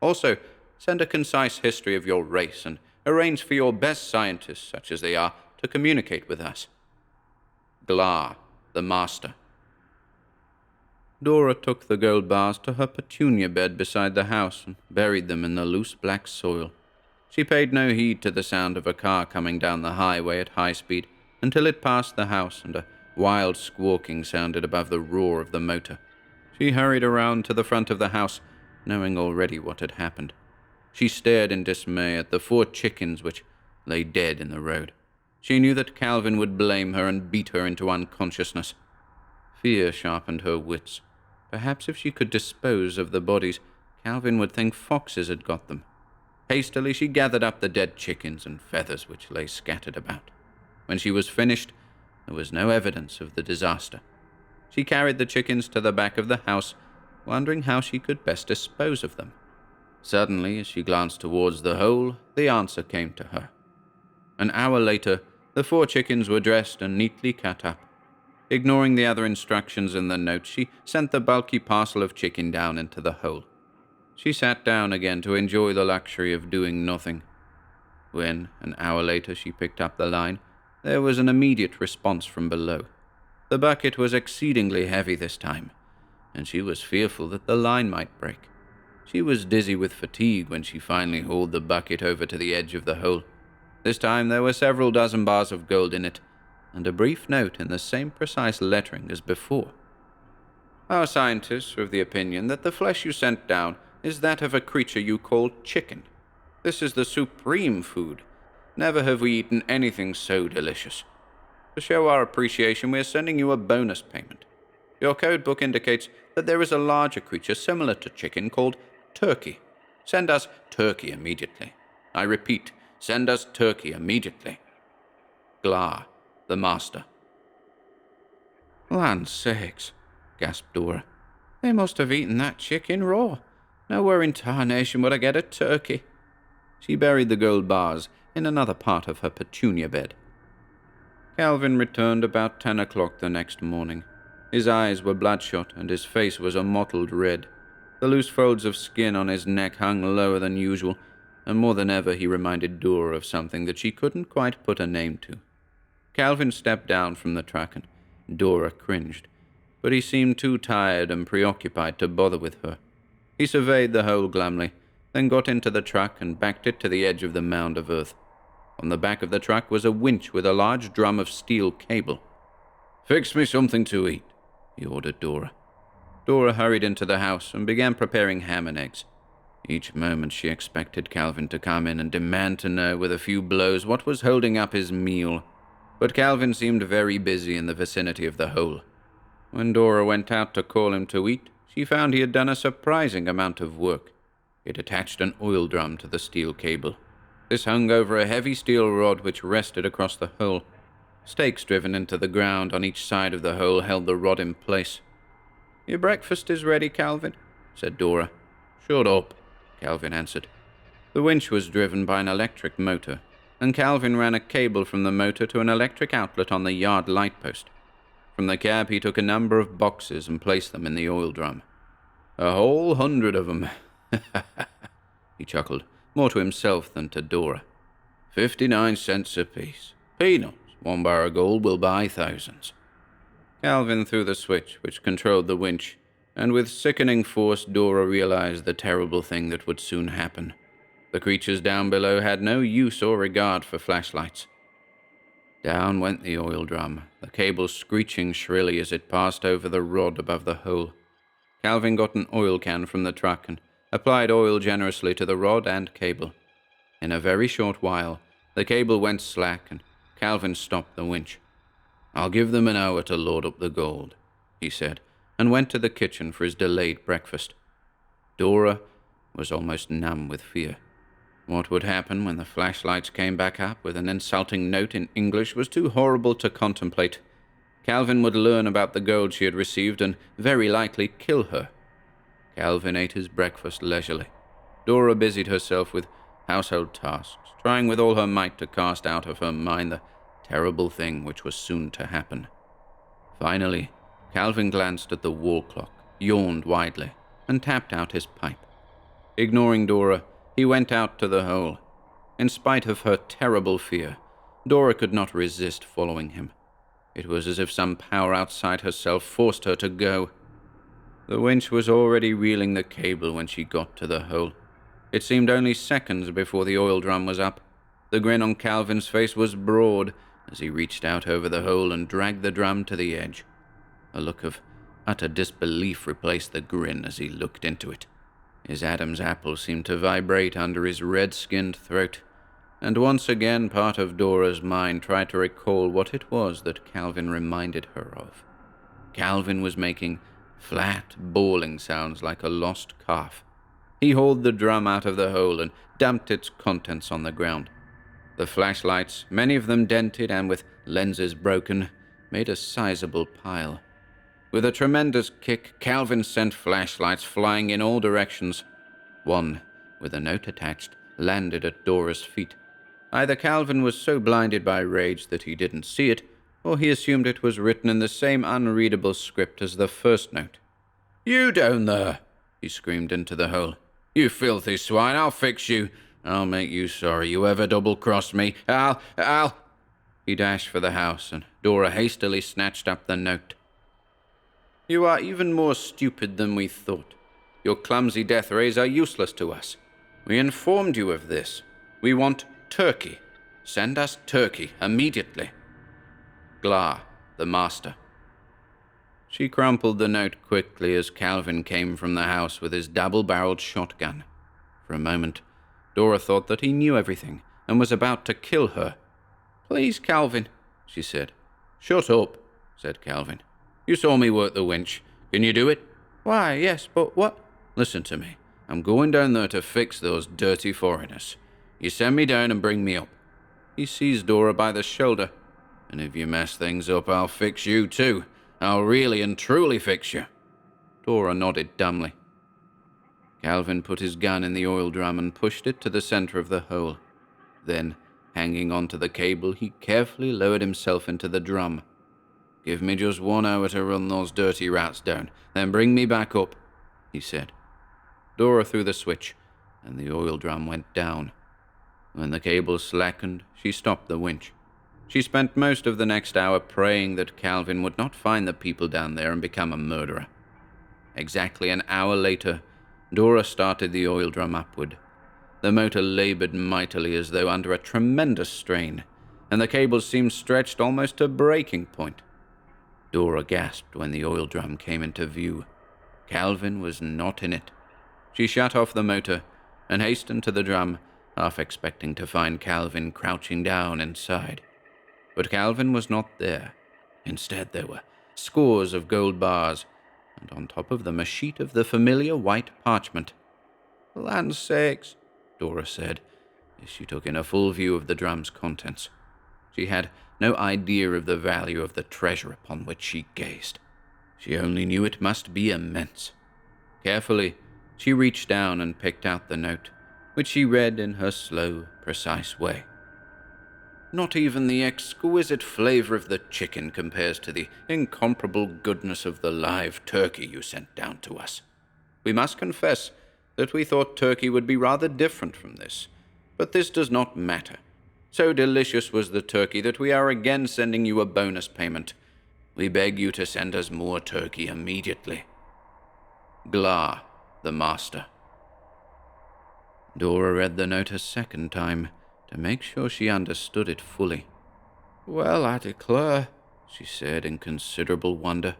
Also, send a concise history of your race and arrange for your best scientists, such as they are, to communicate with us. Glar, the Master." Dora took the gold bars to her petunia bed beside the house and buried them in the loose black soil. She paid no heed to the sound of a car coming down the highway at high speed until it passed the house, and a wild squawking sounded above the roar of the motor. She hurried around to the front of the house, knowing already what had happened. She stared in dismay at the 4 chickens which lay dead in the road. She knew that Calvin would blame her and beat her into unconsciousness. Fear sharpened her wits. Perhaps if she could dispose of the bodies, Calvin would think foxes had got them. Hastily she gathered up the dead chickens and feathers which lay scattered about. When she was finished, there was no evidence of the disaster. She carried the chickens to the back of the house, wondering how she could best dispose of them. Suddenly, as she glanced towards the hole, the answer came to her. An hour later, the 4 chickens were dressed and neatly cut up. Ignoring the other instructions in the note, she sent the bulky parcel of chicken down into the hole. She sat down again to enjoy the luxury of doing nothing. When, an hour later, she picked up the line, there was an immediate response from below. The bucket was exceedingly heavy this time, and she was fearful that the line might break. She was dizzy with fatigue when she finally hauled the bucket over to the edge of the hole. This time there were several dozen bars of gold in it, and a brief note in the same precise lettering as before. "Our scientists are of the opinion that the flesh you sent down is that of a creature you call chicken. This is the supreme food. Never have we eaten anything so delicious. To show our appreciation, we are sending you a bonus payment. Your code book indicates that there is a larger creature similar to chicken called turkey. Send us turkey immediately. I repeat, send us turkey immediately. Glar, the Master." "Land sakes," gasped Dora. "They must have eaten that chicken raw. Nowhere in tarnation would I get a turkey." She buried the gold bars in another part of her petunia bed. Calvin returned about 10 o'clock the next morning. His eyes were bloodshot, and his face was a mottled red. The loose folds of skin on his neck hung lower than usual, and more than ever he reminded Dora of something that she couldn't quite put a name to. Calvin stepped down from the truck and Dora cringed, but he seemed too tired and preoccupied to bother with her. He surveyed the hole glumly, then got into the truck and backed it to the edge of the mound of earth. On the back of the truck was a winch with a large drum of steel cable. "Fix me something to eat," he ordered Dora. Dora hurried into the house and began preparing ham and eggs. Each moment she expected Calvin to come in and demand to know with a few blows what was holding up his meal. But Calvin seemed very busy in the vicinity of the hole. When Dora went out to call him to eat, she found he had done a surprising amount of work. He had attached an oil drum to the steel cable. This hung over a heavy steel rod which rested across the hole. Stakes driven into the ground on each side of the hole held the rod in place. "Your breakfast is ready, Calvin," said Dora. "Shut up," Calvin answered. The winch was driven by an electric motor, and Calvin ran a cable from the motor to an electric outlet on the yard light post. From the cab he took a number of boxes and placed them in the oil drum. "A whole 100 of them," he chuckled, more to himself than to Dora. 59 cents apiece. Peanuts. 1 bar of gold will buy thousands." Calvin threw the switch which controlled the winch, and with sickening force Dora realized the terrible thing that would soon happen. The creatures down below had no use or regard for flashlights. Down went the oil drum, the cable screeching shrilly as it passed over the rod above the hole. Calvin got an oil can from the truck and applied oil generously to the rod and cable. In a very short while, the cable went slack and Calvin stopped the winch. "I'll give them an hour to load up the gold," he said, and went to the kitchen for his delayed breakfast. Dora was almost numb with fear. What would happen when the flashlights came back up with an insulting note in English was too horrible to contemplate. Calvin would learn about the gold she had received and very likely kill her. Calvin ate his breakfast leisurely. Dora busied herself with household tasks, trying with all her might to cast out of her mind the terrible thing which was soon to happen. Finally, Calvin glanced at the wall clock, yawned widely, and tapped out his pipe. Ignoring Dora, he went out to the hole. In spite of her terrible fear, Dora could not resist following him. It was as if some power outside herself forced her to go. The winch was already reeling the cable when she got to the hole. It seemed only seconds before the oil drum was up. The grin on Calvin's face was broad as he reached out over the hole and dragged the drum to the edge. A look of utter disbelief replaced the grin as he looked into it. His Adam's apple seemed to vibrate under his red-skinned throat, and once again part of Dora's mind tried to recall what it was that Calvin reminded her of. Calvin was making flat, bawling sounds like a lost calf. He hauled the drum out of the hole and dumped its contents on the ground. The flashlights, many of them dented and with lenses broken, made a sizable pile. With a tremendous kick, Calvin sent flashlights flying in all directions. One, with a note attached, landed at Dora's feet. Either Calvin was so blinded by rage that he didn't see it, or he assumed it was written in the same unreadable script as the first note. "You down there!" he screamed into the hole. "You filthy swine, I'll fix you. I'll make you sorry you ever double-crossed me. I'll... He dashed for the house, and Dora hastily snatched up the note. "You are even more stupid than we thought. Your clumsy death rays are useless to us. We informed you of this. We want turkey. Send us turkey immediately. Glar, the master." She crumpled the note quickly as Calvin came from the house with his double-barreled shotgun. For a moment, Dora thought that he knew everything and was about to kill her. "Please, Calvin," she said. "Shut up," said Calvin. "You saw me work the winch. Can you do it?" "Why, yes, but what—" "Listen to me. I'm going down there to fix those dirty foreigners. You send me down and bring me up." He seized Dora by the shoulder. "And if you mess things up, I'll fix you too. I'll really and truly fix you." Dora nodded dumbly. Calvin put his gun in the oil drum and pushed it to the center of the hole. Then, hanging onto the cable, he carefully lowered himself into the drum. "Give me just 1 hour to run those dirty rats down, then bring me back up," he said. Dora threw the switch, and the oil drum went down. When the cable slackened, she stopped the winch. She spent most of the next hour praying that Calvin would not find the people down there and become a murderer. Exactly an hour later, Dora started the oil drum upward. The motor labored mightily as though under a tremendous strain, and the cables seemed stretched almost to breaking point. Dora gasped when the oil drum came into view. Calvin was not in it. She shut off the motor and hastened to the drum, half expecting to find Calvin crouching down inside. But Calvin was not there. Instead, there were scores of gold bars, and on top of them a sheet of the familiar white parchment. "For land's sakes," Dora said, as she took in a full view of the drum's contents. She had no idea of the value of the treasure upon which she gazed. She only knew it must be immense. Carefully, she reached down and picked out the note, which she read in her slow, precise way. "Not even the exquisite flavor of the chicken compares to the incomparable goodness of the live turkey you sent down to us. We must confess that we thought turkey would be rather different from this, but this does not matter. So delicious was the turkey that we are again sending you a bonus payment. We beg you to send us more turkey immediately. Glah, the Master." Dora read the note a second time to make sure she understood it fully. "Well, I declare," she said in considerable wonder.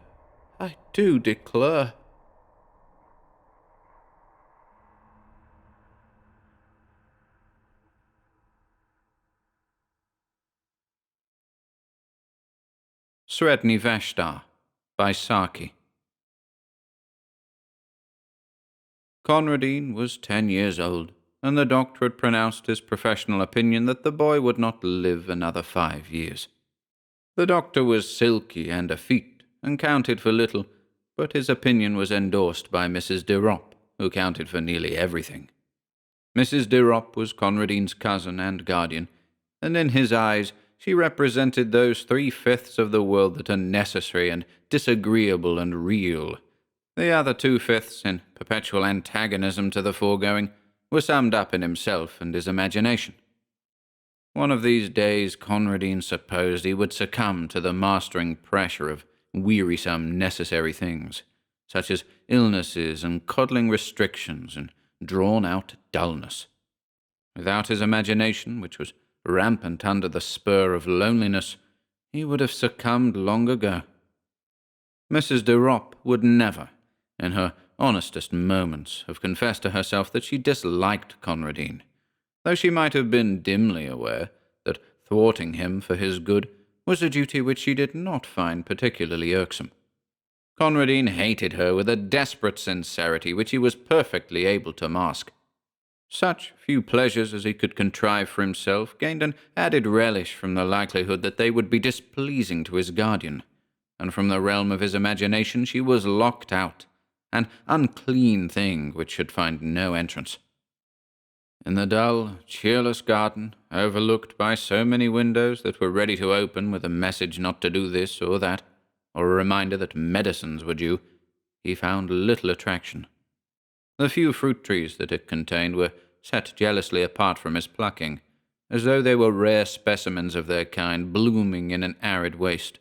"I do declare." Sredni Vashtar by Saki. Conradine was 10 years old, and the doctor had pronounced his professional opinion that the boy would not live another 5 years. The doctor was silky and effete, and counted for little, but his opinion was endorsed by Mrs. de Ropp, who counted for nearly everything. Mrs. de Ropp was Conradine's cousin and guardian, and in his eyes she represented those 3/5 of the world that are necessary and disagreeable and real. The other 2/5, in perpetual antagonism to the foregoing, were summed up in himself and his imagination. One of these days Conradine supposed he would succumb to the mastering pressure of wearisome necessary things, such as illnesses and coddling restrictions and drawn-out dullness. Without his imagination, which was rampant under the spur of loneliness, he would have succumbed long ago. Mrs. de Ropp would never, in her honestest moments, have confessed to herself that she disliked Conradine, though she might have been dimly aware that thwarting him for his good was a duty which she did not find particularly irksome. Conradine hated her with a desperate sincerity which he was perfectly able to mask. Such few pleasures as he could contrive for himself gained an added relish from the likelihood that they would be displeasing to his guardian, and from the realm of his imagination she was locked out, an unclean thing which should find no entrance. In the dull, cheerless garden, overlooked by so many windows that were ready to open with a message not to do this or that, or a reminder that medicines were due, he found little attraction. The few fruit trees that it contained were set jealously apart from his plucking, as though they were rare specimens of their kind blooming in an arid waste.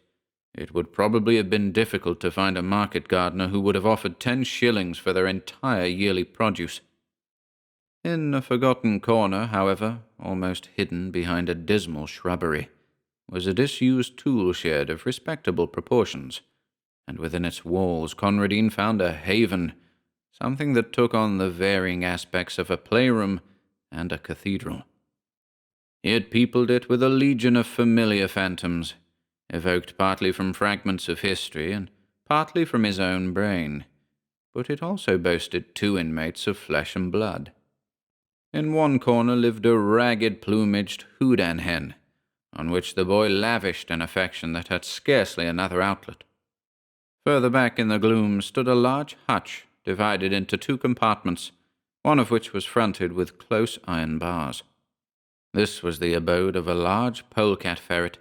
It would probably have been difficult to find a market gardener who would have offered 10 shillings for their entire yearly produce. In a forgotten corner, however, almost hidden behind a dismal shrubbery, was a disused tool shed of respectable proportions, and within its walls Conradine found a haven, something that took on the varying aspects of a playroom and a cathedral. He had peopled it with a legion of familiar phantoms, evoked partly from fragments of history and partly from his own brain, but it also boasted 2 inmates of flesh and blood. In one corner lived a ragged-plumaged houdan hen, on which the boy lavished an affection that had scarcely another outlet. Further back in the gloom stood a large hutch divided into 2 compartments, one of which was fronted with close iron bars. This was the abode of a large polecat ferret,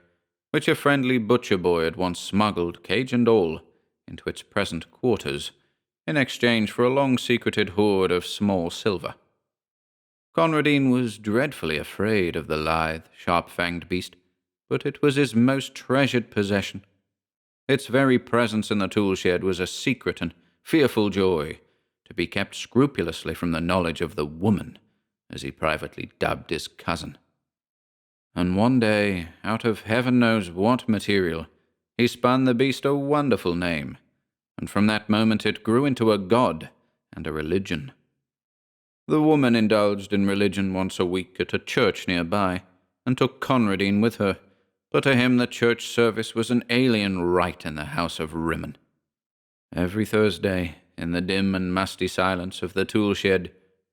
which a friendly butcher boy had once smuggled, cage and all, into its present quarters, in exchange for a long-secreted hoard of small silver. Conradine was dreadfully afraid of the lithe, sharp-fanged beast, but it was his most treasured possession. Its very presence in the tool-shed was a secret and fearful joy, to be kept scrupulously from the knowledge of the woman, as he privately dubbed his cousin. And one day, out of heaven knows what material, he spun the beast a wonderful name, and from that moment it grew into a god and a religion. The woman indulged in religion once a week at a church nearby, and took Conradine with her, but to him the church service was an alien rite in the house of Rimmon. Every Thursday, in the dim and musty silence of the tool-shed,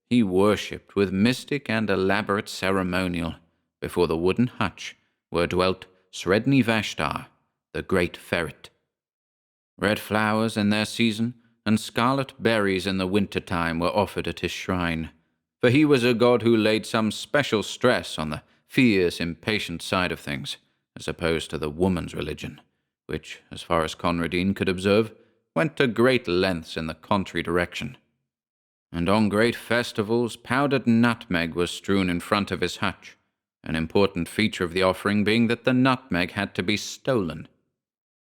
he worshipped with mystic and elaborate ceremonial before the wooden hutch where dwelt Sredni Vashtar, the great ferret. Red flowers in their season and scarlet berries in the winter-time were offered at his shrine, for he was a god who laid some special stress on the fierce, impatient side of things, as opposed to the woman's religion, which, as far as Conradine could observe, went to great lengths in the contrary direction. And on great festivals, powdered nutmeg was strewn in front of his hutch, an important feature of the offering being that the nutmeg had to be stolen.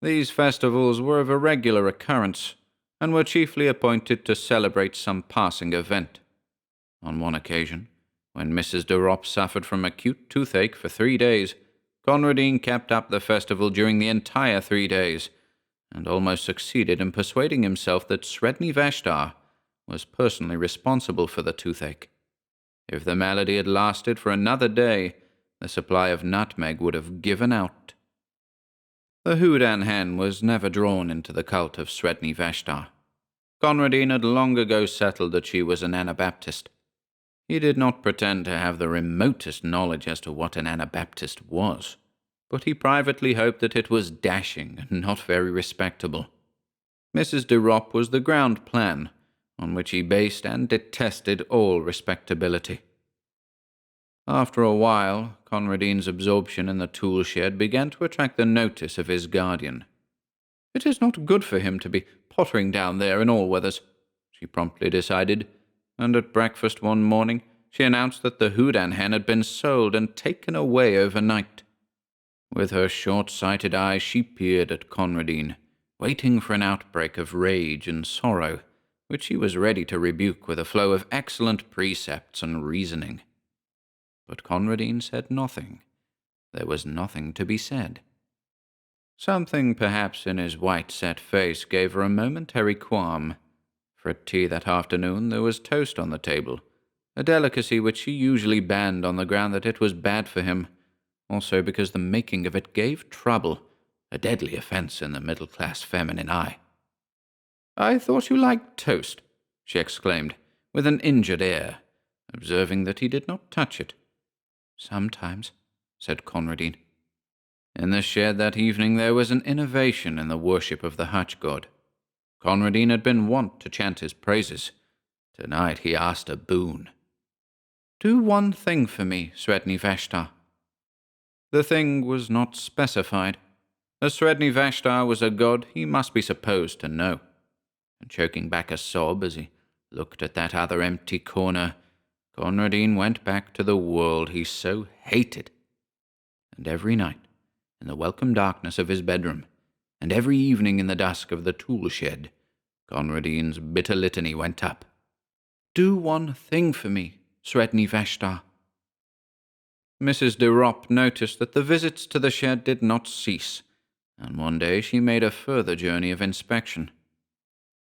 These festivals were of irregular occurrence, and were chiefly appointed to celebrate some passing event. On one occasion, when Mrs. de Ropp suffered from acute toothache for 3 days, Conradine kept up the festival during the entire 3 days, and almost succeeded in persuading himself that Sredni Vashtar was personally responsible for the toothache. If the malady had lasted for another day, the supply of nutmeg would have given out. The Houdan hen was never drawn into the cult of Sredni Vashtar. Conradine had long ago settled that she was an Anabaptist. He did not pretend to have the remotest knowledge as to what an Anabaptist was, but he privately hoped that it was dashing and not very respectable. Mrs. de Ropp was the ground plan, on which he based and detested all respectability. After a while, Conradine's absorption in the tool-shed began to attract the notice of his guardian. "It is not good for him to be pottering down there in all weathers," she promptly decided, and at breakfast one morning she announced that the Houdan hen had been sold and taken away overnight. With her short-sighted eyes she peered at Conradine, waiting for an outbreak of rage and sorrow, which she was ready to rebuke with a flow of excellent precepts and reasoning. But Conradine said nothing. There was nothing to be said. Something perhaps in his white-set face gave her a momentary qualm. For at tea that afternoon there was toast on the table, a delicacy which she usually banned on the ground that it was bad for him, also because the making of it gave trouble, a deadly offence in the middle-class feminine eye. "I thought you liked toast," she exclaimed, with an injured air, observing that he did not touch it. "Sometimes," said Conradine. In the shed that evening there was an innovation in the worship of the hutch god. Conradine had been wont to chant his praises. Tonight he asked a boon. "Do one thing for me, Sredni Vashtar." The thing was not specified. As Sredni Vashtar was a god, he must be supposed to know. And choking back a sob as he looked at that other empty corner, Conradine went back to the world he so hated. And every night, in the welcome darkness of his bedroom, and every evening in the dusk of the tool-shed, Conradine's bitter litany went up. "Do one thing for me, Sredni Vashtar." Mrs. de Ropp noticed that the visits to the shed did not cease, and one day she made a further journey of inspection.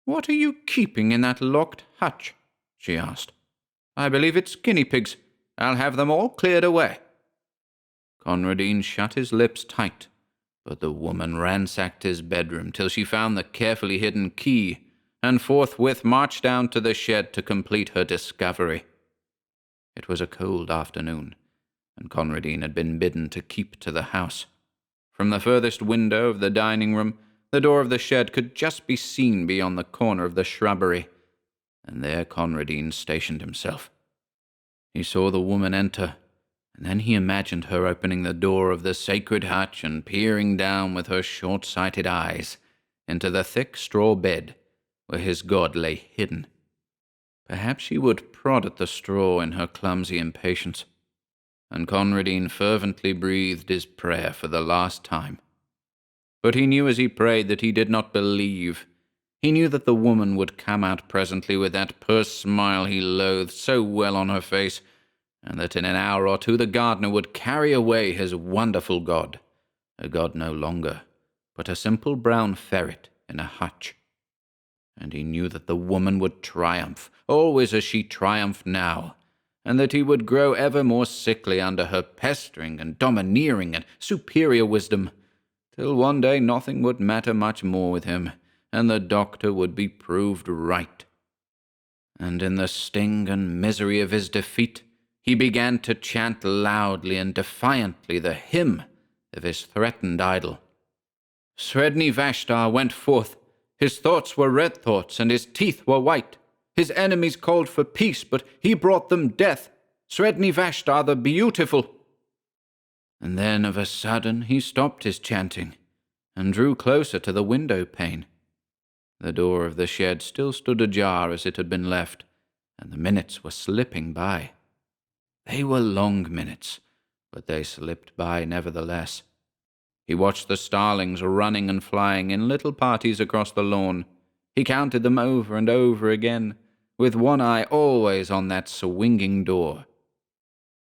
"What are you keeping in that locked hutch?" she asked. "I believe it's guinea pigs. I'll have them all cleared away." Conradine shut his lips tight, but the woman ransacked his bedroom till she found the carefully hidden key, and forthwith marched down to the shed to complete her discovery. It was a cold afternoon, and Conradine had been bidden to keep to the house. From the furthest window of the dining room, the door of the shed could just be seen beyond the corner of the shrubbery, and there Conradine stationed himself. He saw the woman enter, and then he imagined her opening the door of the sacred hutch and peering down with her short-sighted eyes into the thick straw bed where his god lay hidden. Perhaps she would prod at the straw in her clumsy impatience. and Conradin fervently breathed his prayer for the last time. But he knew as he prayed that he did not believe. He knew that the woman would come out presently with that pursed smile he loathed so well on her face, and that in an hour or two the gardener would carry away his wonderful god, a god no longer, but a simple brown ferret in a hutch. And he knew that the woman would triumph, always as she triumphed now, and that he would grow ever more sickly under her pestering and domineering and superior wisdom, till one day nothing would matter much more with him, and the doctor would be proved right. And in the sting and misery of his defeat, he began to chant loudly and defiantly the hymn of his threatened idol. Sredni Vashtar went forth. His thoughts were red thoughts, and his teeth were white. His enemies called for peace, but he brought them death. Sredni Vashtar the beautiful. And then of a sudden he stopped his chanting, and drew closer to the window pane. The door of the shed still stood ajar as it had been left, and the minutes were slipping by. They were long minutes, but they slipped by nevertheless. He watched the starlings running and flying in little parties across the lawn. He counted them over and over again, with one eye always on that swinging door.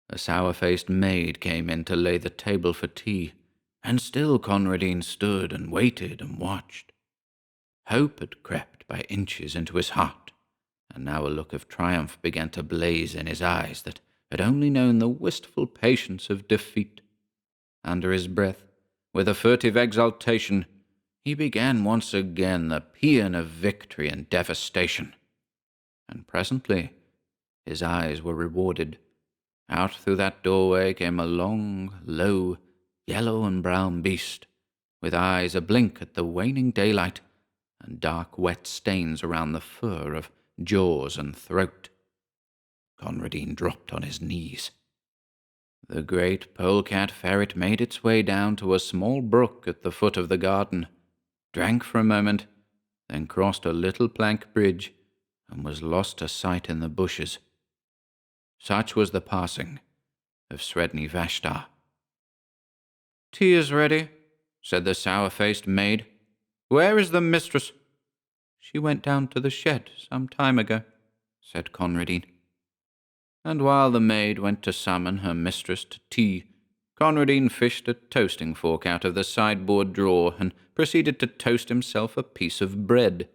A sour-faced maid came in to lay the table for tea, and still Conradin stood and waited and watched. Hope had crept by inches into his heart, and now a look of triumph began to blaze in his eyes that had only known the wistful patience of defeat. Under his breath, with a furtive exultation, he began once again the paean of victory and devastation. And presently his eyes were rewarded. Out through that doorway came a long, low, yellow and brown beast, with eyes ablink at the waning daylight, and dark wet stains around the fur of jaws and throat. Conradin dropped on his knees. The great polecat ferret made its way down to a small brook at the foot of the garden, drank for a moment, then crossed a little plank bridge, and was lost to sight in the bushes. Such was the passing of Sredni Vashtar. "Tea is ready," said the sour-faced maid. "Where is the mistress?" "She went down to the shed some time ago," said Conradin. And while the maid went to summon her mistress to tea, Conradin fished a toasting fork out of the sideboard drawer and proceeded to toast himself a piece of bread.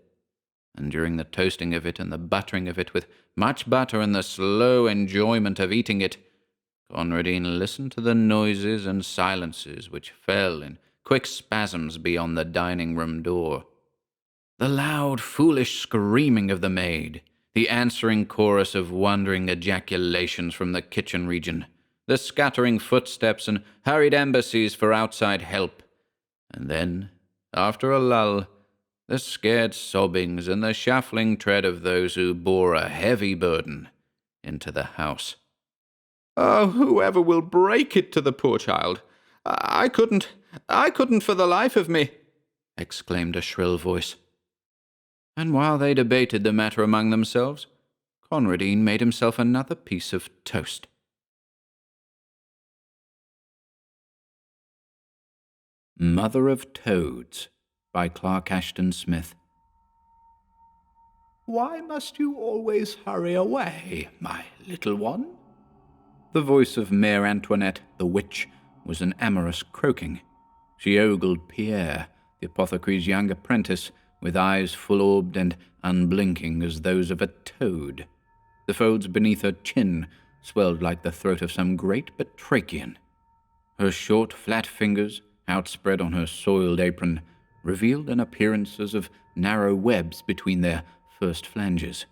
And during the toasting of it and the buttering of it with much butter and the slow enjoyment of eating it, Conradin listened to the noises and silences which fell in quick spasms beyond the dining-room door. The loud, foolish screaming of the maid, the answering chorus of wondering ejaculations from the kitchen region, the scattering footsteps and hurried embassies for outside help, and then, after a lull, the scared sobbings and the shuffling tread of those who bore a heavy burden into the house. "Oh, whoever will break it to the poor child? I couldn't for the life of me," exclaimed a shrill voice. And while they debated the matter among themselves, Conradin made himself another piece of toast. Mother of Toads by Clark Ashton Smith. "Why must you always hurry away, my little one?" The voice of Mare Antoinette, the witch, was an amorous croaking. She ogled Pierre, the apothecary's young apprentice, with eyes full-orbed and unblinking as those of a toad. The folds beneath her chin swelled like the throat of some great batrachian. Her short, flat fingers, outspread on her soiled apron, revealed an appearance as of narrow webs between their first flanges.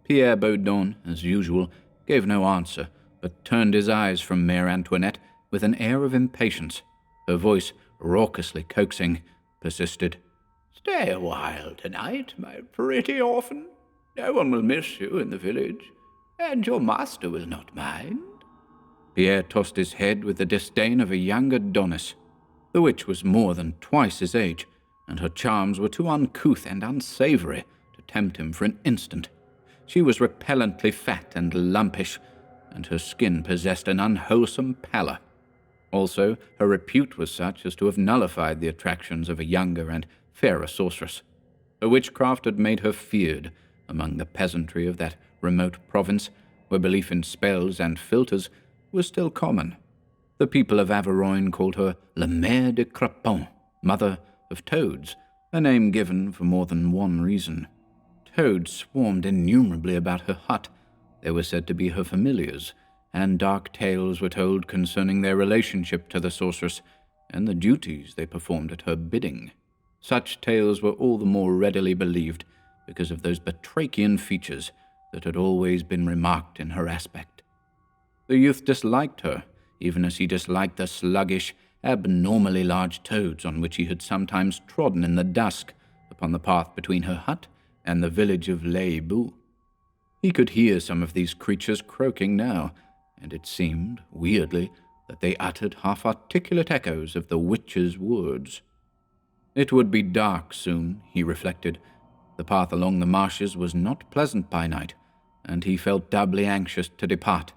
Pierre Baudon, as usual, gave no answer, but turned his eyes from Mare Antoinette with an air of impatience. Her voice, raucously coaxing, persisted. "Stay a while tonight, my pretty orphan. No one will miss you in the village, and your master will not mind." Pierre tossed his head with the disdain of a young Adonis. The witch was more than twice his age, and her charms were too uncouth and unsavory to tempt him for an instant. She was repellently fat and lumpish, and her skin possessed an unwholesome pallor. Also, her repute was such as to have nullified the attractions of a younger and fairer sorceress. Her witchcraft had made her feared among the peasantry of that remote province, where belief in spells and philters was still common. The people of Averoigne called her La Mare de Crapons, Mother of Toads, a name given for more than one reason. Toads swarmed innumerably about her hut. They were said to be her familiars, and dark tales were told concerning their relationship to the sorceress and the duties they performed at her bidding. Such tales were all the more readily believed because of those batrachian features that had always been remarked in her aspect. The youth disliked her, even as he disliked the sluggish, abnormally large toads on which he had sometimes trodden in the dusk upon the path between her hut and the village of Les Bouts. He could hear some of these creatures croaking now, and it seemed, weirdly, that they uttered half-articulate echoes of the witch's words. It would be dark soon, he reflected. The path along the marshes was not pleasant by night, and he felt doubly anxious to depart.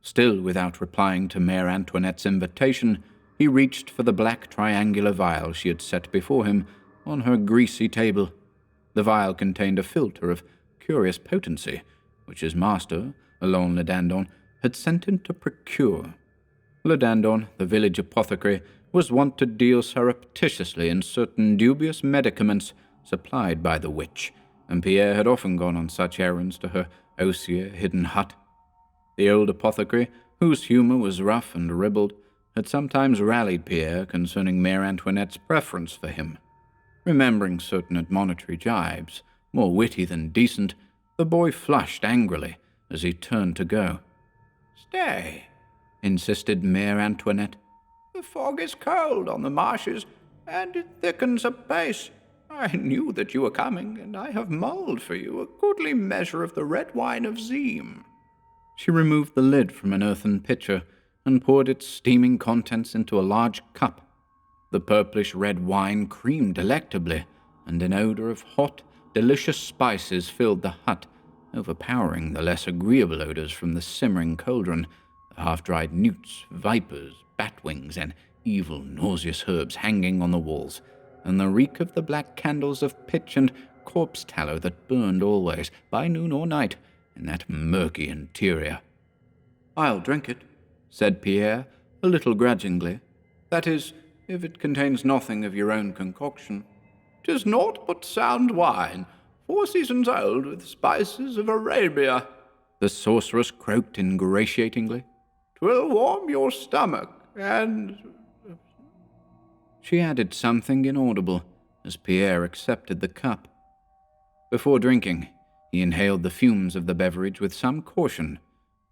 Still without replying to Mare Antoinette's invitation, he reached for the black triangular vial she had set before him on her greasy table. The vial contained a philtre of curious potency, which his master, Alon le Dandon, had sent him to procure. Le Dandon, the village apothecary, was wont to deal surreptitiously in certain dubious medicaments supplied by the witch, and Pierre had often gone on such errands to her osier hidden hut. The old apothecary, whose humour was rough and ribald, had sometimes rallied Pierre concerning Mare Antoinette's preference for him. Remembering certain admonitory jibes, more witty than decent, the boy flushed angrily as he turned to go. "Stay," insisted Mare Antoinette. "the fog is cold on the marshes, and it thickens apace. I knew that you were coming, and I have mulled for you a goodly measure of the red wine of Zeme." She removed the lid from an earthen pitcher and poured its steaming contents into a large cup. The purplish-red wine creamed delectably, and an odor of hot, delicious spices filled the hut, overpowering the less agreeable odors from the simmering cauldron, the half-dried newts, vipers, batwings, and evil, nauseous herbs hanging on the walls, and the reek of the black candles of pitch and corpse tallow that burned always, by noon or night, in that murky interior. "I'll drink it," said Pierre, a little grudgingly. "That is, if it contains nothing of your own concoction." "'Tis naught but sound wine, 4 seasons old, with spices of Arabia," the sorceress croaked ingratiatingly. "'Twill warm your stomach, and—" She added something inaudible as Pierre accepted the cup. Before drinking, he inhaled the fumes of the beverage with some caution,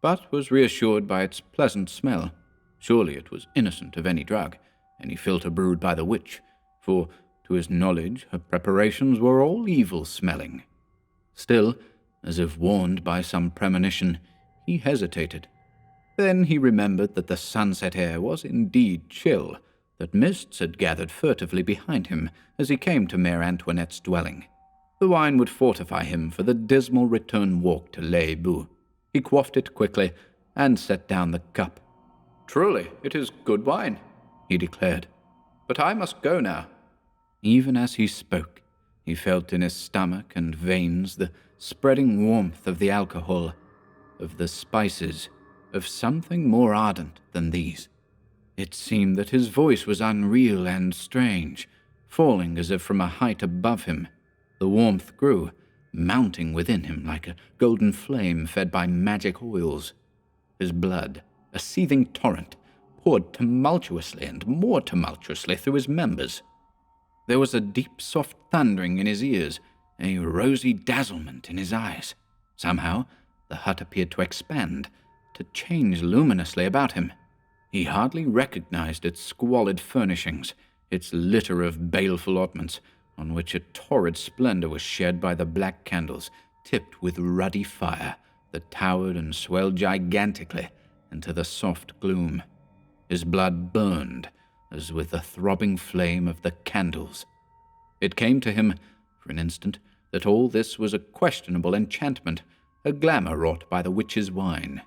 but was reassured by its pleasant smell. Surely it was innocent of any drug, any philtre brewed by the witch, for, to his knowledge, her preparations were all evil-smelling. Still, as if warned by some premonition, he hesitated. Then he remembered that the sunset air was indeed chill, that mists had gathered furtively behind him as he came to Mare Antoinette's dwelling. The wine would fortify him for the dismal return walk to Les Bouts. He quaffed it quickly and set down the cup. "Truly, it is good wine," he declared. "But I must go now." Even as he spoke, he felt in his stomach and veins the spreading warmth of the alcohol, of the spices, of something more ardent than these. It seemed that his voice was unreal and strange, falling as if from a height above him. The warmth grew, mounting within him like a golden flame fed by magic oils. His blood, a seething torrent, poured tumultuously and more tumultuously through his members. There was a deep, soft thundering in his ears, a rosy dazzlement in his eyes. Somehow, the hut appeared to expand, to change luminously about him. He hardly recognized its squalid furnishings, its litter of baleful oddments, on which a torrid splendor was shed by the black candles, tipped with ruddy fire, that towered and swelled gigantically into the soft gloom. His blood burned, as with the throbbing flame of the candles. It came to him, for an instant, that all this was a questionable enchantment, a glamour wrought by the witch's wine.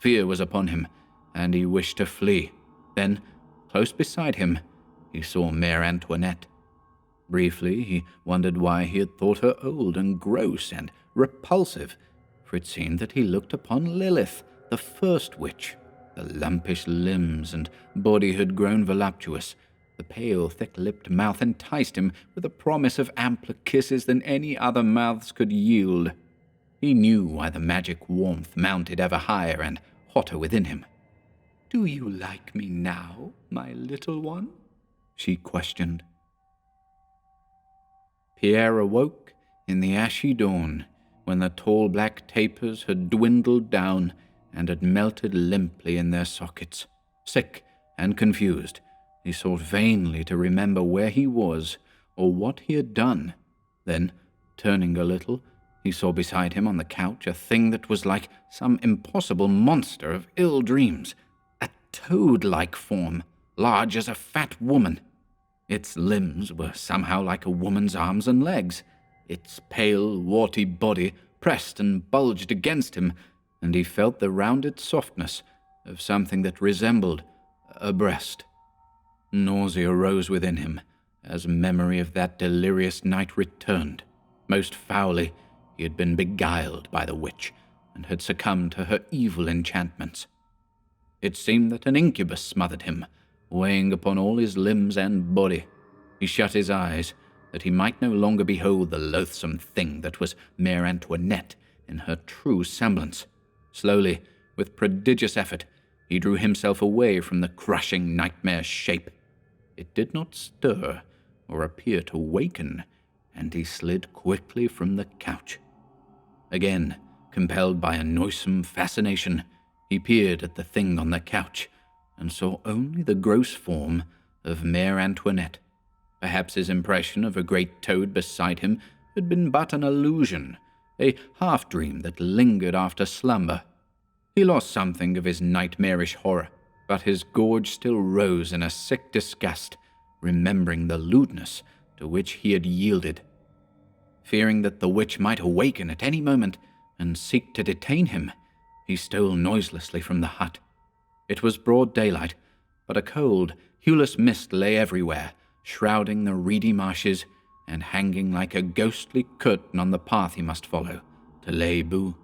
Fear was upon him, and he wished to flee. Then, close beside him, he saw Mare Antoinette. Briefly, he wondered why he had thought her old and gross and repulsive, for it seemed that he looked upon Lilith, the first witch. The lumpish limbs and body had grown voluptuous. The pale, thick-lipped mouth enticed him with a promise of ampler kisses than any other mouths could yield. He knew why the magic warmth mounted ever higher and hotter within him. "Do you like me now, my little one?" she questioned. Pierre awoke in the ashy dawn, when the tall black tapers had dwindled down and had melted limply in their sockets. Sick and confused, he sought vainly to remember where he was or what he had done. Then, turning a little, he saw beside him on the couch a thing that was like some impossible monster of ill dreams, a toad-like form, large as a fat woman. Its limbs were somehow like a woman's arms and legs. Its pale, warty body pressed and bulged against him, and he felt the rounded softness of something that resembled a breast. Nausea rose within him as memory of that delirious night returned. Most foully, he had been beguiled by the witch and had succumbed to her evil enchantments. It seemed that an incubus smothered him, weighing upon all his limbs and body. He shut his eyes, that he might no longer behold the loathsome thing that was Mare Antoinette in her true semblance. Slowly, with prodigious effort, he drew himself away from the crushing nightmare shape. It did not stir or appear to waken, and he slid quickly from the couch. Again, compelled by a noisome fascination, he peered at the thing on the couch, and saw only the gross form of Mare Antoinette. Perhaps his impression of a great toad beside him had been but an illusion, a half-dream that lingered after slumber. He lost something of his nightmarish horror, but his gorge still rose in a sick disgust, remembering the lewdness to which he had yielded. Fearing that the witch might awaken at any moment and seek to detain him, he stole noiselessly from the hut. It was broad daylight, but a cold, hueless mist lay everywhere, shrouding the reedy marshes and hanging like a ghostly curtain on the path he must follow to Les Boues.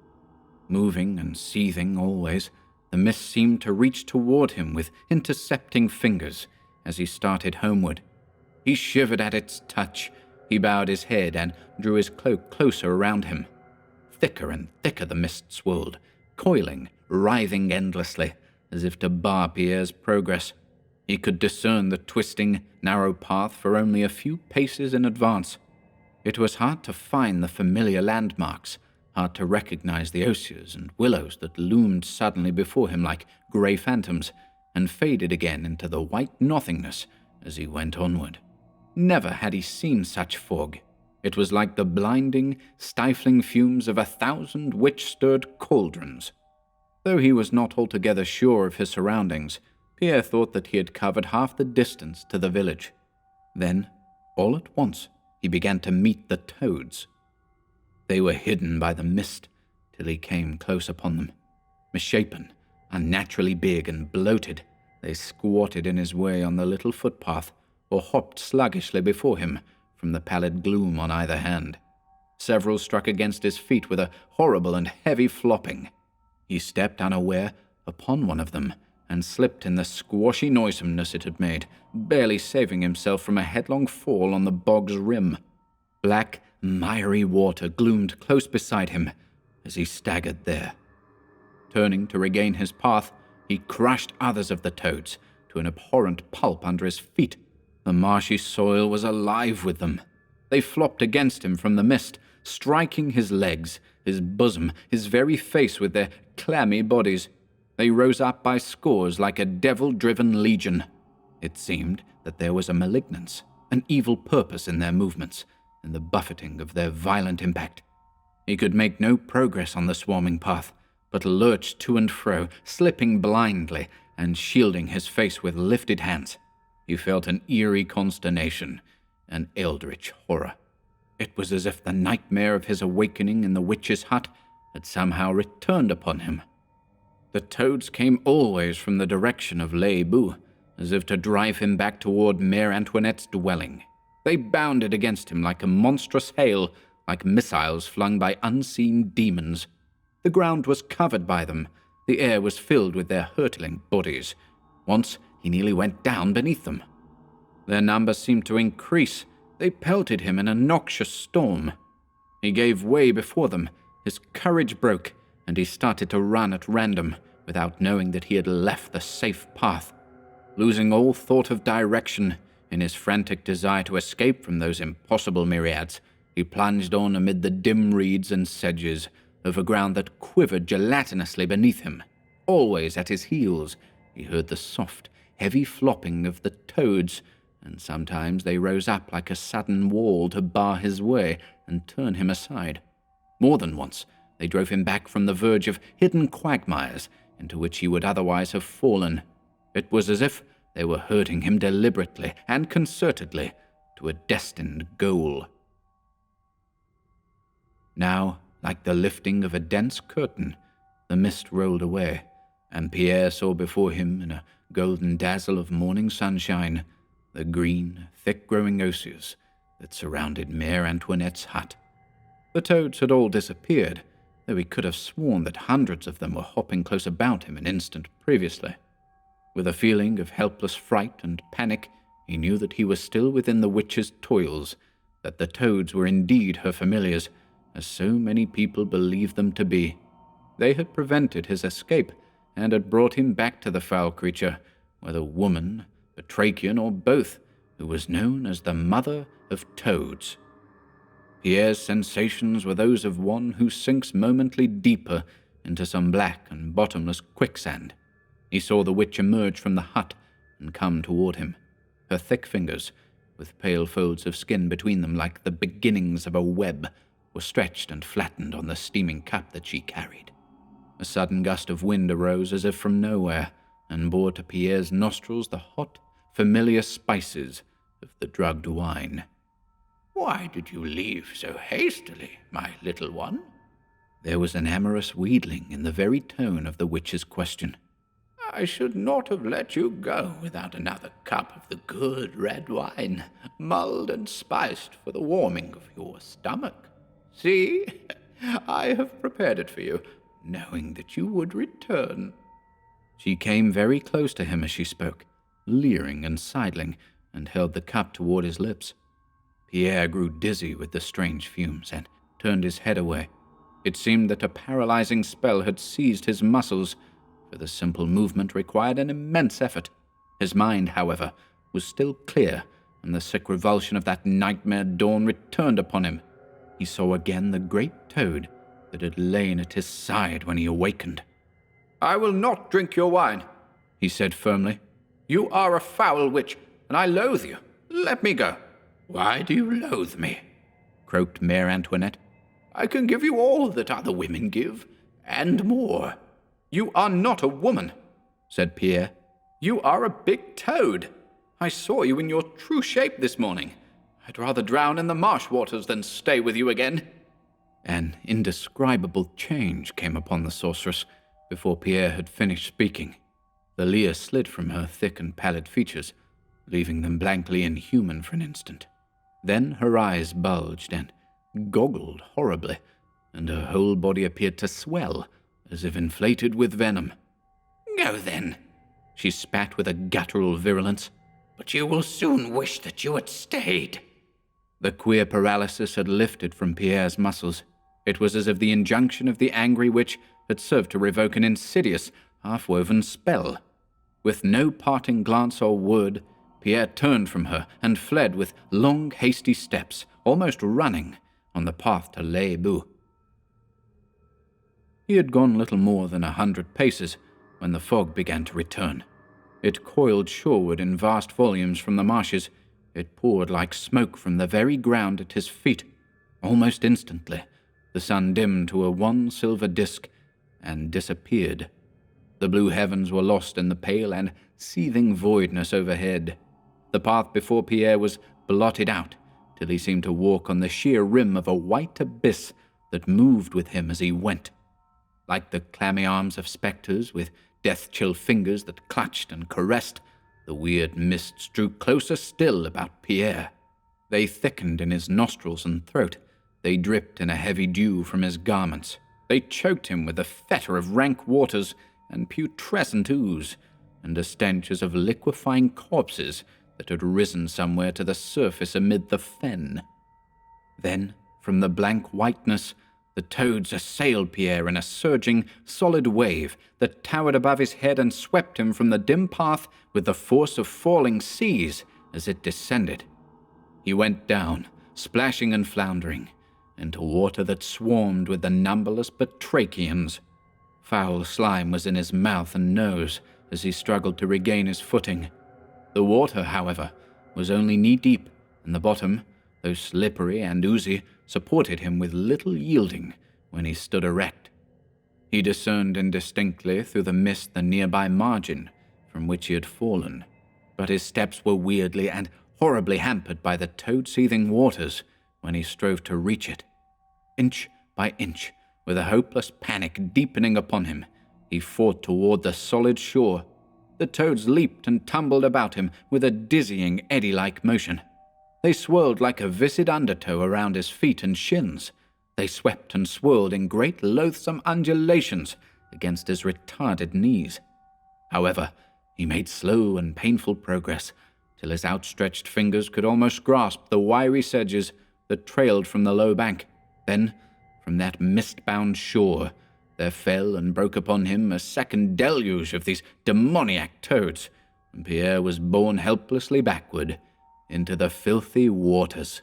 Moving and seething always, the mist seemed to reach toward him with intercepting fingers as he started homeward. He shivered at its touch. He bowed his head and drew his cloak closer around him. Thicker and thicker the mist swirled, coiling, writhing endlessly, as if to bar Pierre's progress. He could discern the twisting, narrow path for only a few paces in advance. It was hard to find the familiar landmarks, hard to recognize the osiers and willows that loomed suddenly before him like grey phantoms, and faded again into the white nothingness as he went onward. Never had he seen such fog. It was like the blinding, stifling fumes of 1,000 witch-stirred cauldrons. Though he was not altogether sure of his surroundings, Pierre thought that he had covered half the distance to the village. Then, all at once, he began to meet the toads. They were hidden by the mist till he came close upon them. Misshapen, unnaturally big and bloated, they squatted in his way on the little footpath, or hopped sluggishly before him from the pallid gloom on either hand. Several struck against his feet with a horrible and heavy flopping. He stepped unaware upon one of them, and slipped in the squashy noisomeness it had made, barely saving himself from a headlong fall on the bog's rim. Black, miry water gloomed close beside him as he staggered there. Turning to regain his path, he crushed others of the toads to an abhorrent pulp under his feet. The marshy soil was alive with them. They flopped against him from the mist, striking his legs, his bosom, his very face with their clammy bodies. They rose up by scores like a devil-driven legion. It seemed that there was a malignance, an evil purpose in their movements, in the buffeting of their violent impact. He could make no progress on the swarming path, but lurched to and fro, slipping blindly and shielding his face with lifted hands. He felt an eerie consternation, an eldritch horror. It was as if the nightmare of his awakening in the witch's hut had somehow returned upon him. The toads came always from the direction of Les Baux, as if to drive him back toward Mère Antoinette's dwelling. They bounded against him like a monstrous hail, like missiles flung by unseen demons. The ground was covered by them. The air was filled with their hurtling bodies. Once he nearly went down beneath them. Their number seemed to increase. They pelted him in a noxious storm. He gave way before them. His courage broke, and he started to run at random, without knowing that he had left the safe path. Losing all thought of direction, in his frantic desire to escape from those impossible myriads, he plunged on amid the dim reeds and sedges, over ground that quivered gelatinously beneath him. Always at his heels, he heard the soft, heavy flopping of the toads, and sometimes they rose up like a sudden wall to bar his way and turn him aside. More than once, they drove him back from the verge of hidden quagmires into which he would otherwise have fallen. It was as if they were herding him deliberately and concertedly to a destined goal. Now, like the lifting of a dense curtain, the mist rolled away, and Pierre saw before him, in a golden dazzle of morning sunshine, the green, thick-growing osiers that surrounded Mère Antoinette's hut. The toads had all disappeared, though he could have sworn that hundreds of them were hopping close about him an instant previously. With a feeling of helpless fright and panic, he knew that he was still within the witch's toils, that the toads were indeed her familiars, as so many people believed them to be. They had prevented his escape, and had brought him back to the foul creature, whether woman, batrachian, or both, who was known as the Mother of Toads. Pierre's sensations were those of one who sinks momently deeper into some black and bottomless quicksand. He saw the witch emerge from the hut and come toward him. Her thick fingers, with pale folds of skin between them like the beginnings of a web, were stretched and flattened on the steaming cup that she carried. A sudden gust of wind arose as if from nowhere, and bore to Pierre's nostrils the hot, familiar spices of the drugged wine. "Why did you leave so hastily, my little one?" There was an amorous wheedling in the very tone of the witch's question. "I should not have let you go without another cup of the good red wine, mulled and spiced for the warming of your stomach. See, I have prepared it for you, knowing that you would return." She came very close to him as she spoke, leering and sidling, and held the cup toward his lips. Pierre grew dizzy with the strange fumes and turned his head away. It seemed that a paralyzing spell had seized his muscles, for the simple movement required an immense effort. His mind, however, was still clear, and the sick revulsion of that nightmare dawn returned upon him. He saw again the great toad that had lain at his side when he awakened. "I will not drink your wine," he said firmly. "You are a foul witch, and I loathe you. Let me go." "Why do you loathe me?" croaked Mère Antoinette. "I can give you all that other women give, and more." "You are not a woman," said Pierre. "You are a big toad. I saw you in your true shape this morning. I'd rather drown in the marsh waters than stay with you again." An indescribable change came upon the sorceress before Pierre had finished speaking. The leer slid from her thick and pallid features, leaving them blankly inhuman for an instant. Then her eyes bulged and goggled horribly, and her whole body appeared to swell, as if inflated with venom. "Go then," she spat with a guttural virulence. "But you will soon wish that you had stayed." The queer paralysis had lifted from Pierre's muscles. It was as if the injunction of the angry witch had served to revoke an insidious, half-woven spell. With no parting glance or word, Pierre turned from her and fled with long, hasty steps, almost running, on the path to Les Baux. He had gone little more than 100 paces when the fog began to return. It coiled shoreward in vast volumes from the marshes. It poured like smoke from the very ground at his feet. Almost instantly, the sun dimmed to a wan silver disk and disappeared. The blue heavens were lost in the pale and seething voidness overhead. The path before Pierre was blotted out, till he seemed to walk on the sheer rim of a white abyss that moved with him as he went. like the clammy arms of spectres with death-chill fingers that clutched and caressed, the weird mists drew closer still about Pierre. They thickened in his nostrils and throat. They dripped in a heavy dew from his garments. They choked him with a fetor of rank waters and putrescent ooze, and a stench as of liquefying corpses that had risen somewhere to the surface amid the fen. Then, from the blank whiteness, the toads assailed Pierre in a surging, solid wave that towered above his head and swept him from the dim path with the force of falling seas as it descended. He went down, splashing and floundering, into water that swarmed with the numberless batrachians. Foul slime was in his mouth and nose as he struggled to regain his footing. The water, however, was only knee-deep, and the bottom, though slippery and oozy, supported him with little yielding when he stood erect. He discerned indistinctly through the mist the nearby margin from which he had fallen, but his steps were weirdly and horribly hampered by the toad-seething waters when he strove to reach it. Inch by inch, with a hopeless panic deepening upon him, he fought toward the solid shore. The toads leaped and tumbled about him with a dizzying, eddy-like motion. They swirled like a viscid undertow around his feet and shins. They swept and swirled in great loathsome undulations against his retarded knees. However, he made slow and painful progress, till his outstretched fingers could almost grasp the wiry sedges that trailed from the low bank. Then, from that mist-bound shore, there fell and broke upon him a second deluge of these demoniac toads, and Pierre was borne helplessly backward into the filthy waters.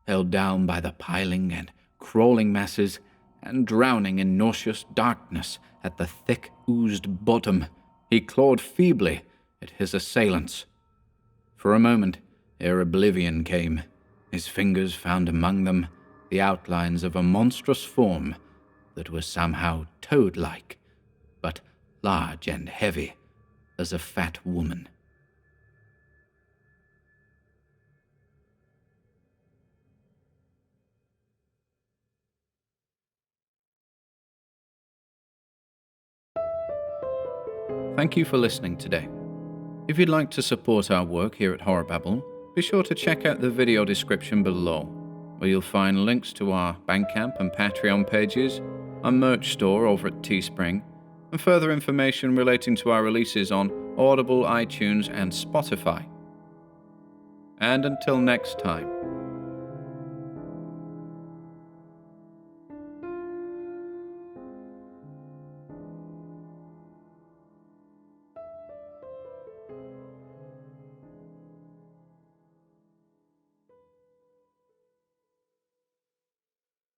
Held down by the piling and crawling masses, and drowning in nauseous darkness at the thick oozed bottom, he clawed feebly at his assailants. For a moment, ere oblivion came, his fingers found among them the outlines of a monstrous form that was somehow toad-like, but large and heavy as a fat woman. Thank you for listening today. If you'd like to support our work here at HorrorBabble, be sure to check out the video description below, where you'll find links to our Bandcamp and Patreon pages, our merch store over at Teespring, and further information relating to our releases on Audible, iTunes, and Spotify. And until next time,